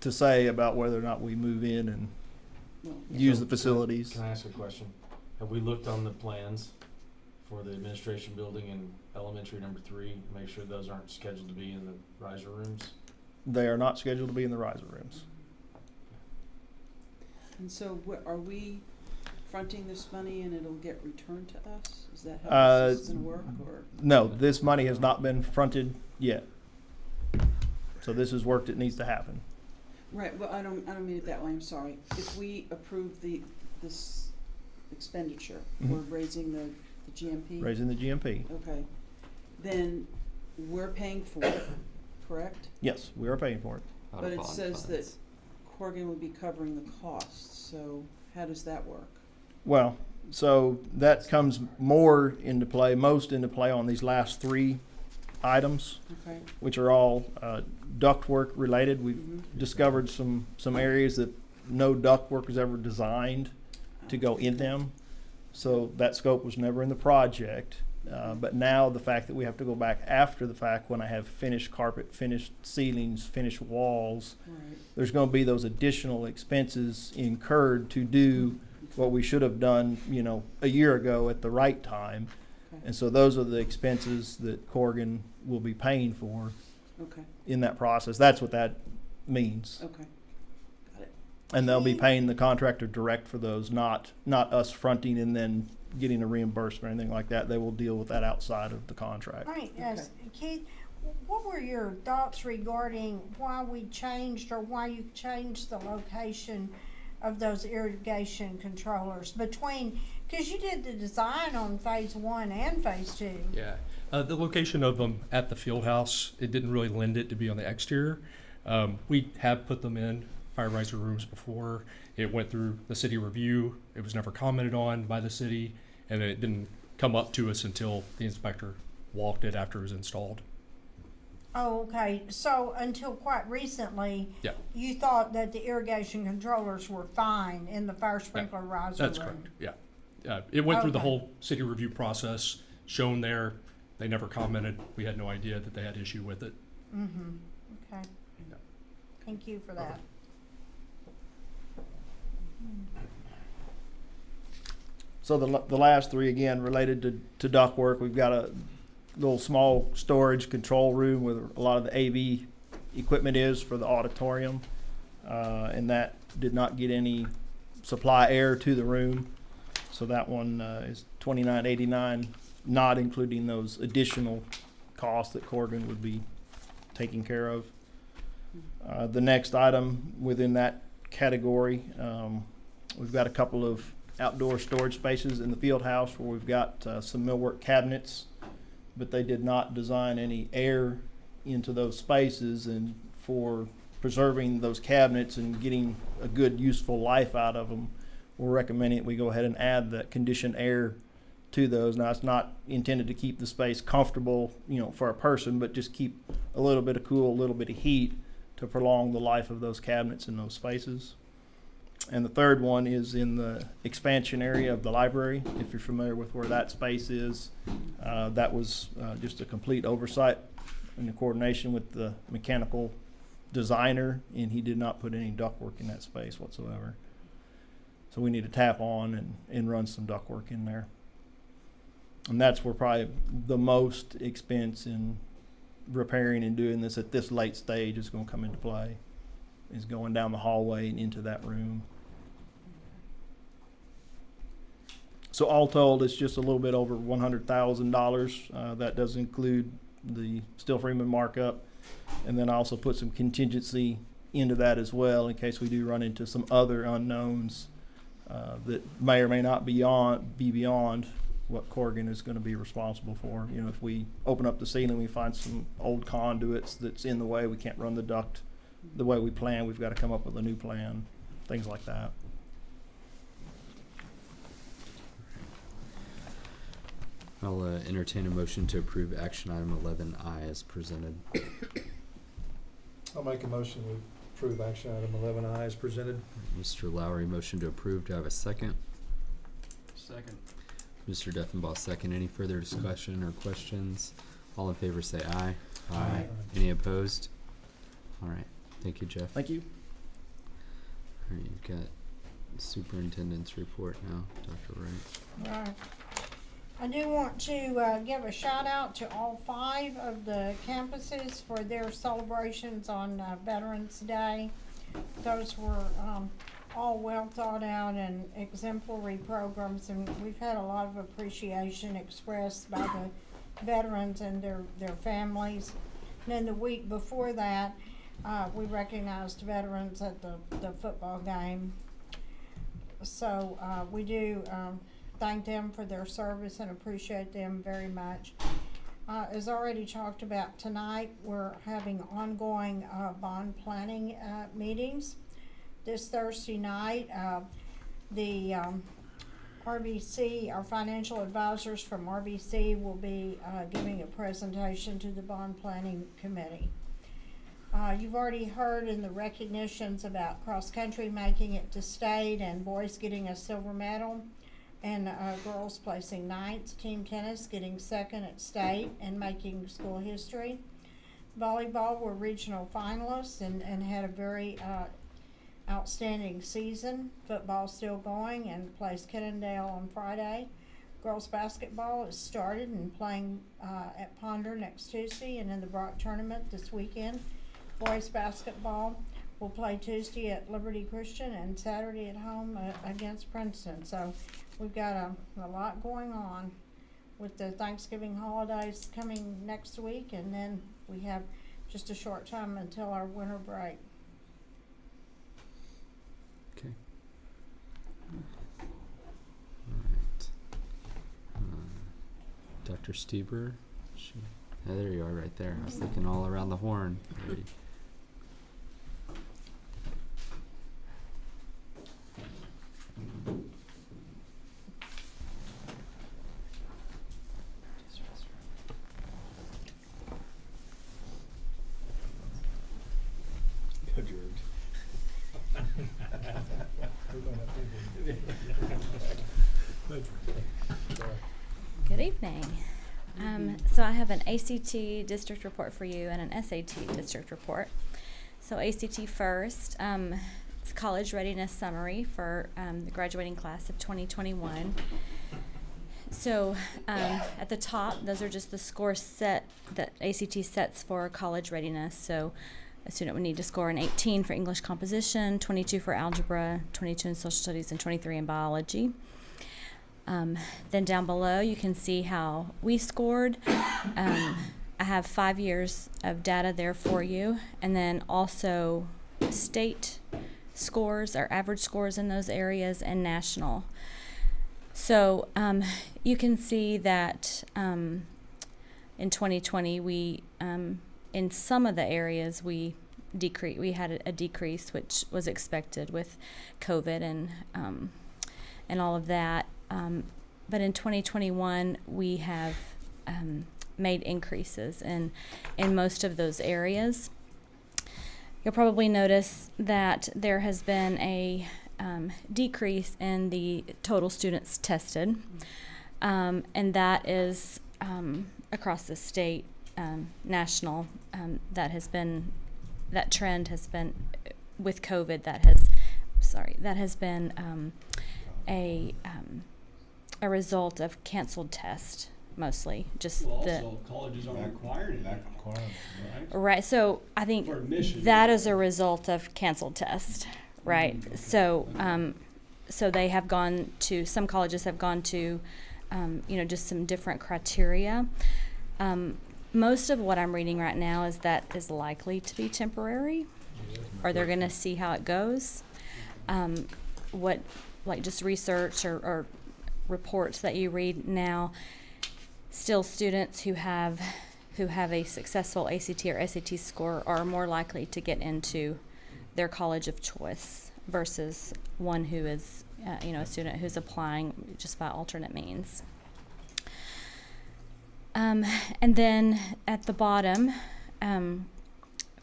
to say about whether or not we move in and use the facilities. Can I ask a question? Have we looked on the plans for the administration building and elementary number 3 to make sure those aren't scheduled to be in the riser rooms? They are not scheduled to be in the riser rooms. And so are we fronting this money and it'll get returned to us? Is that how this is going to work? Or? No, this money has not been fronted yet. So this is work that needs to happen. Right. Well, I don't mean it that way. I'm sorry. If we approve this expenditure, we're raising the GMP. Raising the GMP. Okay. Then we're paying for it, correct? Yes, we are paying for it. But it says that Corrigan would be covering the costs. So how does that work? Well, so that comes more into play, most into play on these last 3 items, Okay. which are all ductwork related. We've discovered some areas that no ductwork was ever designed to go in them. So that scope was never in the project. But now the fact that we have to go back after the fact when I have finished carpet, finished ceilings, finished walls, Right. there's going to be those additional expenses incurred to do what we should have done, a year ago at the right time. Okay. And so those are the expenses that Corrigan will be paying for Okay. in that process. That's what that means. Okay. Got it. And they'll be paying the contractor direct for those, not us fronting and then getting a reimbursement or anything like that. They will deal with that outside of the contract. All right, yes, Keith, what were your thoughts regarding why we changed or why you changed the location of those irrigation controllers between, because you did the design on phase 1 and phase 2. Yeah, the location of them at the field house, it didn't really lend it to be on the exterior. We have put them in fire riser rooms before. It went through the city review. It was never commented on by the city, and it didn't come up to us until the inspector walked it after it was installed. Oh, okay, so until quite recently, Yeah. you thought that the irrigation controllers were fine in the fire sprinkler riser That's room? correct, yeah. It went through the Okay. whole city review process, shown there. They never commented. We had no idea that they had issue with it. Mm-hmm, okay. Yeah. Thank you for that. So the last three, again, related to ductwork. We've got a little small storage control room where a lot of the AV equipment is for the auditorium. And that did not get any supply air to the room. So that one is $29.89, not including those additional costs that Corrigan would be taking care of. The next item within that category, we've got a couple of outdoor storage spaces in the field house where we've got some millwork cabinets, but they did not design any air into those spaces. And for preserving those cabinets and getting a good useful life out of them, we're recommending that we go ahead and add that conditioned air to those. Now, it's not intended to keep the space comfortable, for a person, but just keep a little bit of cool, a little bit of heat to prolong the life of those cabinets in those spaces. And the third one is in the expansion area of the library. If you're familiar with where that space is, that was just a complete oversight in the coordination with the mechanical designer, and he did not put any ductwork in that space whatsoever. So we need to tap on and run some ductwork in there. And that's where probably the most expense in repairing and doing this at this late stage is going to come into play, is going down the hallway and into that room. So all told, it's just a little bit over $100,000. That does include the Steel Freeman markup, and then I also put some contingency into that as well in case we do run into some other unknowns that may or may not be beyond what Corrigan is going to be responsible for. If we open up the ceiling, we find some old conduits that's in the way, we can't run the duct the way we plan. We've got to come up with a new plan, things like that. I'll entertain a motion to approve action item 11I as presented. I'll make a motion to approve action item 11I as presented. Mr. Lowry, motion to approve. Do I have a second? Second. Mr. Deffenbaugh, second. Any further discussion or questions? All in favor say aye. Aye. Any opposed? All right. Thank you, Jeff. Thank you. All right, you've got the superintendent's report now, Dr. Wright. Right. I do want to give a shout out to all 5 of the campuses for their celebrations on Veterans Day. Those were all well thought out and exemplary programs, and we've had a lot of appreciation expressed by the veterans and their families. And then the week before that, we recognized veterans at the football game. So we do thank them for their service and appreciate them very much. As already talked about tonight, we're having ongoing bond planning meetings. This Thursday night, the RBC, our financial advisors from RBC will be giving a presentation to the Bond Planning Committee. You've already heard in the recognitions about cross-country making it to state and boys getting a silver medal and girls placing ninth. Team tennis getting second at state and making school history. Volleyball were regional finalists and had a very outstanding season. Football still going and plays Kennedale on Friday. Girls basketball is started and playing at Ponder next Tuesday and in the Brock tournament this weekend. Boys basketball will play Tuesday at Liberty Christian and Saturday at home against Princeton. So we've got a lot going on with the Thanksgiving holidays coming next week, and then we have just a short time until our winter break. Okay. Alright. Dr. Stieber? Yeah, there you are right there. I was looking all around the horn. Ready. Good evening. So I have an ACT district report for you and an SAT district report. So ACT first, it's a college readiness summary for the graduating class of 2021. So at the top, those are just the scores set that ACT sets for college readiness. So a student would need to score an 18 for English composition, 22 for algebra, 22 in social studies, and 23 in biology. Then down below, you can see how we scored. I have 5 years of data there for you, and then also state scores, our average scores in those areas, and national. So you can see that in 2020, we in some of the areas we had a decrease, which was expected with COVID and all of that. But in 2021, we have made increases in most of those areas. You'll probably notice that there has been a decrease in the total students tested, and that is across the state, national. That trend has been with COVID. That has been a result of canceled tests, mostly. Just well, also colleges aren't required it. Right. So I think that is a result of canceled tests, right? Okay. So they have gone to, some colleges have gone to, just some different criteria. Most of what I'm reading right now is that is likely to be temporary, or they're going to see how it goes. Just research or reports that you read now, still students who have a successful ACT or SAT score are more likely to get into their college of choice versus one who is, a student who's applying just by alternate means. And then at the bottom,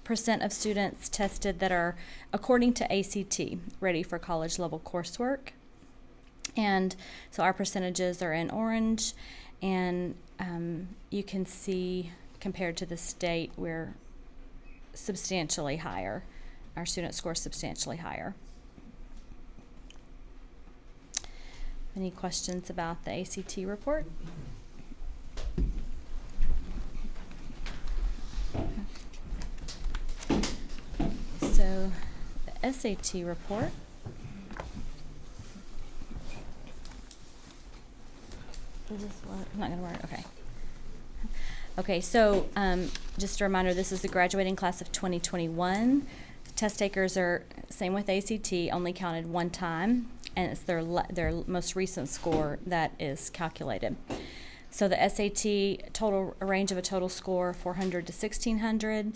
percent of students tested that are, according to ACT, ready for college level coursework. And so our percentages are in orange, and you can see compared to the state, we're substantially higher. Our student score is substantially higher. Any questions about the ACT report? So the SAT report. Is this what? I'm not going to work. Okay. Okay, so just a reminder, this is the graduating class of 2021. Test takers are, same with ACT, only counted one time, and it's their most recent score that is calculated. So the SAT a range of a total score 400 to 1600.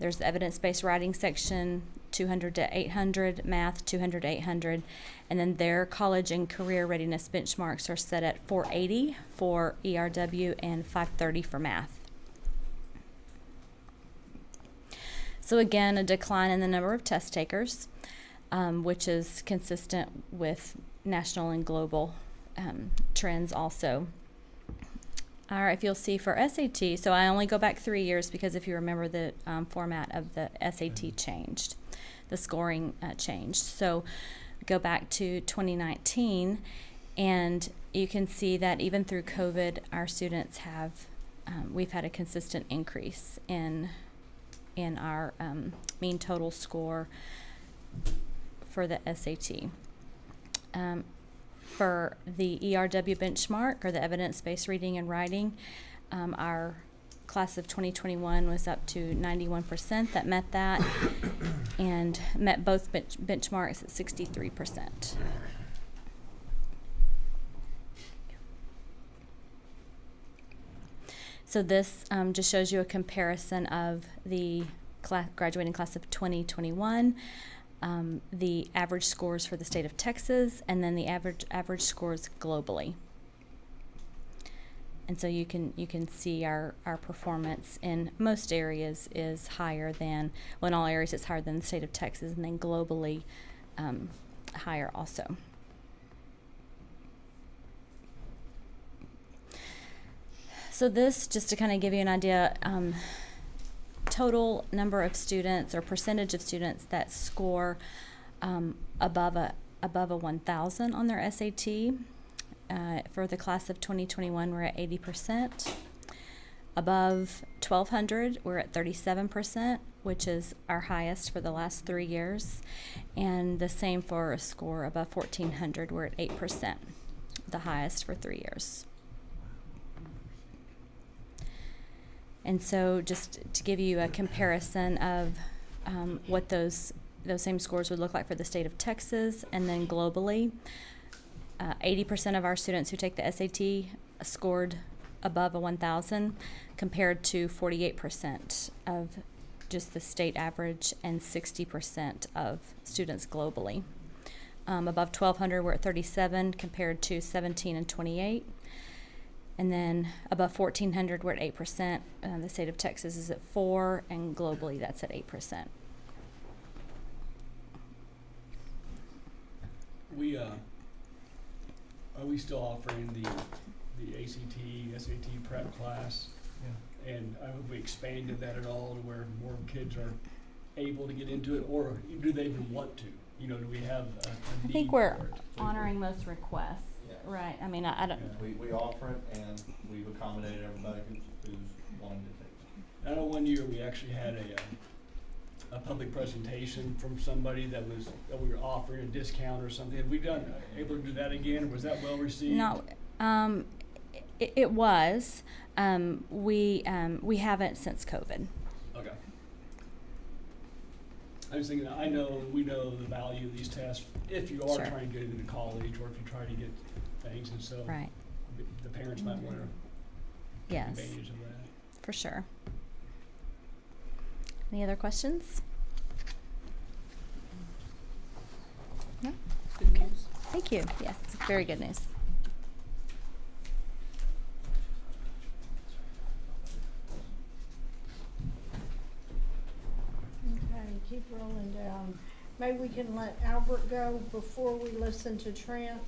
There's the evidence-based writing section 200 to 800, math 200 to 800, and then their college and career readiness benchmarks are set at 480 for ERW and 530 for math. So again, a decline in the number of test takers, which is consistent with national and global trends also. All right, if you'll see for SAT, so I only go back 3 years because if you remember the format of the SAT changed, the scoring changed. So go back to 2019 and you can see that even through COVID, our students have, we've had a consistent increase in our mean total score for the SAT. For the ERW benchmark, or the evidence-based reading and writing, our class of 2021 was up to 91% that met that, and met both benchmarks at 63%. So this just shows you a comparison of the graduating class of 2021, the average scores for the state of Texas, and then the average scores globally. And so you can see our performance in most areas is higher than, well, in all areas it's higher than the state of Texas, and then globally higher also. So this, just to kind of give you an idea, total number of students or percentage of students that score above a 1,000 on their SAT. For the class of 2021, we're at 80%. Above 1,200, we're at 37%, which is our highest for the last 3 years. And the same for a score above 1,400, we're at 8%, the highest for 3 years. And so just to give you a comparison of what those same scores would look like for the state of Texas and then globally, 80% of our students who take the SAT scored above a 1,000 compared to 48% of just the state average and 60% of students globally. Above 1,200, we're at 37 compared to 17 and 28. And then above 1,400, we're at 8%. The state of Texas is at 4%, and globally that's at 8%. Are we still offering the ACT, SAT prep class? Yeah. And have we expanded that at all to where more kids are able to get into it, or do they even want to? You know, do we have a I think we're honoring most requests. Yes. Right. I mean, I don't. We offer it, and we've accommodated everybody who's wanting to take it. I know one year we actually had a public presentation from somebody that we were offering a discount or something. Have we able to do that again? Was that well received? No, it was. We haven't since COVID. Okay. I was thinking, we know the value of these tests if you are Sure. trying to get into college, or if you try to get things, and so Right. the parents might want to Yes. take advantage of that. For sure. Any other questions? No? Good news. Thank you. Yes, it's very good news. Okay, keep rolling down. Maybe we can let Albert go before we listen to Trent,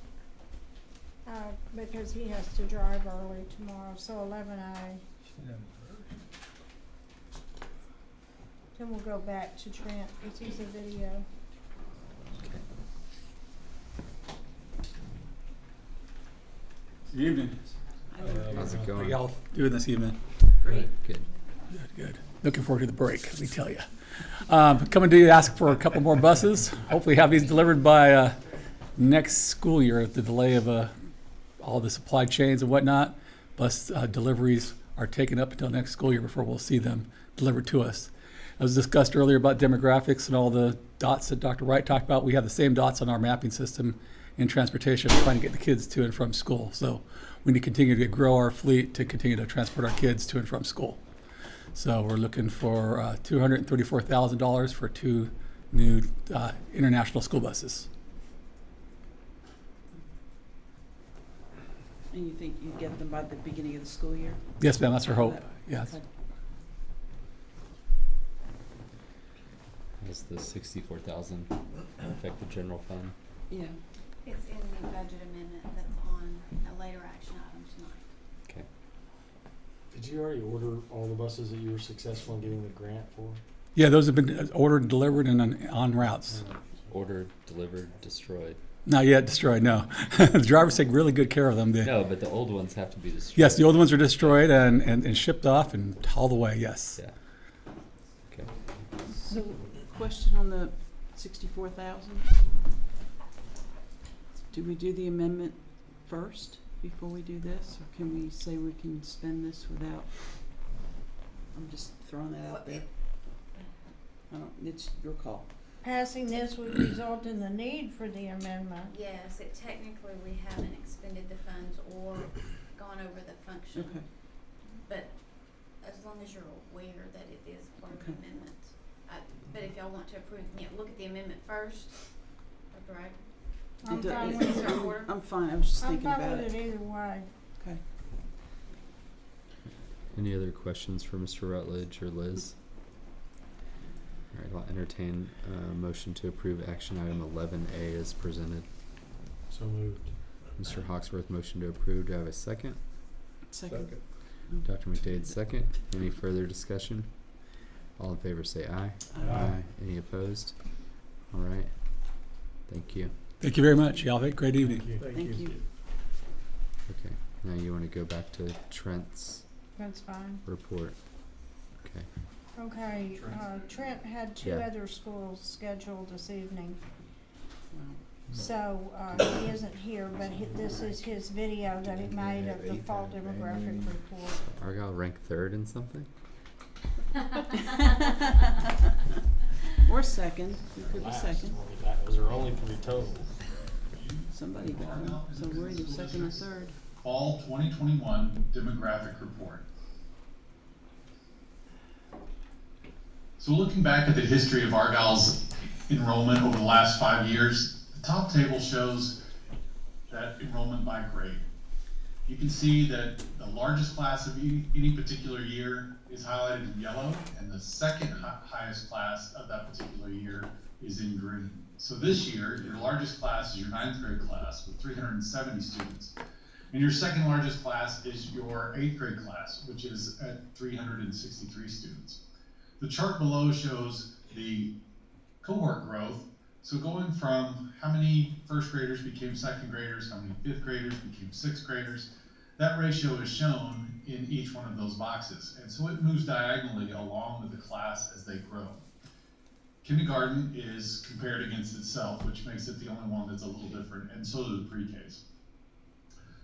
because he has to drive early tomorrow, so 11A. Then we'll go back to Trent, because he's a video. Good evening. How's it going? How y'all doing this evening? Great. Good. Good. Looking forward to the break, let me tell you. Coming to you to ask for a couple more buses. Hopefully have these delivered by next school year. The delay of all the supply chains and whatnot. Bus deliveries are taken up until next school year before we'll see them delivered to us. As was discussed earlier about demographics and all the dots that Dr. Wright talked about, we have the same dots on our mapping system in transportation, trying to get the kids to and from school. So we need to continue to grow our fleet to continue to transport our kids to and from school. So we're looking for $234,000 for 2 new international school buses. And you think you get them by the beginning of the school year? Yes, ma'am, that's our hope. Yes. Okay. Does the 64,000 affect the general fund? Yeah. It's in the budget amendment that's on a later action item tonight. Okay. Did you already order all the buses that you were successful in getting the grant for? Yeah, those have been ordered, delivered, and on routes. Ordered, delivered, destroyed. Not yet destroyed, no. The drivers take really good care of them. No, but the old ones have to be destroyed. Yes, the old ones are destroyed and shipped off and hauled away, yes. Yeah. Okay. So, question on the 64,000? Do we do the amendment first before we do this, or can we say we can spend this without? I'm just throwing that out there. It's your call. Passing this would result in the need for the amendment. Yes, technically we haven't expended the funds or gone over the function. Okay. But as long as you're aware that it is part of the amendment. But if y'all want to approve, look at the amendment first, right? I'm fine with it. I'm fine, I was just thinking about it. I'm fine with it either way. Okay. Any other questions for Mr. Rutledge or Liz? All right, I'll entertain a motion to approve action item 11A as presented. So moved. Mr. Hawksworth, motion to approve. Do I have a second? Second. Dr. McDade, second. Any further discussion? All in favor say aye. Aye. Any opposed? All right. Thank you. Thank you very much. Y'all have a great evening. Thank you. Okay. Now you want to go back to Trent's That's fine. report. Okay. Okay, Trent had two Yeah. other schools scheduled this evening. Wow. So, he isn't here, but this is his video that he made of the fall demographic report. Argyle ranked third in something? Or second. It could be second. Those are only 3 total. Somebody got them. So we're either second or third. Fall 2021 demographic report. So looking back at the history of Argyle's enrollment over the last 5 years, the top table shows that enrollment by grade. You can see that the largest class of any particular year is highlighted in yellow, and the second highest class of that particular year is in green. So this year, your largest class is your 9th grade class with 370 students. And your second largest class is your 8th grade class, which is at 363 students. The chart below shows the cohort growth. So going from how many first graders became second graders, how many 5th graders became 6th graders, that ratio is shown in each one of those boxes. And so it moves diagonally along with the class as they grow. Kindergarten is compared against itself, which makes it the only one that's a little different, and so do the pre-Ks.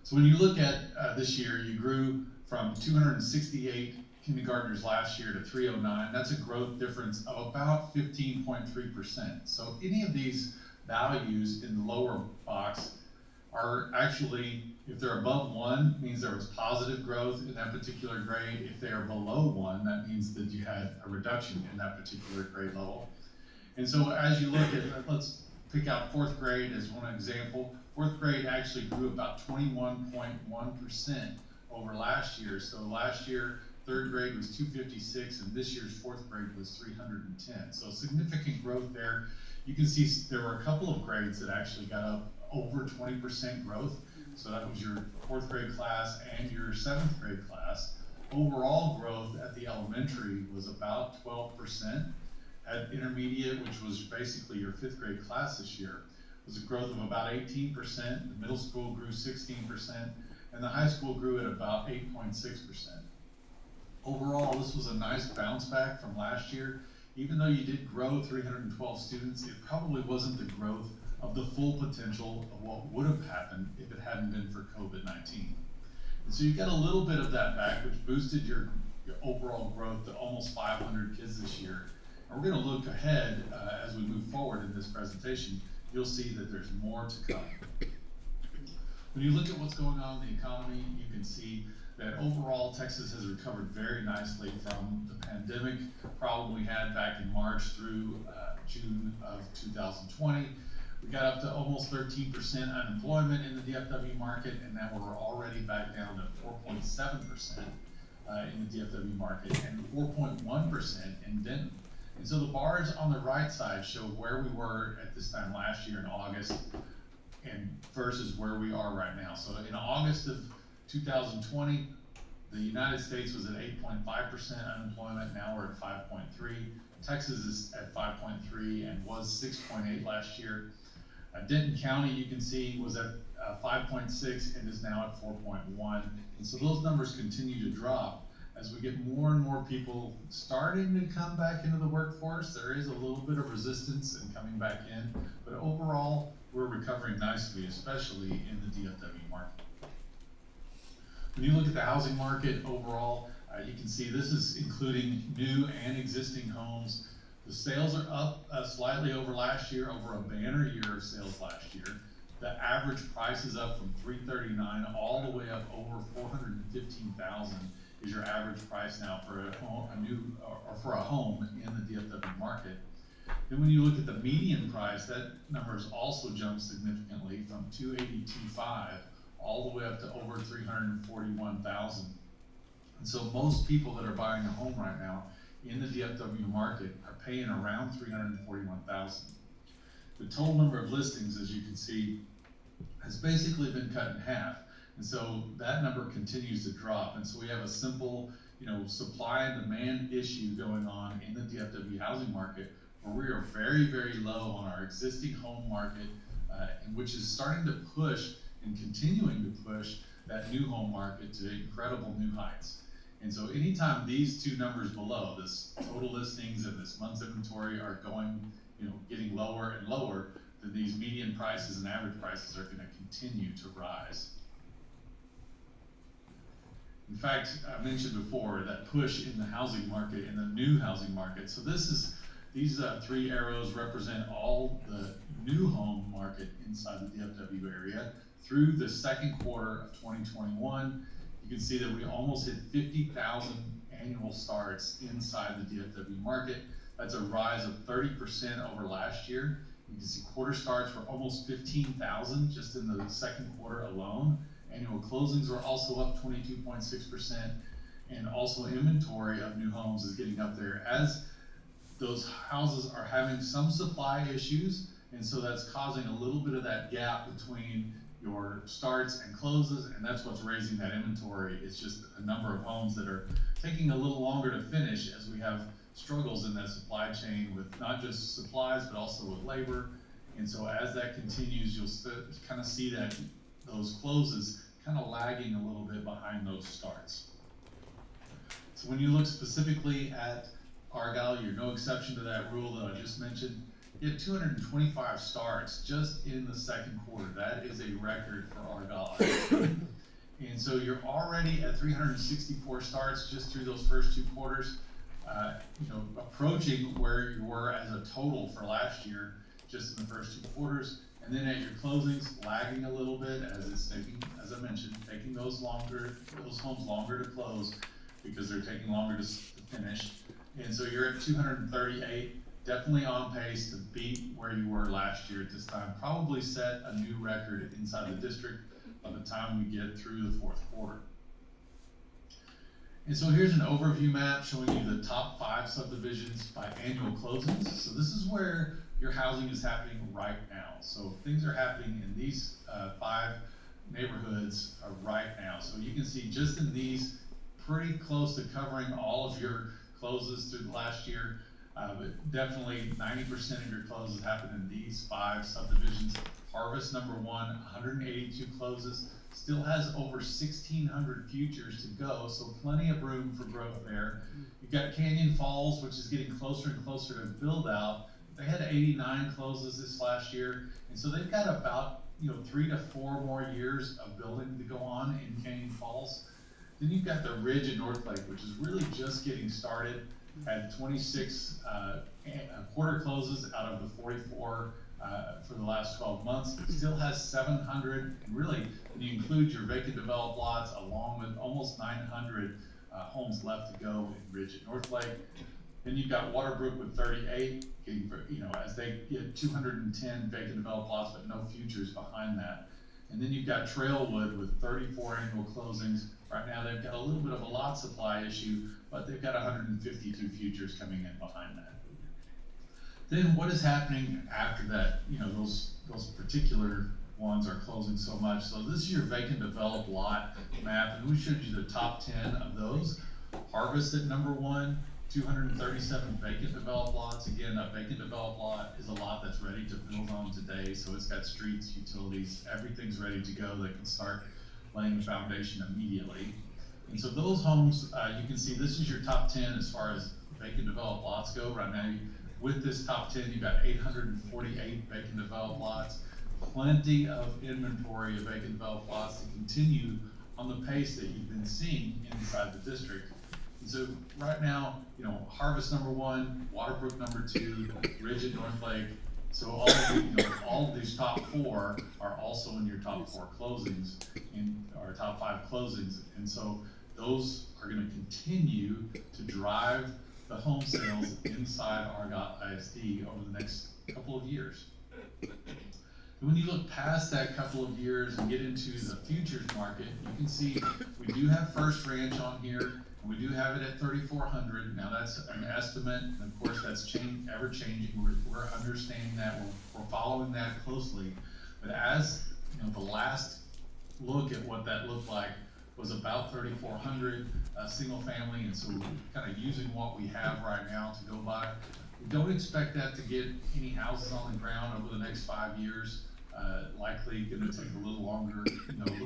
So when you look at this year, you grew from 268 kindergartners last year to 309. That's a growth difference of about 15.3%. So any of these values in the lower box are actually, if they're above 1, means there was positive growth in that particular grade. If they are below 1, that means that you had a reduction in that particular grade level. And so as you look at, let's pick out 4th grade as one example. 4th grade actually grew about 21.1% over last year. So last year, 3rd grade was 256, and this year's 4th grade was 310. So significant growth there. You can see there were a couple of grades that actually got up over 20% growth. So that was your 4th grade class and your 7th grade class. Overall growth at the elementary was about 12%. At intermediate, which was basically your 5th grade class this year, was a growth of about 18%. The middle school grew 16%, and the high school grew at about 8.6%. Overall, this was a nice bounce back from last year. Even though you did grow 312 students, it probably wasn't the growth of the full potential of what would have happened if it hadn't been for COVID-19. And so you got a little bit of that back, which boosted your overall growth to almost 500 kids this year. And we're going to look ahead as we move forward in this presentation. You'll see that there's more to come. When you look at what's going on in the economy, you can see that overall Texas has recovered very nicely from the pandemic problem we had back in March through June of 2020. We got up to almost 13% unemployment in the DFW market, and now we're already back down to 4.7% in the DFW market and 4.1% in Denton. And so the bars on the right side show where we were at this time last year in August and versus where we are right now. So in August of 2020, the United States was at 8.5% unemployment. Now we're at 5.3. Texas is at 5.3 and was 6.8 last year. Denton County, you can see, was at 5.6 and is now at 4.1. And so those numbers continue to drop as we get more and more people starting to come back into the workforce. There is a little bit of resistance in coming back in, but overall, we're recovering nicely, especially in the DFW market. When you look at the housing market overall, you can see this is including new and existing homes. The sales are up slightly over last year, over a banner year of sales last year. The average price is up from $339 all the way up over $415,000 is your average price now for a home in the DFW market. Then when you look at the median price, that number has also jumped significantly from $282,500 all the way up to over $341,000. And so most people that are buying a home right now in the DFW market are paying around $341,000. The total number of listings, as you can see, has basically been cut in half. And so that number continues to drop. And so we have a simple, supply and demand issue going on in the DFW housing market where we are very, very low on our existing home market, and which is starting to push and continuing to push that new home market to incredible new heights. And so anytime these two numbers below, this total listings and this month's inventory are going, getting lower and lower, then these median prices and average prices are gonna continue to rise. In fact, I mentioned before that push in the housing market, in the new housing market. So these three arrows represent all the new home market inside the DFW area through the second quarter of 2021. You can see that we almost hit 50,000 annual starts inside the DFW market. That's a rise of 30% over last year. You can see quarter starts were almost 15,000 just in the second quarter alone. Annual closings were also up 22.6%, and also inventory of new homes is getting up there as those houses are having some supply issues, and so that's causing a little bit of that gap between your starts and closes, and that's what's raising that inventory. It's just a number of homes that are taking a little longer to finish as we have struggles in that supply chain with not just supplies but also with labor. And so as that continues, you'll kind of see that those closes kind of lagging a little bit behind those starts. So when you look specifically at Argyle, you're no exception to that rule that I just mentioned. You had 225 starts just in the second quarter. That is a record for Argyle. And so you're already at 364 starts just through those first two quarters, approaching where you were as a total for last year, just in the first two quarters. And then at your closings, lagging a little bit as it's taking, as I mentioned, taking those homes longer to close because they're taking longer to finish. And so you're at 238, definitely on pace to beat where you were last year at this time. Probably set a new record inside the district by the time we get through the fourth quarter. And so here's an overview map showing you the top 5 subdivisions by annual closings. So this is where your housing is happening right now. So things are happening in these 5 neighborhoods right now. So you can see just in these, pretty close to covering all of your closes through the last year. But definitely 90% of your closes happen in these 5 subdivisions. Harvest number 1, 182 closes, still has over 1,600 futures to go, so plenty of room for growth there. You've got Canyon Falls, which is getting closer and closer to build out. They had 89 closes this last year, and so they've got about 3 to 4 more years of building to go on in Canyon Falls. Then you've got the Ridge at North Lake, which is really just getting started. Had 26 quarter closes out of the 44 for the last 12 months. It still has 700, and really, when you include your vacant developed lots, along with almost 900 homes left to go in Ridge at North Lake. Then you've got Waterbrook with 38, as they get 210 vacant developed lots, but no futures behind that. And then you've got Trailwood with 34 annual closings. Right now they've got a little bit of a lot supply issue, but they've got 152 futures coming in behind that. Then what is happening after that? Those particular ones are closing so much. So this is your vacant developed lot map, and we showed you the top 10 of those. Harvest at number 1, 237 vacant developed lots. Again, a vacant developed lot is a lot that's ready to build on today. So it's got streets, utilities, everything's ready to go. They can start laying the foundation immediately. And so those homes, you can see this is your top 10 as far as vacant developed lots go. Right now, with this top 10, you've got 848 vacant developed lots. Plenty of inventory of vacant developed lots to continue on the pace that you've been seeing inside the district. And so right now, Harvest number 1, Waterbrook number 2, Ridge at North Lake. So all of these top 4 are also in your top 4 closings, or top 5 closings. And so those are going to continue to drive the home sales inside Argyle ISD over the next couple of years. And when you look past that couple of years and get into the futures market, you can see we do have First Ranch on here, and we do have it at 3,400. Now that's an estimate, and of course that's ever changing. We're understanding that, we're following that closely. But as the last look at what that looked like was about 3,400 single family, and so we're kind of using what we have right now to go by. We don't expect that to get any houses on the ground over the next 5 years. Likely going to take a little longer,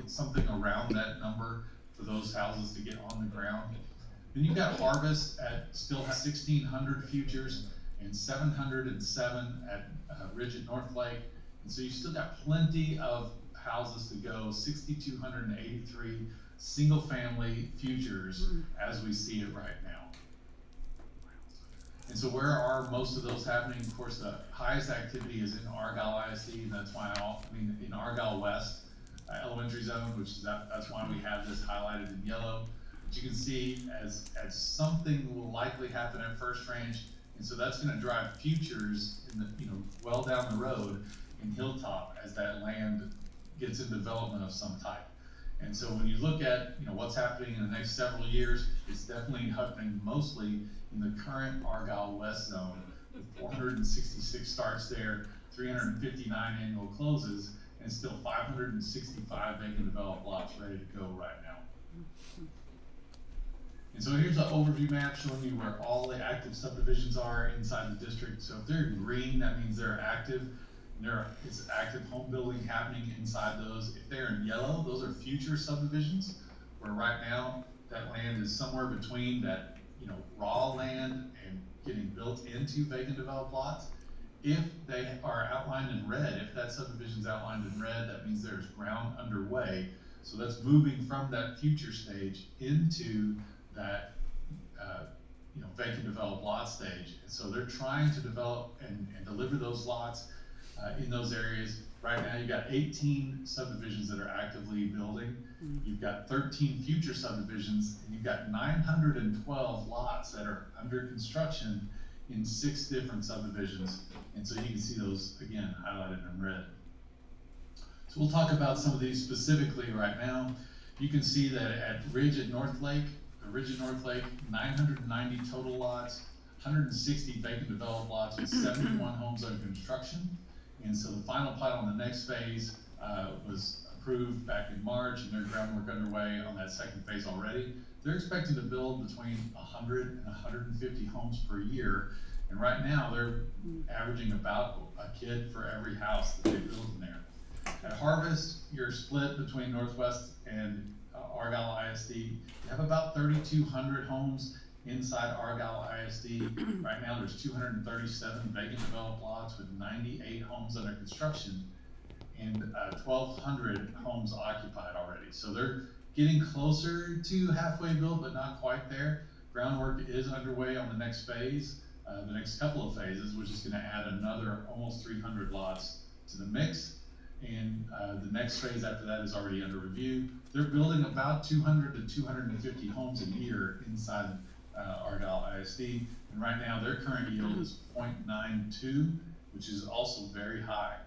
something around that number for those houses to get on the ground. Then you've got Harvest at still 1,600 futures and 707 at Ridge at North Lake. And so you've still got plenty of houses to go, 6,283 single family futures as we see it right now. And so where are most of those happening? Of course, the highest activity is in Argyle ISD, and that's why in Argyle West elementary zone, that's why we have this highlighted in yellow. But you can see as something will likely happen at First Ranch, and so that's going to drive futures in the well down the road in Hilltop as that land gets in development of some type. And so when you look at what's happening in the next several years, it's definitely happening mostly in the current Argyle West zone with 466 starts there, 359 annual closes, and still 565 vacant developed lots ready to go right now. And so here's an overview map showing you where all the active subdivisions are inside the district. So if they're green, that means they're active. It's active home building happening inside those. If they're in yellow, those are future subdivisions, where right now that land is somewhere between that raw land and getting built into vacant developed lots. If they are outlined in red, if that subdivision's outlined in red, that means there's ground underway. So that's moving from that future stage into that vacant developed lot stage. And so they're trying to develop and deliver those lots in those areas. Right now you've got 18 subdivisions that are actively building. You've got 13 future subdivisions, and you've got 912 lots that are under construction in 6 different subdivisions. And so you can see those again highlighted in red. So we'll talk about some of these specifically right now. You can see that at Ridge at North Lake, 990 total lots, 160 vacant developed lots with 71 homes under construction. And so the final plat on the next phase was approved back in March, and there's groundwork underway on that second phase already. They're expecting to build between 100 and 150 homes per year. And right now they're averaging about a kid for every house that they build in there. At Harvest, you're split between Northwest and Argyle ISD. You have about 3,200 homes inside Argyle ISD. Right now there's 237 vacant developed lots with 98 homes under construction and 1,200 homes occupied already. So they're getting closer to halfway built, but not quite there. Groundwork is underway on the next phase, the next couple of phases, which is gonna add another almost 300 lots to the mix. And the next phase after that is already under review. They're building about 200 to 250 homes a year inside Argyle ISD. And right now, their current yield is 0.92, which is also very high.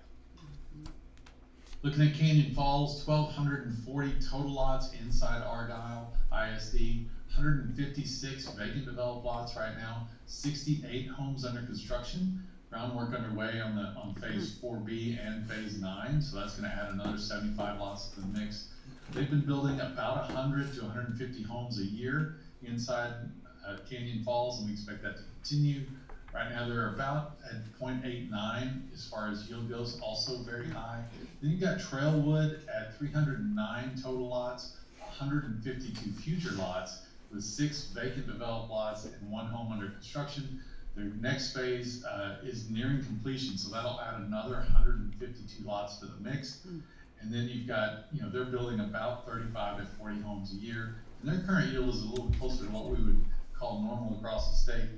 Looking at Canyon Falls, 1,240 total lots inside Argyle ISD, 156 vacant developed lots right now, 68 homes under construction, groundwork underway on phase 4B and phase 9, so that's gonna add another 75 lots to the mix. They've been building about 100 to 150 homes a year inside Canyon Falls, and we expect that to continue. Right now, they're about at 0.89 as far as yield goes, also very high. Then you've got Trailwood at 309 total lots, 152 future lots, with 6 vacant developed lots and 1 home under construction. Their next phase is nearing completion, so that'll add another 152 lots to the mix. And then you've got, they're building about 35 to 40 homes a year, and their current yield is a little closer to what we would call normal across the state.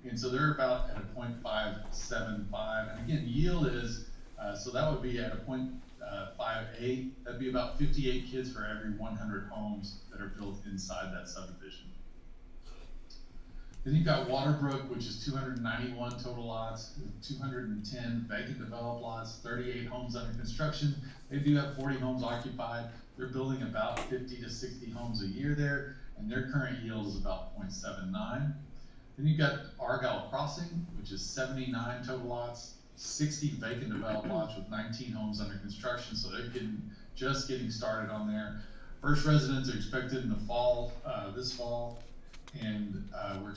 And so they're about at a 0.575, and again, yield is, so that would be at a 0.58, that'd be about 58 kids for every 100 homes that are built inside that subdivision. Then you've got Waterbrook, which is 291 total lots, 210 vacant developed lots, 38 homes under construction. They do have 40 homes occupied. They're building about 50 to 60 homes a year there, and their current yield is about 0.79. Then you've got Argyle Crossing, which is 79 total lots, 60 vacant developed lots with 19 homes under construction, so they're just getting started on there. First residents are expected in the fall, this fall, and we're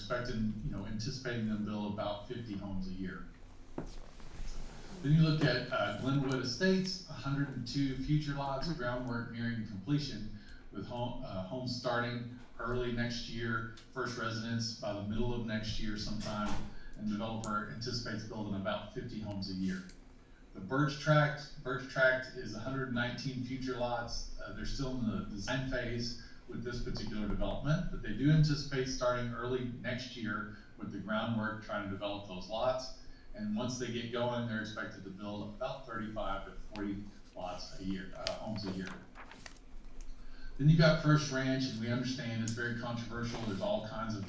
anticipating them to build about 50 homes a year. Then you look at Glenwood Estates, 102 future lots, groundwork nearing completion, with homes starting early next year, first residents by the middle of next year sometime, and developer anticipates building about 50 homes a year. The Birch Tract is 119 future lots. They're still in the design phase with this particular development, but they do anticipate starting early next year with the groundwork trying to develop those lots. And once they get going, they're expected to build about 35 to 40 lots a year, homes a year. Then you've got First Ranch, and we understand it's very controversial. There's all kinds of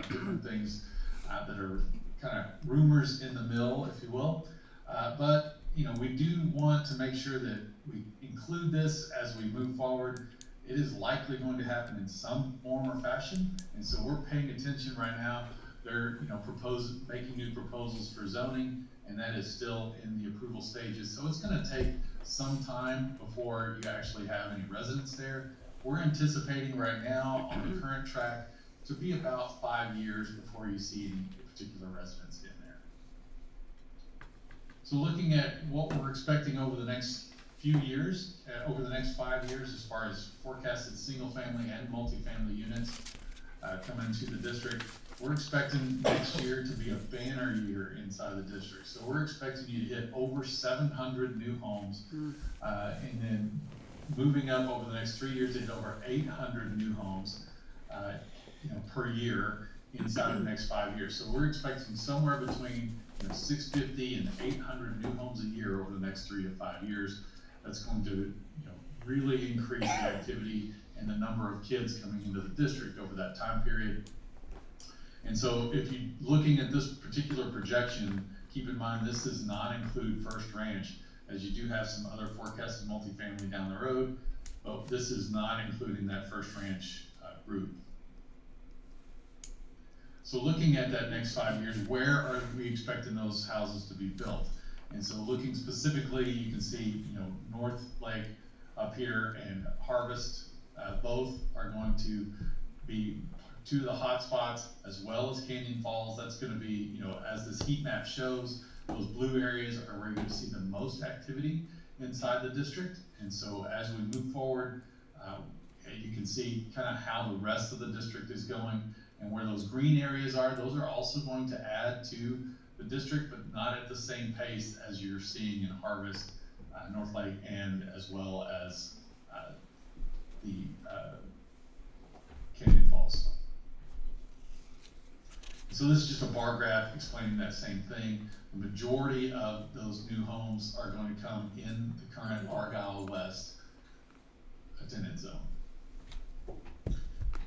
different things that are kind of rumors in the mill, if you will. But we do want to make sure that we include this as we move forward. It is likely going to happen in some form or fashion, and so we're paying attention right now. They're making new proposals for zoning, and that is still in the approval stages. So it's going to take some time before you actually have any residents there. We're anticipating right now on the current track to be about 5 years before you see any particular residents in there. So looking at what we're expecting over the next few years, over the next 5 years, as far as forecasted single family and multifamily units coming into the district, we're expecting next year to be a banner year inside the district. So we're expecting you to hit over 700 new homes, and then moving up over the next 3 years to hit over 800 new homes, per year inside of the next 5 years. So we're expecting somewhere between 650 and 800 new homes a year over the next 3 to 5 years. That's going to really increase the activity and the number of kids coming into the district over that time period. And so if you're looking at this particular projection, keep in mind this does not include First Ranch, as you do have some other forecasted multifamily down the road, but this is not including that First Ranch group. So looking at that next 5 years, where are we expecting those houses to be built? And so looking specifically, you can see, North Lake up here and Harvest, both are going to be two of the hot spots, as well as Canyon Falls. That's going to be, as this heat map shows, those blue areas are where you're going to see the most activity inside the district. And so as we move forward, you can see kind of how the rest of the district is going, and where those green areas are, those are also going to add to the district, but not at the same pace as you're seeing in Harvest, North Lake, and as well as the Canyon Falls. So this is just a bar graph explaining that same thing. The majority of those new homes are going to come in the current Argyle West attendance zone.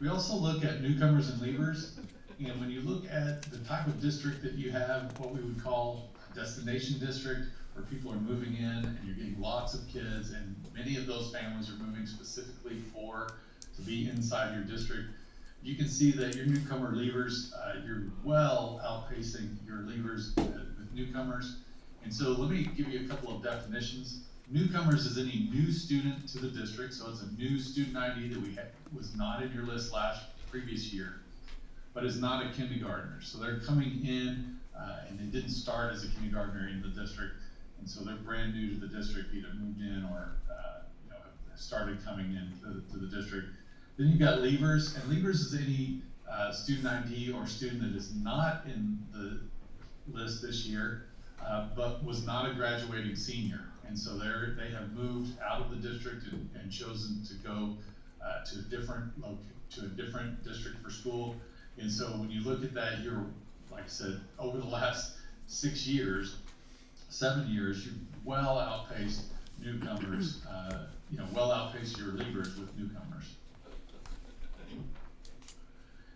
We also look at newcomers and leavers, and when you look at the type of district that you have, what we would call a destination district, where people are moving in and you're getting lots of kids, and many of those families are moving specifically to be inside your district, you can see that your newcomer leavers, you're well outpacing your leavers with newcomers. And so let me give you a couple of definitions. Newcomers is any new student to the district, so it's a new student ID that was not in your list previous year, but is not a kindergartner. So they're coming in and they didn't start as a kindergartner in the district, and so they're brand new to the district, either moved in or have started coming in to the district. Then you've got leavers, and leavers is any student ID or student that is not in the list this year, but was not a graduating senior. And so they have moved out of the district and chosen to go to a different district for school. And so when you look at that, you're, like I said, over the last 7 years, you've well outpaced newcomers, well outpaced your leavers with newcomers.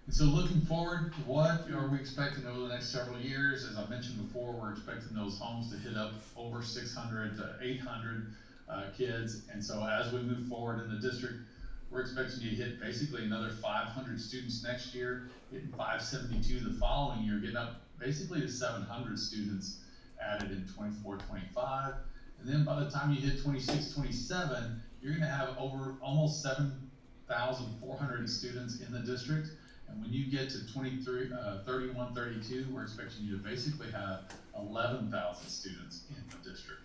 And so looking forward, what are we expecting over the next several years? As I mentioned before, we're expecting those homes to hit up over 600 to 800 kids. And so as we move forward in the district, we're expecting to hit basically another 500 students next year, hitting 572 the following year, getting up basically to 700 students added in 24-25. And then by the time you hit 26-27, you're gonna have over almost 7,400 students in the district. And when you get to 31-32, we're expecting you to basically have 11,000 students in the district.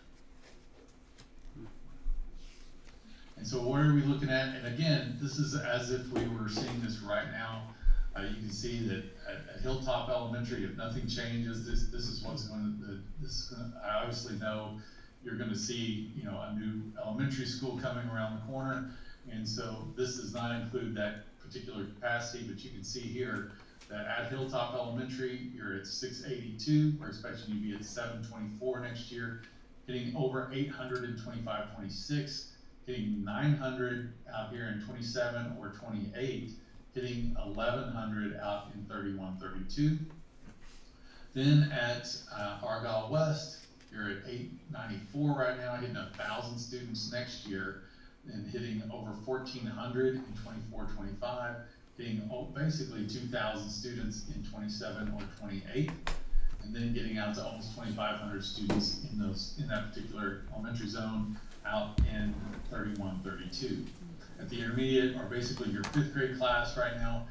And so what are we looking at? And again, this is as if we were seeing this right now. You can see that at Hilltop Elementary, if nothing changes, this is what's going to, I obviously know you're going to see, a new elementary school coming around the corner. And so this does not include that particular capacity, but you can see here that at Hilltop Elementary, you're at 682. We're expecting you to be at 724 next year, hitting over 800 in 25-26, hitting 900 out here in 27 or 28, hitting 1100 out in 31-32. Then at Argyle West, you're at 894 right now, hitting 1,000 students next year, and hitting over 1,400 in 24-25, hitting basically 2,000 students in 27 or 28, and then getting out to almost 2,500 students in that particular elementary zone out in 31-32. At the intermediate, or basically your 5th grade class right now,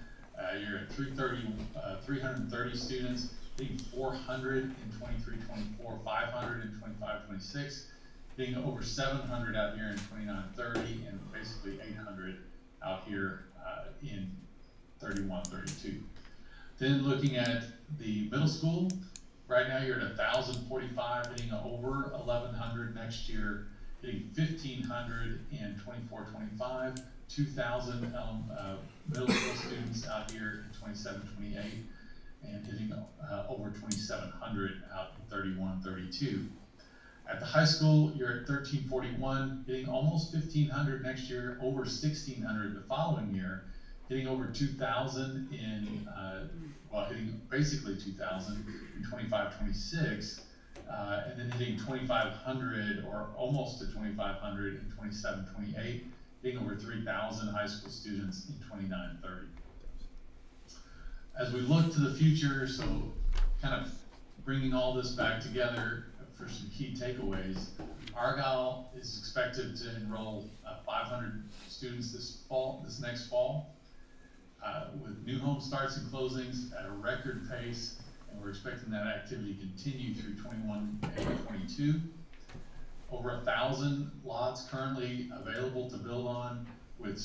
you're at 330 students, hitting 400 in 23-24, 500 in 25-26, being over 700 out here in 29-30, and basically 800 out here in 31-32. Then looking at the middle school, right now you're at 1,045, hitting over 1,100 next year, hitting 1,500 in 24-25, 2,000 middle school students out here in 27-28, and hitting over 2,700 out in 31-32. At the high school, you're at 1,341, hitting almost 1,500 next year, over 1,600 the following year, hitting over 2,000 in, hitting basically 2,000 in 25-26, and then hitting 2,500 or almost to 2,500 in 27-28, hitting over 3,000 high school students in 29-30. As we look to the future, so kind of bringing all this back together, for some key takeaways, Argyle is expected to enroll 500 students this next fall, with new home starts and closings at a record pace, and we're expecting that activity to continue through 21 and 22. Over 1,000 lots currently available to build on, with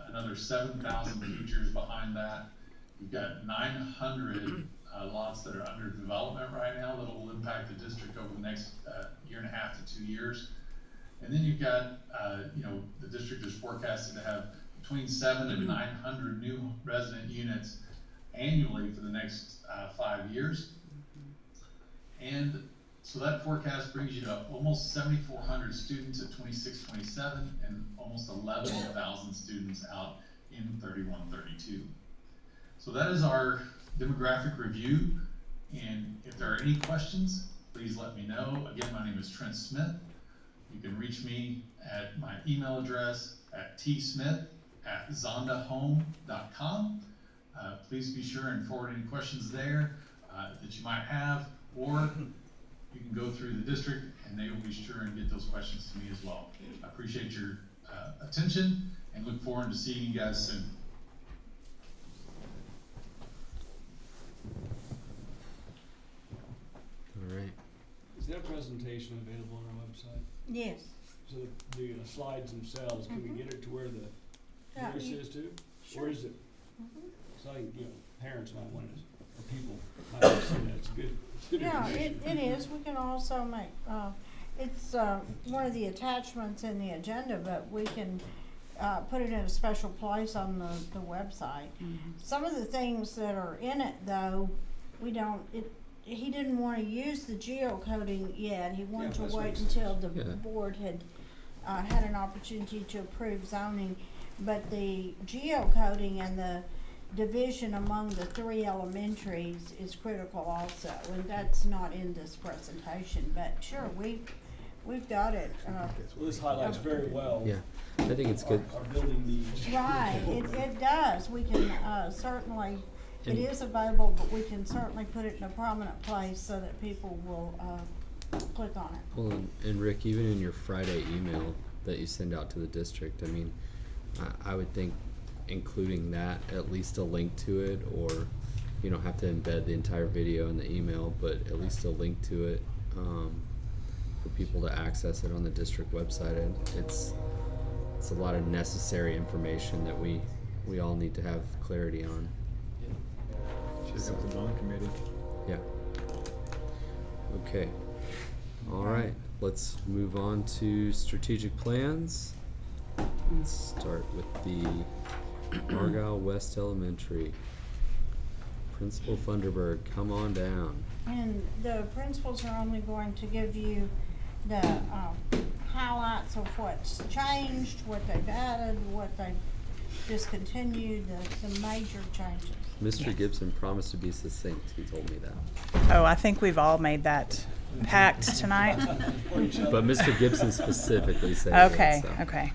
another 7,000 futures behind that. We've got 900 lots that are under development right now that will impact the district over the next year and a half to 2 years. And then you've got, the district is forecasted to have between 700 and 900 new resident units annually for the next 5 years. And so that forecast brings you to almost 7,400 students at 26-27 and almost 11,000 students out in 31-32. So that is our demographic review. And if there are any questions, please let me know. Again, my name is Trent Smith. You can reach me at my email address at tsmith@zondahome.com. Please be sure and forward any questions there that you might have, or you can go through the district and they will be sure and get those questions to me as well. I appreciate your attention and look forward to seeing you guys soon. All right. Is that presentation available on our website? Yes. So the slides themselves, can we get it to where the Yeah, nurse you- is too? Sure. Or is it, so I, parents might want to, or people might want to see that, it's good Yeah, information. it is. We can also make, it's, one of the attachments in the agenda, but we can, put it in a special place on the website. Some of the things that are in it, though, he didn't wanna use the geocoding yet. He wanted Yeah, to that's wait makes until sense. the Yeah. board had, had an opportunity to approve zoning. But the geocoding and the division among the 3 elementaries is critical also, and that's not in this presentation, but sure, we've got it. Well, this highlights very well. Yeah, I think it's good. Our building needs. Right, it does, we can, certainly, it And- is available, but we can certainly put it in a prominent place so that people will, click on it. Well, and Rick, even in your Friday email that you send out to the district, I mean, I would think including that, at least a link to it, or you don't have to embed the entire video in the email, but at least a link to it for people to access it on the district website. And it's a lot of necessary information that we all need to have clarity on. Should help the bond committee. Yeah. Okay. All right. Let's move on to strategic plans. Let's start with the Argyle West Elementary. Principal Funderburg, come on down. And the principals are only going to give you the highlights of what's changed, what they've added, what they've discontinued, the major changes. Mr. Gibson promised to be succinct. He told me that. Oh, I think we've all made that pact tonight. But Mr. Gibson specifically said Okay, that, so. okay.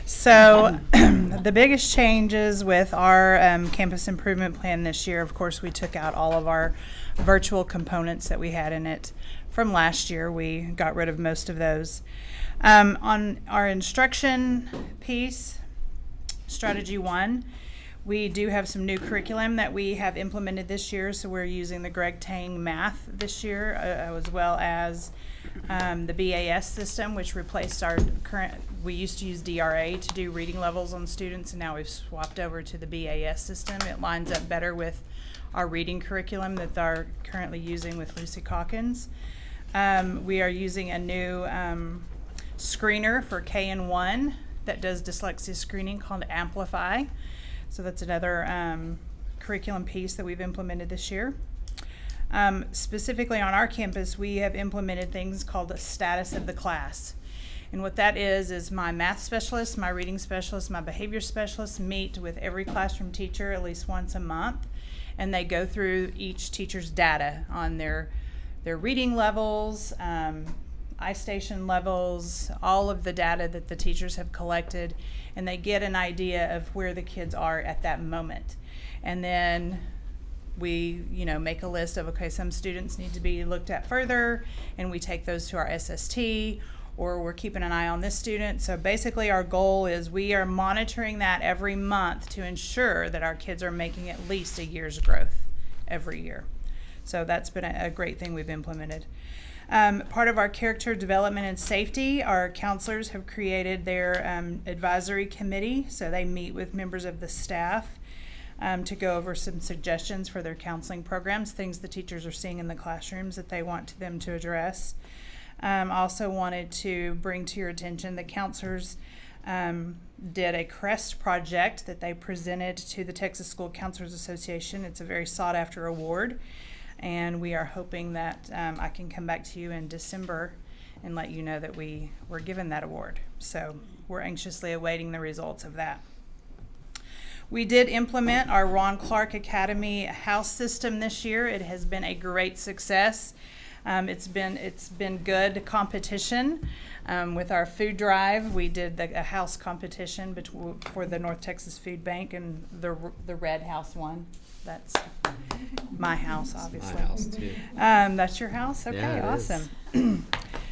So the biggest changes with our campus improvement plan this year, of course, we took out all of our virtual components that we had in it from last year. We got rid of most of those. On our instruction piece, strategy 1, we do have some new curriculum that we have implemented this year. So we're using the Greg Tang math this year, as well as the BAS system, which replaced our current, we used to use DRA to do reading levels on students, and now we've swapped over to the BAS system. It lines up better with our reading curriculum that they're currently using with Lucy Calkins. We are using a new screener for KN1 that does dyslexia screening called Amplify. So that's another curriculum piece that we've implemented this year. Specifically on our campus, we have implemented things called the status of the class. And what that is my math specialist, my reading specialist, my behavior specialist meet with every classroom teacher at least once a month, and they go through each teacher's data on their reading levels, iStation levels, all of the data that the teachers have collected, and they get an idea of where the kids are at that moment. And then we, make a list of, okay, some students need to be looked at further, and we take those to our SST, or we're keeping an eye on this student. So basically our goal is we are monitoring that every month to ensure that our kids are making at least a year's growth every year. So that's been a great thing we've implemented. Part of our character development and safety, our counselors have created their advisory committee. So they meet with members of the staff to go over some suggestions for their counseling programs, things the teachers are seeing in the classrooms that they want them to address. Also wanted to bring to your attention the counselors did a CREST project that they presented to the Texas School Counselors Association. It's a very sought after award, and we are hoping that I can come back to you in December and let you know that we were given that award. So we're anxiously awaiting the results of that. We did implement our Ron Clark Academy house system this year. It has been a great success. It's been good competition. With our food drive, we did a house competition for the North Texas Food Bank, and the Red House won. That's my house, obviously. My house too. That's your house? Okay, Yeah, it awesome.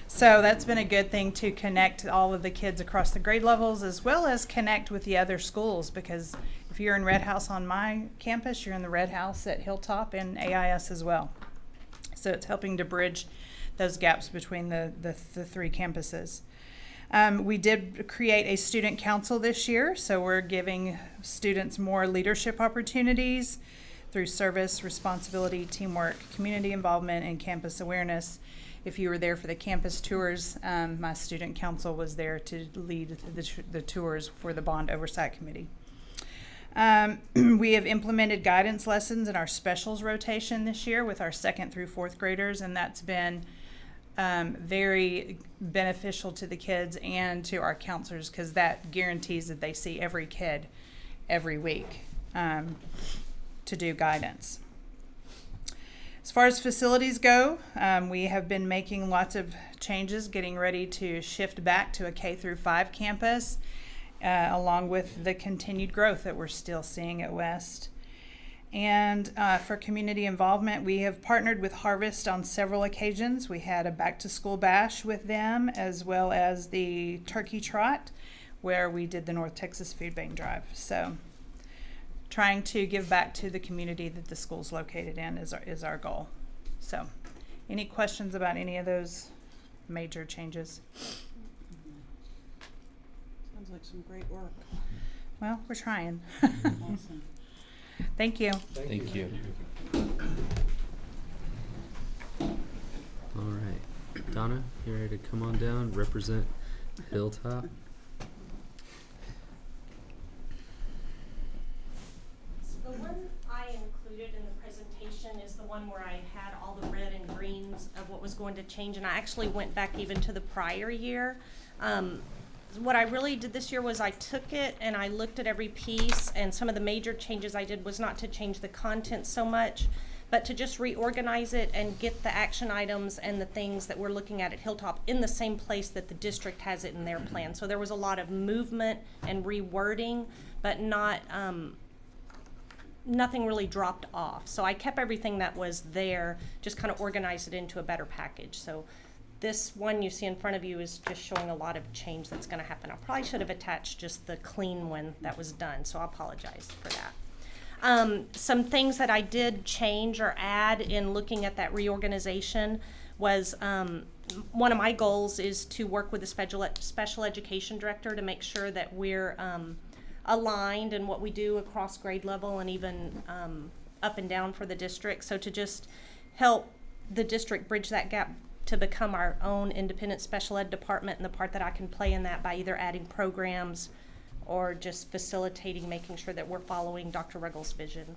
So that's been a good thing to connect all of the kids across the grade levels, as well as connect with the other schools, because if you're in Red House on my campus, you're in the Red House at Hilltop and AIS as well. So it's helping to bridge those gaps between the three campuses. We did create a student council this year, so we're giving students more leadership opportunities through service, responsibility, teamwork, community involvement, and campus awareness. If you were there for the campus tours, my student council was there to lead the tours for the Bond Oversight Committee. We have implemented guidance lessons in our specials rotation this year with our 2nd through 4th graders, and that's been very beneficial to the kids and to our counselors, because that guarantees that they see every kid every week to do guidance. As far as facilities go, we have been making lots of changes, getting ready to shift back to a K through 5 campus, along with the continued growth that we're still seeing at West. And for community involvement, we have partnered with Harvest on several occasions. We had a back to school bash with them, as well as the turkey trot, where we did the North Texas Food Bank drive. So trying to give back to the community that the school's located in is our goal. So any questions about any of those major changes? Sounds like some great work. Well, we're trying. Awesome. Thank you. Thank you. All right. Donna, you ready to come on down, represent Hilltop? So the one I included in the presentation is the one where I had all the red and greens of what was going to change, and I actually went back even to the prior year. What I really did this year was I took it and I looked at every piece, and some of the major changes I did was not to change the content so much, but to just reorganize it and get the action items and the things that we're looking at Hilltop in the same place that the district has it in their plan. So there was a lot of movement and rewording, but not nothing really dropped off. So I kept everything that was there, just kind of organized it into a better package. So this one you see in front of you is just showing a lot of change that's going to happen. I probably should have attached just the clean one that was done, so I apologize for that. Some things that I did change or add in looking at that reorganization was one of my goals is to work with the special education director to make sure that we're aligned in what we do across grade level and even up and down for the district. So to just help the district bridge that gap to become our own independent special ed department, and the part that I can play in that by either adding programs or just facilitating, making sure that we're following Dr. Ruggles' vision.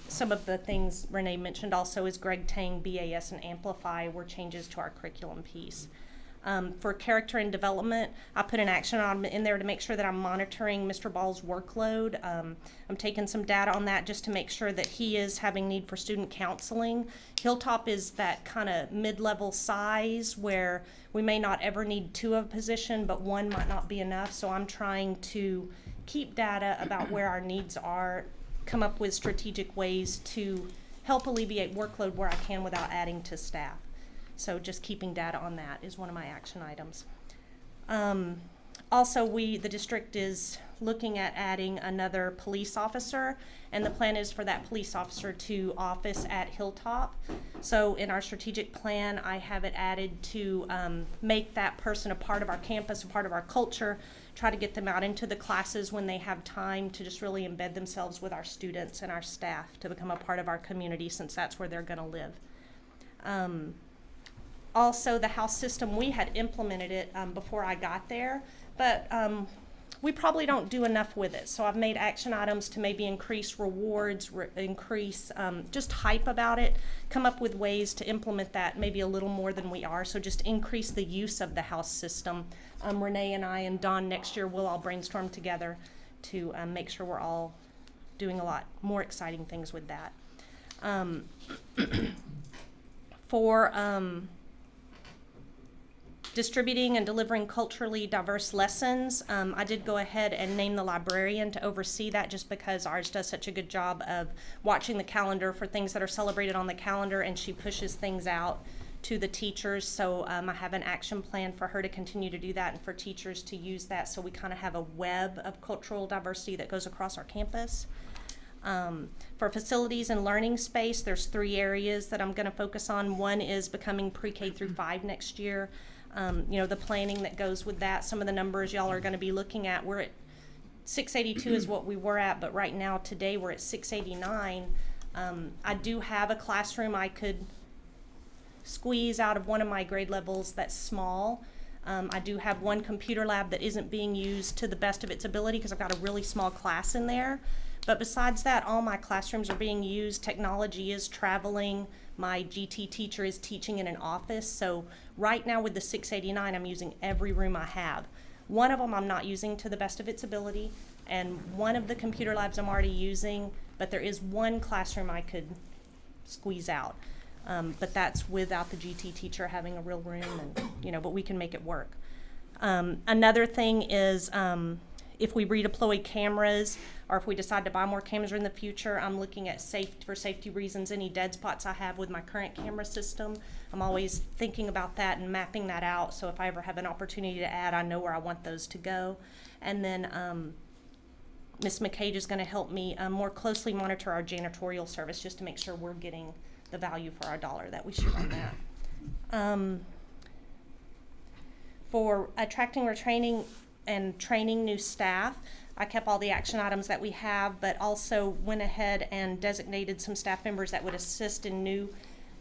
Some of the things Renee mentioned also is Greg Tang, BAS, and Amplify were changes to our curriculum piece. For character and development, I put an action item in there to make sure that I'm monitoring Mr. Ball's workload. I'm taking some data on that just to make sure that he is having need for student counseling. Hilltop is that kind of mid-level size where we may not ever need 2 of a position, but 1 might not be enough. So I'm trying to keep data about where our needs are, come up with strategic ways to help alleviate workload where I can without adding to staff. So just keeping data on that is one of my action items. Also, the district is looking at adding another police officer, and the plan is for that police officer to office at Hilltop. So in our strategic plan, I have it added to make that person a part of our campus, a part of our culture, try to get them out into the classes when they have time to just really embed themselves with our students and our staff to become a part of our community, since that's where they're gonna live. Also, the house system, we had implemented it before I got there, but we probably don't do enough with it. So I've made action items to maybe increase rewards, increase just hype about it, come up with ways to implement that maybe a little more than we are. So just increase the use of the house system. Renee and I and Don next year will all brainstorm together to make sure we're all doing a lot more exciting things with that. For distributing and delivering culturally diverse lessons, I did go ahead and name the librarian to oversee that, just because ours does such a good job of watching the calendar for things that are celebrated on the calendar, and she pushes things out to the teachers. So I have an action plan for her to continue to do that and for teachers to use that, so we kind of have a web of cultural diversity that goes across our campus. For facilities and learning space, there's 3 areas that I'm going to focus on. One is becoming pre-K through 5 next year. The planning that goes with that, some of the numbers y'all are going to be looking at. We're at 682 is what we were at, but right now today we're at 689. I do have a classroom I could squeeze out of one of my grade levels that's small. I do have one computer lab that isn't being used to the best of its ability because I've got a really small class in there. But besides that, all my classrooms are being used. Technology is traveling. My GT teacher is teaching in an office. So right now with the 689, I'm using every room I have. One of them I'm not using to the best of its ability, and one of the computer labs I'm already using, but there is one classroom I could squeeze out. But that's without the GT teacher having a real room, and but we can make it work. Another thing is if we redeploy cameras, or if we decide to buy more cameras in the future, I'm looking at for safety reasons, any dead spots I have with my current camera system. I'm always thinking about that and mapping that out, so if I ever have an opportunity to add, I know where I want those to go. And then Ms. McCage is going to help me more closely monitor our janitorial service, just to make sure we're getting the value for our dollar that we shoot on that. For attracting, retraining, and training new staff, I kept all the action items that we have, but also went ahead and designated some staff members that would assist in new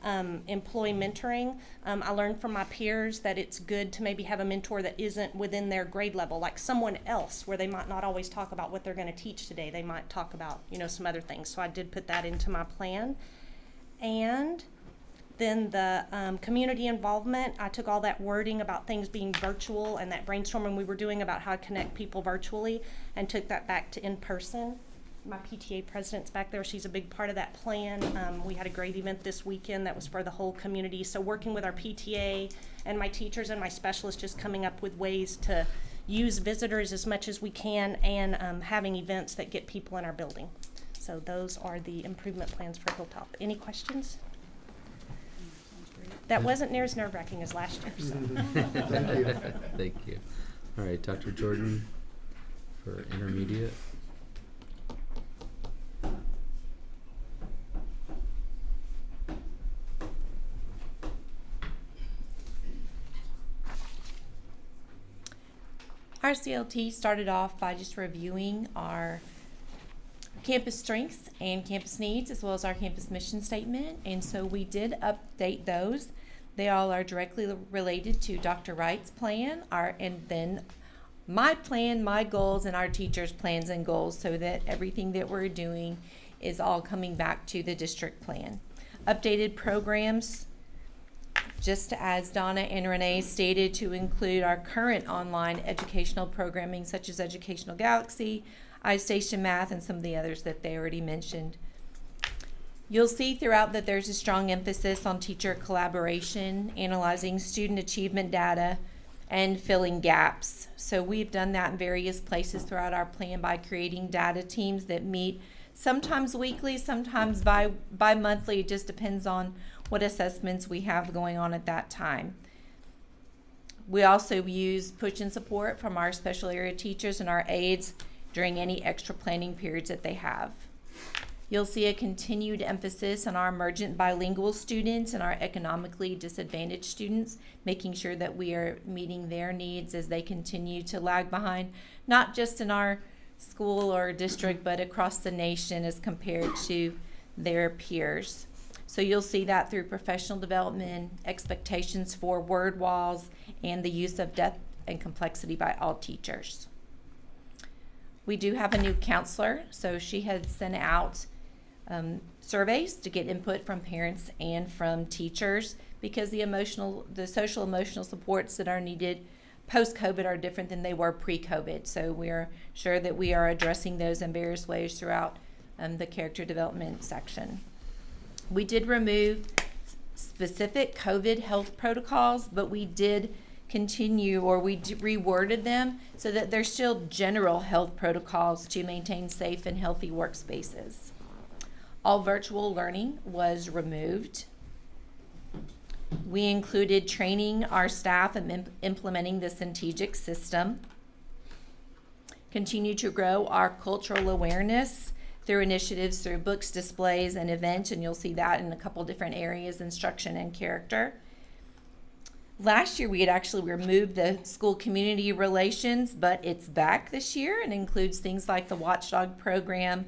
employee mentoring. I learned from my peers that it's good to maybe have a mentor that isn't within their grade level, like someone else, where they might not always talk about what they're going to teach today. They might talk about, some other things. So I did put that into my plan. And then the community involvement, I took all that wording about things being virtual and that brainstorming we were doing about how to connect people virtually, and took that back to in person. My PTA president's back there. She's a big part of that plan. We had a great event this weekend that was for the whole community. So working with our PTA and my teachers and my specialists, just coming up with ways to use visitors as much as we can, and having events that get people in our building. So those are the improvement plans for Hilltop. Any questions? That wasn't near as nerve-wracking as last year. So. Thank you. Thank you. All right, Dr. Jordan for intermediate. Our CLT started off by just reviewing our campus strengths and campus needs, as well as our campus mission statement, and so we did update those. They all are directly related to Dr. Wright's plan, and then my plan, my goals, and our teachers' plans and goals, so that everything that we're doing is all coming back to the district plan. Updated programs, just as Donna and Renee stated, to include our current online educational programming, such as Educational Galaxy, iStation Math, and some of the others that they already mentioned. You'll see throughout that there's a strong emphasis on teacher collaboration, analyzing student achievement data, and filling gaps. So we've done that in various places throughout our plan by creating data teams that meet sometimes weekly, sometimes bi-monthly. It just depends on what assessments we have going on at that time. We also use push and support from our special area teachers and our aides during any extra planning periods that they have. You'll see a continued emphasis on our emergent bilingual students and our economically disadvantaged students, making sure that we are meeting their needs as they continue to lag behind, not just in our school or district, but across the nation as compared to their peers. So you'll see that through professional development, expectations for word walls, and the use of depth and complexity by all teachers. We do have a new counselor, so she has sent out surveys to get input from parents and from teachers, because the social emotional supports that are needed post-COVID are different than they were pre-COVID. So we're sure that we are addressing those in various ways throughout the character development section. We did remove specific COVID health protocols, but we did continue, or we reworded them so that they're still general health protocols to maintain safe and healthy workspaces. All virtual learning was removed. We included training our staff in implementing the Centegic system. Continue to grow our cultural awareness through initiatives through books, displays, and events, and you'll see that in a couple different areas, instruction and character. Last year, we had actually removed the school community relations, but it's back this year and includes things like the Watchdog program,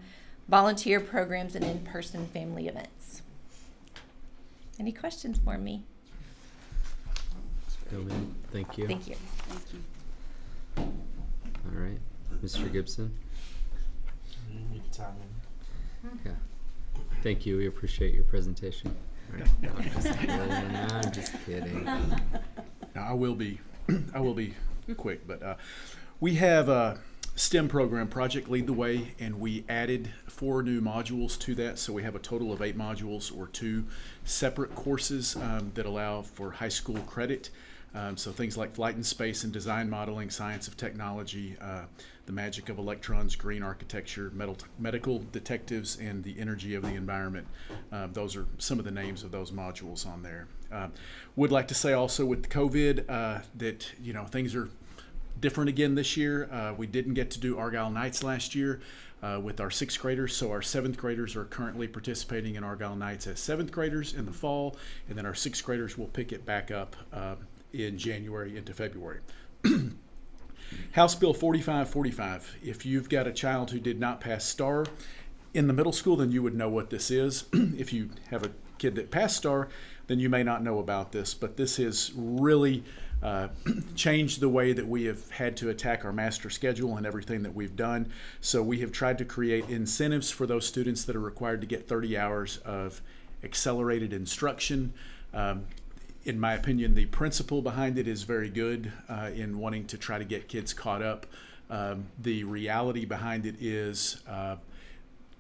volunteer programs, and in-person family events. Any questions for me? No, ma'am. Thank you. Thank you. Thank you. All right, Mr. Gibson. Yeah. Thank you. We appreciate your presentation. All right. No, I'm just kidding. I'm just kidding. Now, I will be quick, but we have a STEM program, Project Lead the Way, and we added 4 new modules to that. So we have a total of 8 modules, or 2 separate courses that allow for high school credit. So things like flight and space and design modeling, science of technology, the magic of electrons, green architecture, medical detectives, and the energy of the environment. Those are some of the names of those modules on there. Would like to say also with COVID that things are different again this year. We didn't get to do Argyle Nights last year with our 6th graders, so our 7th graders are currently participating in Argyle Nights as 7th graders in the fall, and then our 6th graders will pick it back up in January into February. House Bill 4545. If you've got a child who did not pass STAR in the middle school, then you would know what this is. If you have a kid that passed STAR, then you may not know about this, but this has really changed the way that we have had to attack our master schedule and everything that we've done. So we have tried to create incentives for those students that are required to get 30 hours of accelerated instruction. In my opinion, the principle behind it is very good in wanting to try to get kids caught up. The reality behind it is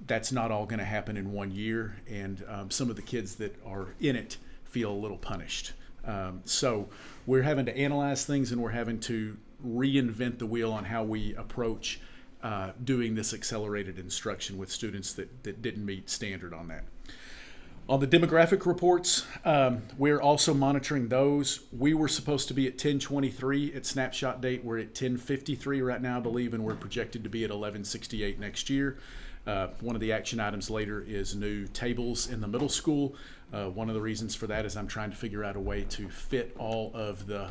that's not all going to happen in 1 year, and some of the kids that are in it feel a little punished. So we're having to analyze things, and we're having to reinvent the wheel on how we approach doing this accelerated instruction with students that didn't meet standard on that. On the demographic reports, we're also monitoring those. We were supposed to be at 1023 at snapshot date. We're at 1053 right now, I believe, and we're projected to be at 1168 next year. One of the action items later is new tables in the middle school. One of the reasons for that is I'm trying to figure out a way to fit all of the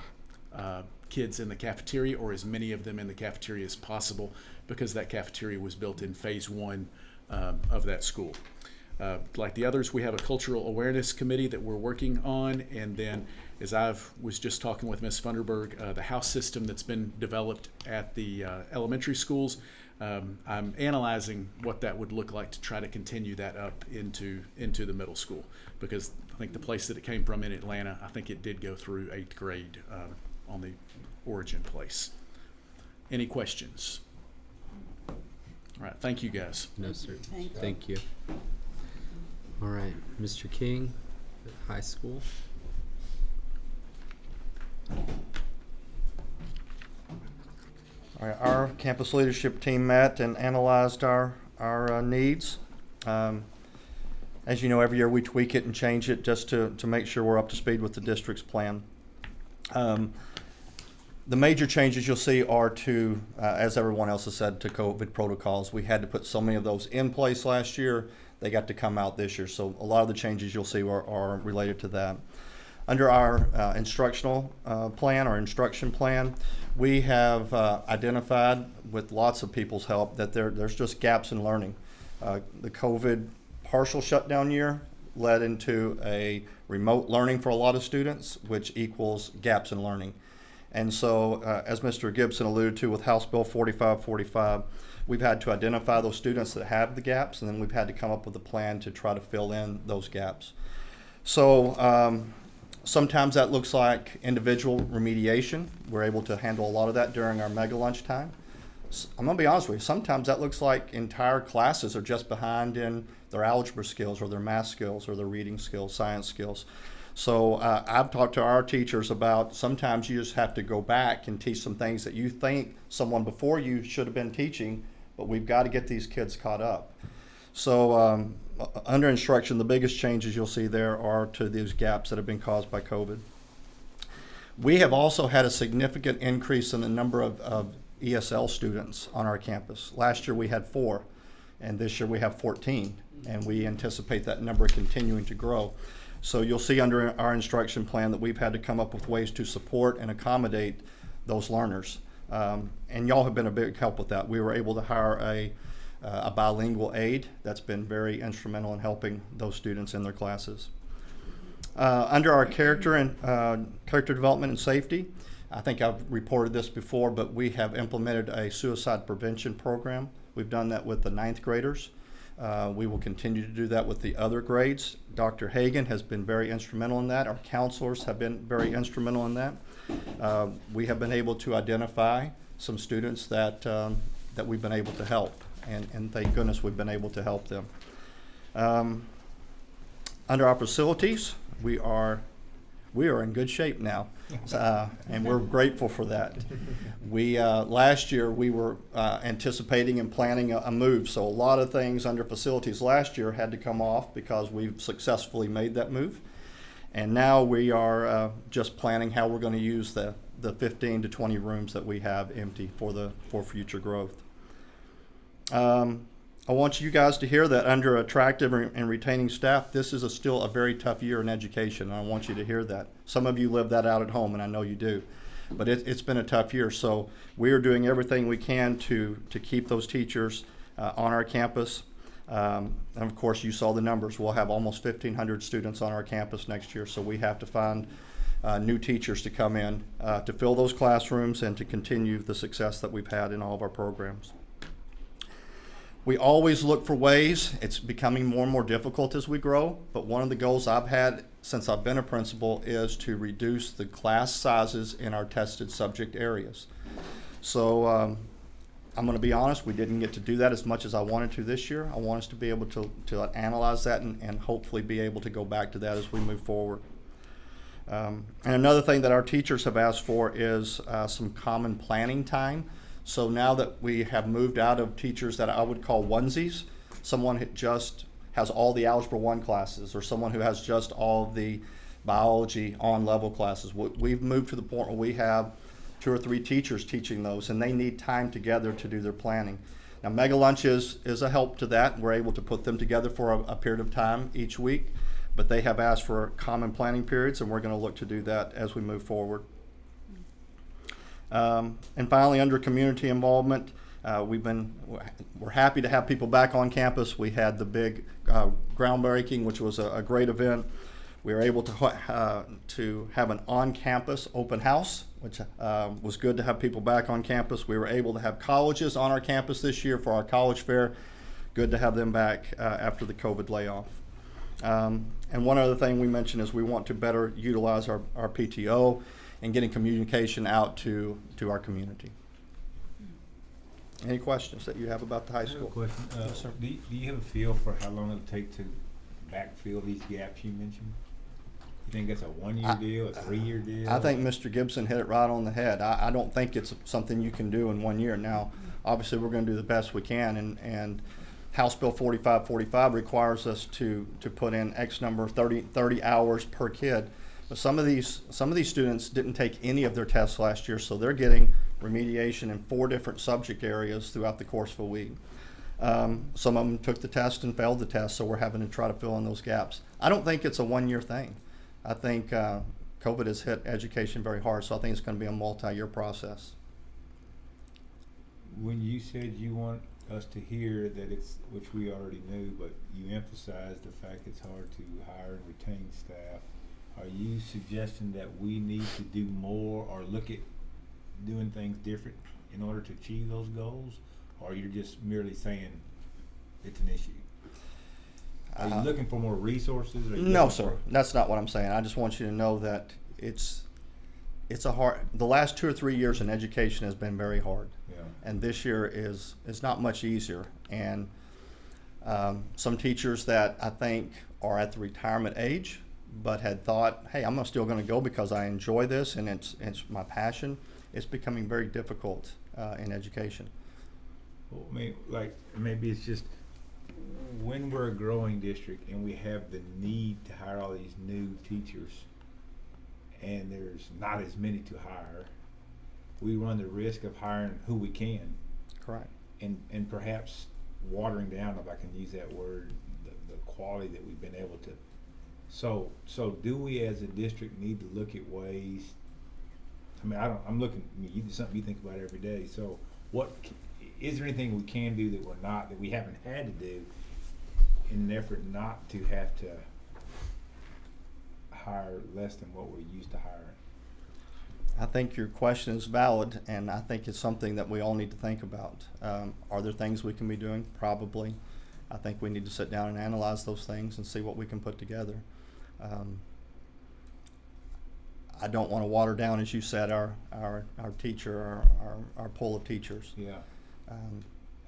kids in the cafeteria, or as many of them in the cafeteria as possible, because that cafeteria was built in phase 1 of that school. Like the others, we have a cultural awareness committee that we're working on, and then as I was just talking with Ms. Funderburg, the house system that's been developed at the elementary schools, I'm analyzing what that would look like to try to continue that up into the middle school, because I think the place that it came from in Atlanta, I think it did go through 8th grade on the origin place. Any questions? All right, thank you guys. No, sir. Thank you. All right, Mr. King, at high school. All right, our campus leadership team met and analyzed our needs. As you know, every year we tweak it and change it just to make sure we're up to speed with the district's plan. The major changes you'll see are to, as everyone else has said, to COVID protocols. We had to put so many of those in place last year. They got to come out this year. So a lot of the changes you'll see are related to that. Under our instructional plan, our instruction plan, we have identified, with lots of people's help, that there's just gaps in learning. The COVID partial shutdown year led into a remote learning for a lot of students, which equals gaps in learning. And so, as Mr. Gibson alluded to with House Bill 4545, we've had to identify those students that have the gaps, and then we've had to come up with a plan to try to fill in those gaps. So sometimes that looks like individual remediation. We're able to handle a lot of that during our mega lunch time. I'm gonna be honest with you, sometimes that looks like entire classes are just behind in their algebra skills or their math skills or their reading skills, science skills. So I've talked to our teachers about sometimes you just have to go back and teach some things that you think someone before you should have been teaching, but we've got to get these kids caught up. So under instruction, the biggest changes you'll see there are to these gaps that have been caused by COVID. We have also had a significant increase in the number of ESL students on our campus. Last year we had 4, and this year we have 14, and we anticipate that number continuing to grow. So you'll see under our instruction plan that we've had to come up with ways to support and accommodate those learners. And y'all have been a big help with that. We were able to hire a bilingual aide that's been very instrumental in helping those students in their classes. Under our character development and safety, I think I've reported this before, but we have implemented a suicide prevention program. We've done that with the 9th graders. We will continue to do that with the other grades. Dr. Hagan has been very instrumental in that. Our counselors have been very instrumental in that. We have been able to identify some students that we've been able to help, and thank goodness we've been able to help them. Under our facilities, we are in good shape now, and we're grateful for that. Last year we were anticipating and planning a move, so a lot of things under facilities last year had to come off because we've successfully made that move, and now we are just planning how we're going to use the 15 to 20 rooms that we have empty for future growth. I want you guys to hear that under attractive and retaining staff, this is still a very tough year in education, and I want you to hear that. Some of you live that out at home, and I know you do. But it's been a tough year, so we are doing everything we can to keep those teachers on our campus. And of course, you saw the numbers. We'll have almost 1,500 students on our campus next year, so we have to find new teachers to come in to fill those classrooms and to continue the success that we've had in all of our programs. We always look for ways. It's becoming more and more difficult as we grow, but one of the goals I've had since I've been a principal is to reduce the class sizes in our tested subject areas. So I'm going to be honest, we didn't get to do that as much as I wanted to this year. I want us to be able to analyze that and hopefully be able to go back to that as we move forward. And another thing that our teachers have asked for is some common planning time. So now that we have moved out of teachers that I would call onesies, someone who just has all the Algebra 1 classes or someone who has just all the biology on-level classes. We've moved to the point where we have 2 or 3 teachers teaching those, and they need time together to do their planning. Now, Mega Lunch is a help to that. We're able to put them together for a period of time each week, but they have asked for common planning periods, and we're going to look to do that as we move forward. And finally, under community involvement, we're happy to have people back on campus. We had the big groundbreaking, which was a great event. We were able to have an on-campus open house, which was good to have people back on campus. We were able to have colleges on our campus this year for our college fair. Good to have them back after the COVID layoff. And one other thing we mentioned is we want to better utilize our PTO and getting communication out to our community. Any questions that you have about the high school? Question. Yes, sir. Do you have a feel for how long it'll take to backfill these gaps you mentioned? You think it's a 1-year deal, a 3-year deal? I think Mr. Gibson hit it right on the head. I don't think it's something you can do in 1 year. Now, obviously, we're going to do the best we can, and House Bill 4545 requires us to put in X number, 30 hours per kid. But some of these students didn't take any of their tests last year, so they're getting remediation in 4 different subject areas throughout the course of a week. Some of them took the test and failed the test, so we're having to try to fill in those gaps. I don't think it's a 1-year thing. I think COVID has hit education very hard, so I think it's going to be a multi-year process. When you said you want us to hear that it's, which we already knew, but you emphasized the fact it's hard to hire and retain staff, are you suggesting that we need to do more or look at doing things different in order to achieve those goals? Or you're just merely saying it's an issue? Are you looking for more resources? No, sir. That's not what I'm saying. I just want you to know that it's a hard, the last 2 or 3 years in education has been very hard. Yeah. And this year is not much easier. And some teachers that I think are at the retirement age, but had thought, hey, I'm still going to go because I enjoy this and it's my passion. It's becoming very difficult in education. Well, maybe it's just when we're a growing district and we have the need to hire all these new teachers and there's not as many to hire, we run the risk of hiring who we can. Correct. And perhaps watering down, if I can use that word, the quality that we've been able to. So do we as a district need to look at ways? I mean, I'm looking, it's something you think about every day. So is there anything we can do that we haven't had to do in an effort not to have to hire less than what we're used to hiring? I think your question is valid, and I think it's something that we all need to think about. Are there things we can be doing? Probably. I think we need to sit down and analyze those things and see what we can put together. I don't want to water down, as you said, our teacher, our pool of teachers. Yeah.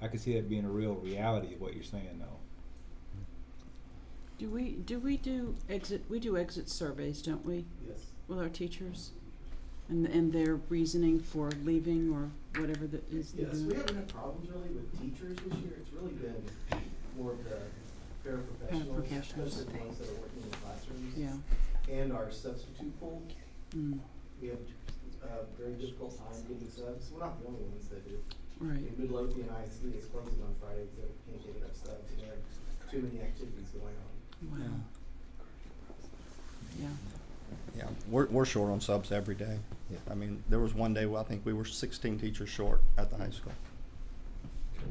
I can see that being a real reality of what you're saying, though. Do we do exit surveys, don't we? Yes. With our teachers? And their reasoning for leaving or whatever that is. Yes, we haven't had problems really with teachers this year. It's really been more of the paraprofessionals, especially the ones that are working in the classrooms. Yeah. And our substitute pool. Mm. We have a very difficult time getting subs. We're not the only ones that do. Right. I mean, Midlothian and AISD is closing on Friday because they can't get enough subs and there are too many activities going on. Wow. Yeah. Yeah, we're short on subs every day. Yeah. I mean, there was one day where I think we were 16 teachers short at the high school.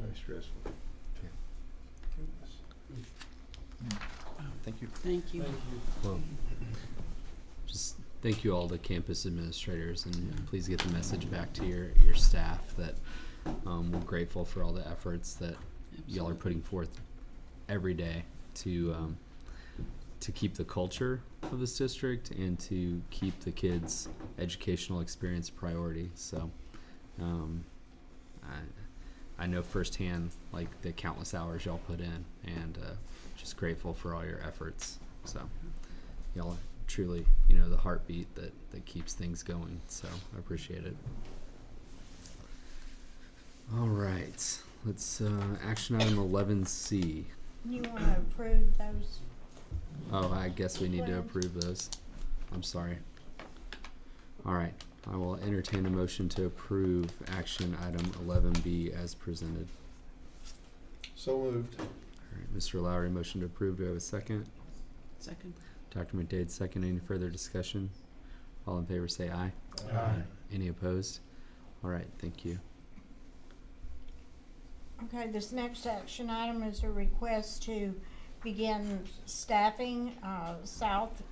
Very stressful. Thank you. Thank you. Well, just thank you all the campus administrators, and please get the message back to your staff that we're grateful for all the efforts that y'all are putting forth every day to keep the culture of this district and to keep the kids' educational experience priority. So I know firsthand like the countless hours y'all put in, and just grateful for all your efforts. So y'all are truly, the heartbeat that keeps things going. So I appreciate it. All right, let's action item 11C. You want to approve those? Oh, I guess we need to approve those. I'm sorry. All right, I will entertain a motion to approve action item 11B as presented. So moved. All right, Mr. Lowry, motion to approve. Do I have a second? Second. Dr. McDade, second. Any further discussion? All in favor say aye. Aye. Any opposed? All right, thank you. Okay, this next action item is a request to begin staffing South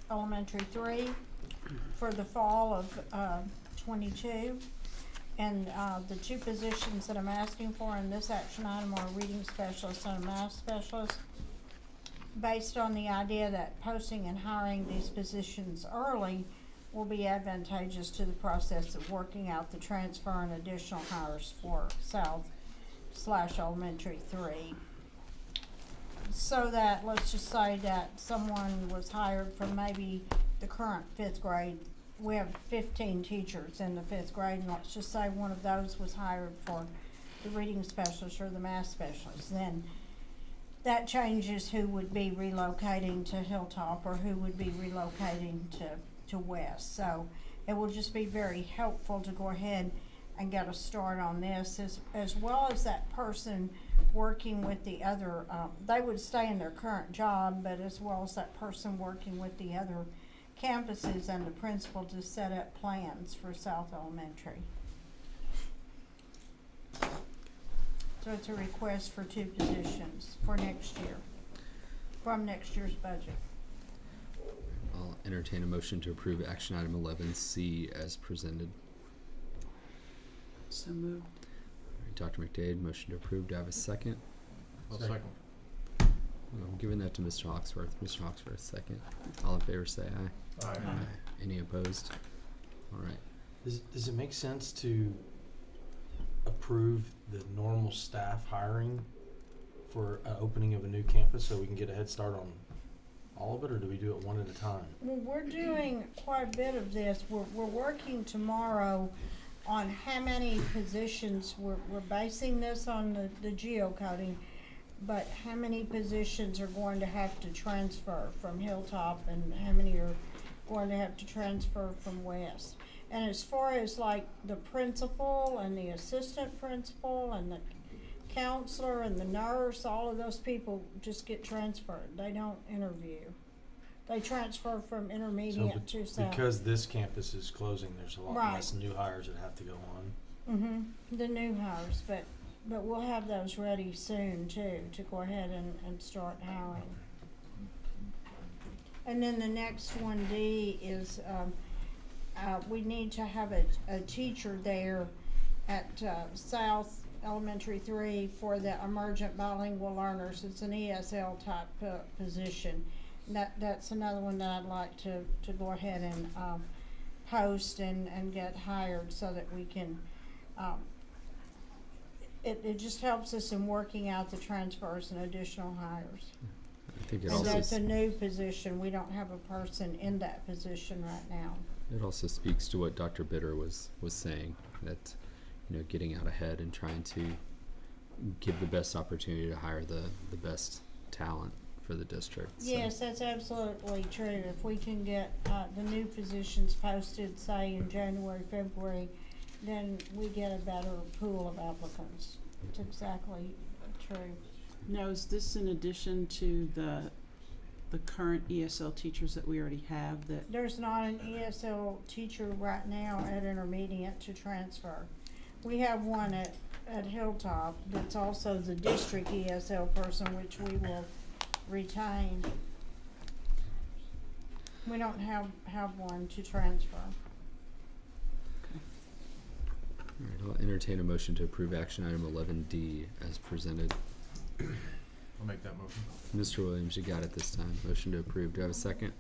Elementary 3 for the fall of 22. And the two positions that I'm asking for in this action item are a reading specialist and a math specialist, based on the idea that posting and hiring these positions early will be advantageous to the process of working out the transfer and additional hires for South/Elementary 3. So that, let's just say that someone was hired from maybe the current 5th grade. We have 15 teachers in the 5th grade, and let's just say one of those was hired for the reading specialist or the math specialist. Then that changes who would be relocating to Hilltop or who would be relocating to West. So it will just be very helpful to go ahead and get a start on this, as well as that person working with the other, they would stay in their current job, but as well as that person working with the other campuses and the principal to set up plans for South Elementary. So it's a request for 2 positions for next year, from next year's budget. I'll entertain a motion to approve action item 11C as presented. So moved. All right, Dr. McDade, motion to approve. Do I have a second? I'll second. I'm giving that to Mr. Hawksworth. Mr. Hawksworth, second. All in favor say aye. Aye. Any opposed? All right. Does it make sense to approve the normal staff hiring for an opening of a new campus so we can get a head start on all of it, or do we do it one at a time? Well, we're doing quite a bit of this. We're working tomorrow on how many positions, we're basing this on the geocoding, but how many positions are going to have to transfer from Hilltop and how many are going to have to transfer from West. And as far as like the principal and the assistant principal and the counselor and the nurse, all of those people just get transferred. They don't interview. They transfer from intermediate to south. Because this campus is closing, there's a lot Right. less new hires that have to go on. Mm-hmm. The new hires, but we'll have those ready soon too, to go ahead and start hiring. And then the next one, D, is we need to have a teacher there at South Elementary 3 for the emergent bilingual learners. It's an ESL type position. That's another one that I'd like to go ahead and post and get hired so that we can, it just helps us in working out the transfers and additional hires. I think it And also that's a new position. We don't have a person in that position right now. it also speaks to what Dr. Bitter was saying, that getting out ahead and trying to give the best opportunity to hire the best talent for the district. So. Yes, that's absolutely true. If we can get the new positions posted, say in January, February, then we get a better pool of applicants. It's exactly true. Now, is this in addition to the current ESL teachers that we already have that? There's not an ESL teacher right now at intermediate to transfer. We have one at Hilltop that's also the district ESL person, which we will retain. We don't have one to transfer. All right, I'll entertain a motion to approve action item 11D as presented. I'll make that motion. Mr. Williams, you got it this time. Motion to approve. Do I have a second?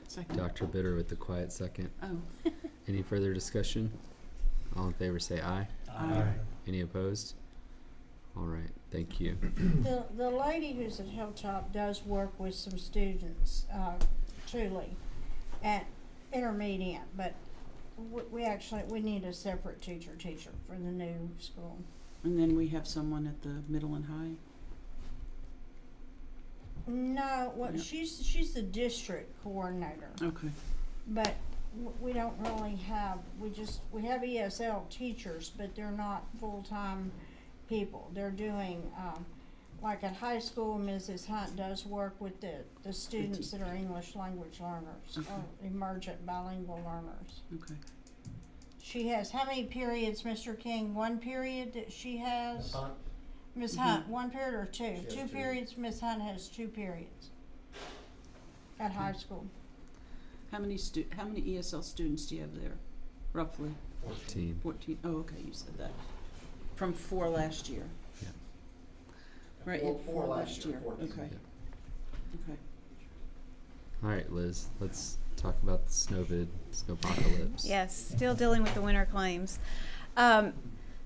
Second. Dr. Bitter with the quiet second. Oh. Any further discussion? All in favor say aye. Aye. Any opposed? All right, thank you. The lady who's at Hilltop does work with some students, truly, at intermediate, but we need a separate teacher for the new school. And then we have someone at the middle and high? No, Yep. she's the district coordinator, Okay. but we don't really have, we have ESL teachers, but they're not full-time people. They're doing, like at high school, Mrs. Hunt does work with the students that are English language learners, Okay. or emergent bilingual learners. Okay. She has, how many periods, Mr. King? One period that she has? Hunt? Ms. Hunt, one period or two? She has Two two. periods, Ms. Hunt has 2 periods at high school. How many ESL students do you have there, roughly? 14. 14. Oh, okay, you said that. From 4 last year. Yeah. Right, Four- you had four 4 last last year, year. 14. Okay. Okay. All right, Liz, let's talk about the snowpocalypse. Yes, still dealing with the winter claims.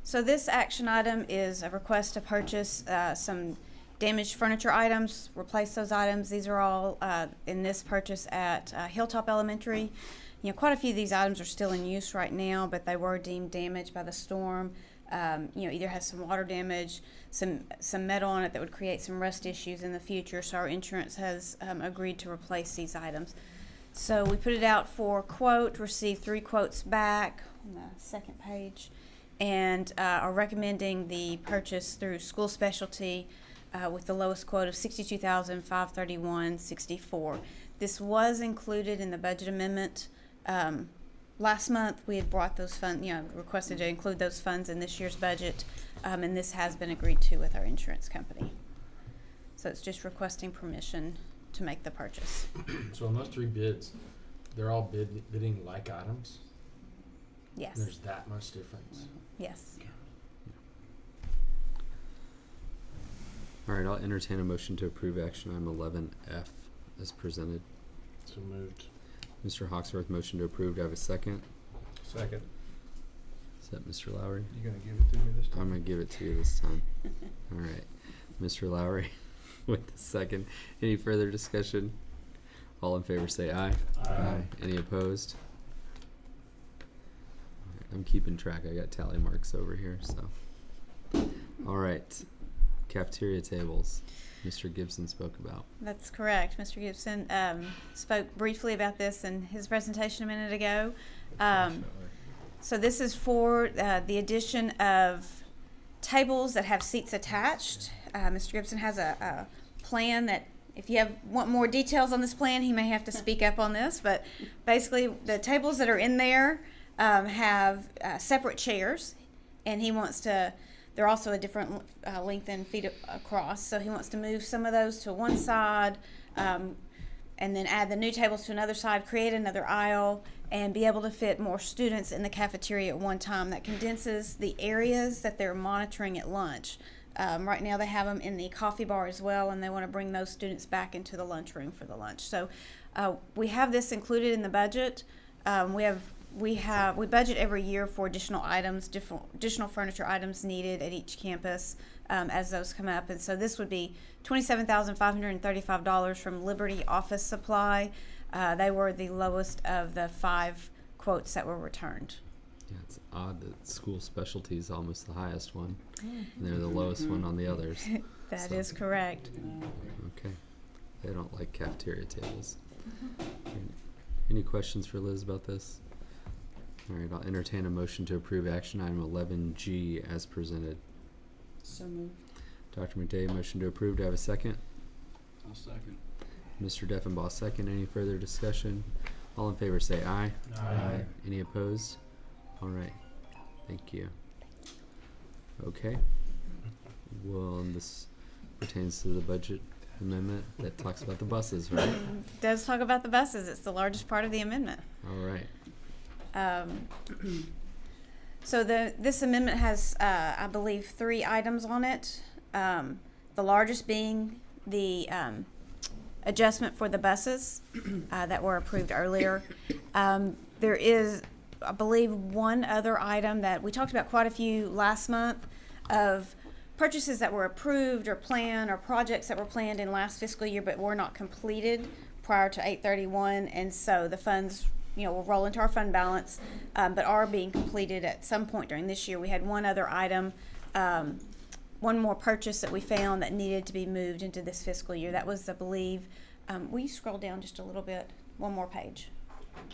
So this action item is a request to purchase some damaged furniture items, replace those items. These are all in this purchase at Hilltop Elementary. Quite a few of these items are still in use right now, but they were deemed damaged by the storm. Either has some water damage, some metal on it that would create some rust issues in the future. So our insurance has agreed to replace these items. So we put it out for quote, received 3 quotes back on the second page, and are recommending the purchase through school specialty with the lowest quote of $62,531.64. This was included in the budget amendment. Last month we had brought those funds, requested to include those funds in this year's budget, and this has been agreed to with our insurance company. So it's just requesting permission to make the purchase. So on those 3 bids, they're all bidding like items? Yes. There's that much difference? Yes. All right, I'll entertain a motion to approve action item 11F as presented. So moved. Mr. Hawksworth, motion to approve. Do I have a second? Second. Is that Mr. Lowry? You gonna give it to me this time? I'm gonna give it to you this time. All right. Mr. Lowry with the second. Any further discussion? All in favor say aye. Aye. Any opposed? All right, I'm keeping track. I got tally marks over here, so. All right. Cafeteria tables. Mr. Gibson spoke about. That's correct. Mr. Gibson spoke briefly about this in his presentation a minute ago. So this is for the addition of tables that have seats attached. Mr. Gibson has a plan that, if you want more details on this plan, he may have to speak up on this, but basically the tables that are in there have separate chairs, and he wants to, they're also a different length and feet across, so he wants to move some of those to one side, and then add the new tables to another side, create another aisle, and be able to fit more students in the cafeteria at one time. That condenses the areas that they're monitoring at lunch. Right now they have them in the coffee bar as well, and they want to bring those students back into the lunchroom for the lunch. So we have this included in the budget. We budget every year for additional items, additional furniture items needed at each campus as those come up. And so this would be $27,535 from Liberty Office Supply. They were the lowest of the 5 quotes that were returned. Yeah, it's odd that school specialty is almost the highest one. And they're the lowest one on the others. That is correct. Okay. They don't like cafeteria tables. Any questions for Liz about this? All right, I'll entertain a motion to approve action item 11G as presented. So moved. Dr. McDay, motion to approve. Do I have a second? I'll second. Mr. Deffenbaugh, second. Any further discussion? All in favor say aye. Aye. Any opposed? All right. Thank you. Okay. Well, and this pertains to the budget amendment that talks about the buses, right? It does talk about the buses. It's the largest part of the amendment. All right. So this amendment has, I believe, 3 items on it. The largest being the adjustment for the buses that were approved earlier. There is, I believe, one other item that we talked about quite a few last month of purchases that were approved or planned, or projects that were planned in last fiscal year but were not completed prior to 8/31, and so the funds, will roll into our fund balance, but are being completed at some point during this year. We had one other item, one more purchase that we found that needed to be moved into this fiscal year. That was, I believe, will you scroll down just a little bit? One more page.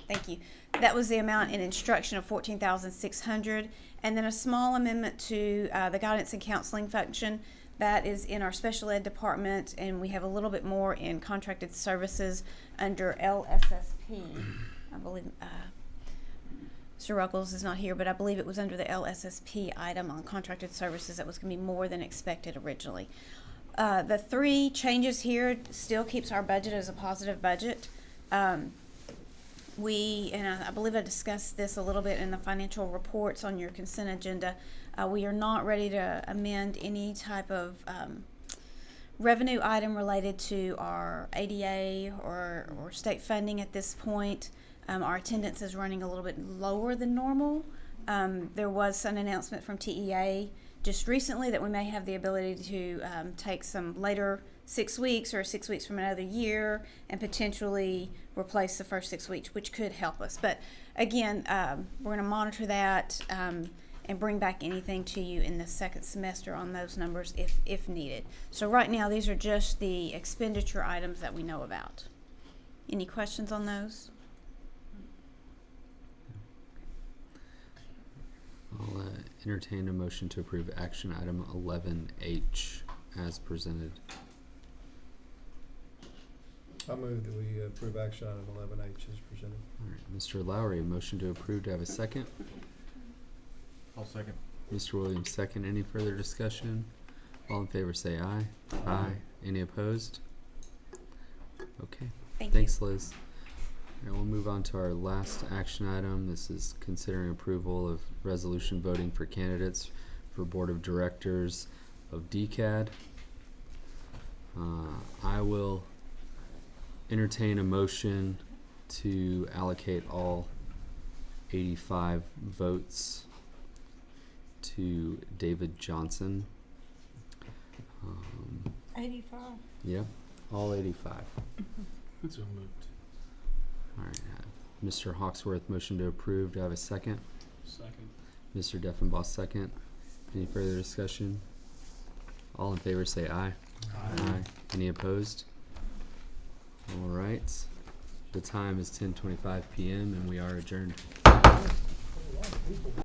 Thank you. That was the amount in instruction of $14,600, and then a small amendment to the guidance and counseling function that is in our special ed department, and we have a little bit more in contracted services under LSSP. I believe Mr. Ruckles is not here, but I believe it was under the LSSP item on contracted services that was going to be more than expected originally. The 3 changes here still keeps our budget as a positive budget. And I believe I discussed this a little bit in the financial reports on your consent agenda. We are not ready to amend any type of revenue item related to our ADA or state funding at this point. Our attendance is running a little bit lower than normal. There was an announcement from TEA just recently that we may have the ability to take some later 6 weeks or 6 weeks from another year and potentially replace the first 6 weeks, which could help us. But again, we're going to monitor that and bring back anything to you in the second semester on those numbers if needed. So right now, these are just the expenditure items that we know about. Any questions on those? I'll entertain a motion to approve action item 11H as presented. I move that we approve action item 11H as presented. All right, Mr. Lowry, motion to approve. Do I have a second? I'll second. Mr. Williams, second. Any further discussion? All in favor say aye. Aye. Any opposed? Okay. Thanks, Liz. All right, we'll move on to our last action item. This is considering approval of resolution voting for candidates for Board of Directors of DCAD. I will entertain a motion to allocate all 85 votes to David Johnson. 85. Yep, all 85. So moved. All right. Mr. Hawksworth, motion to approve. Do I have a second? Second. Mr. Deffenbaugh, second. Any further discussion? All in favor say aye. Aye. Any opposed? All right. The time is 10:25 p.m. and we are adjourned.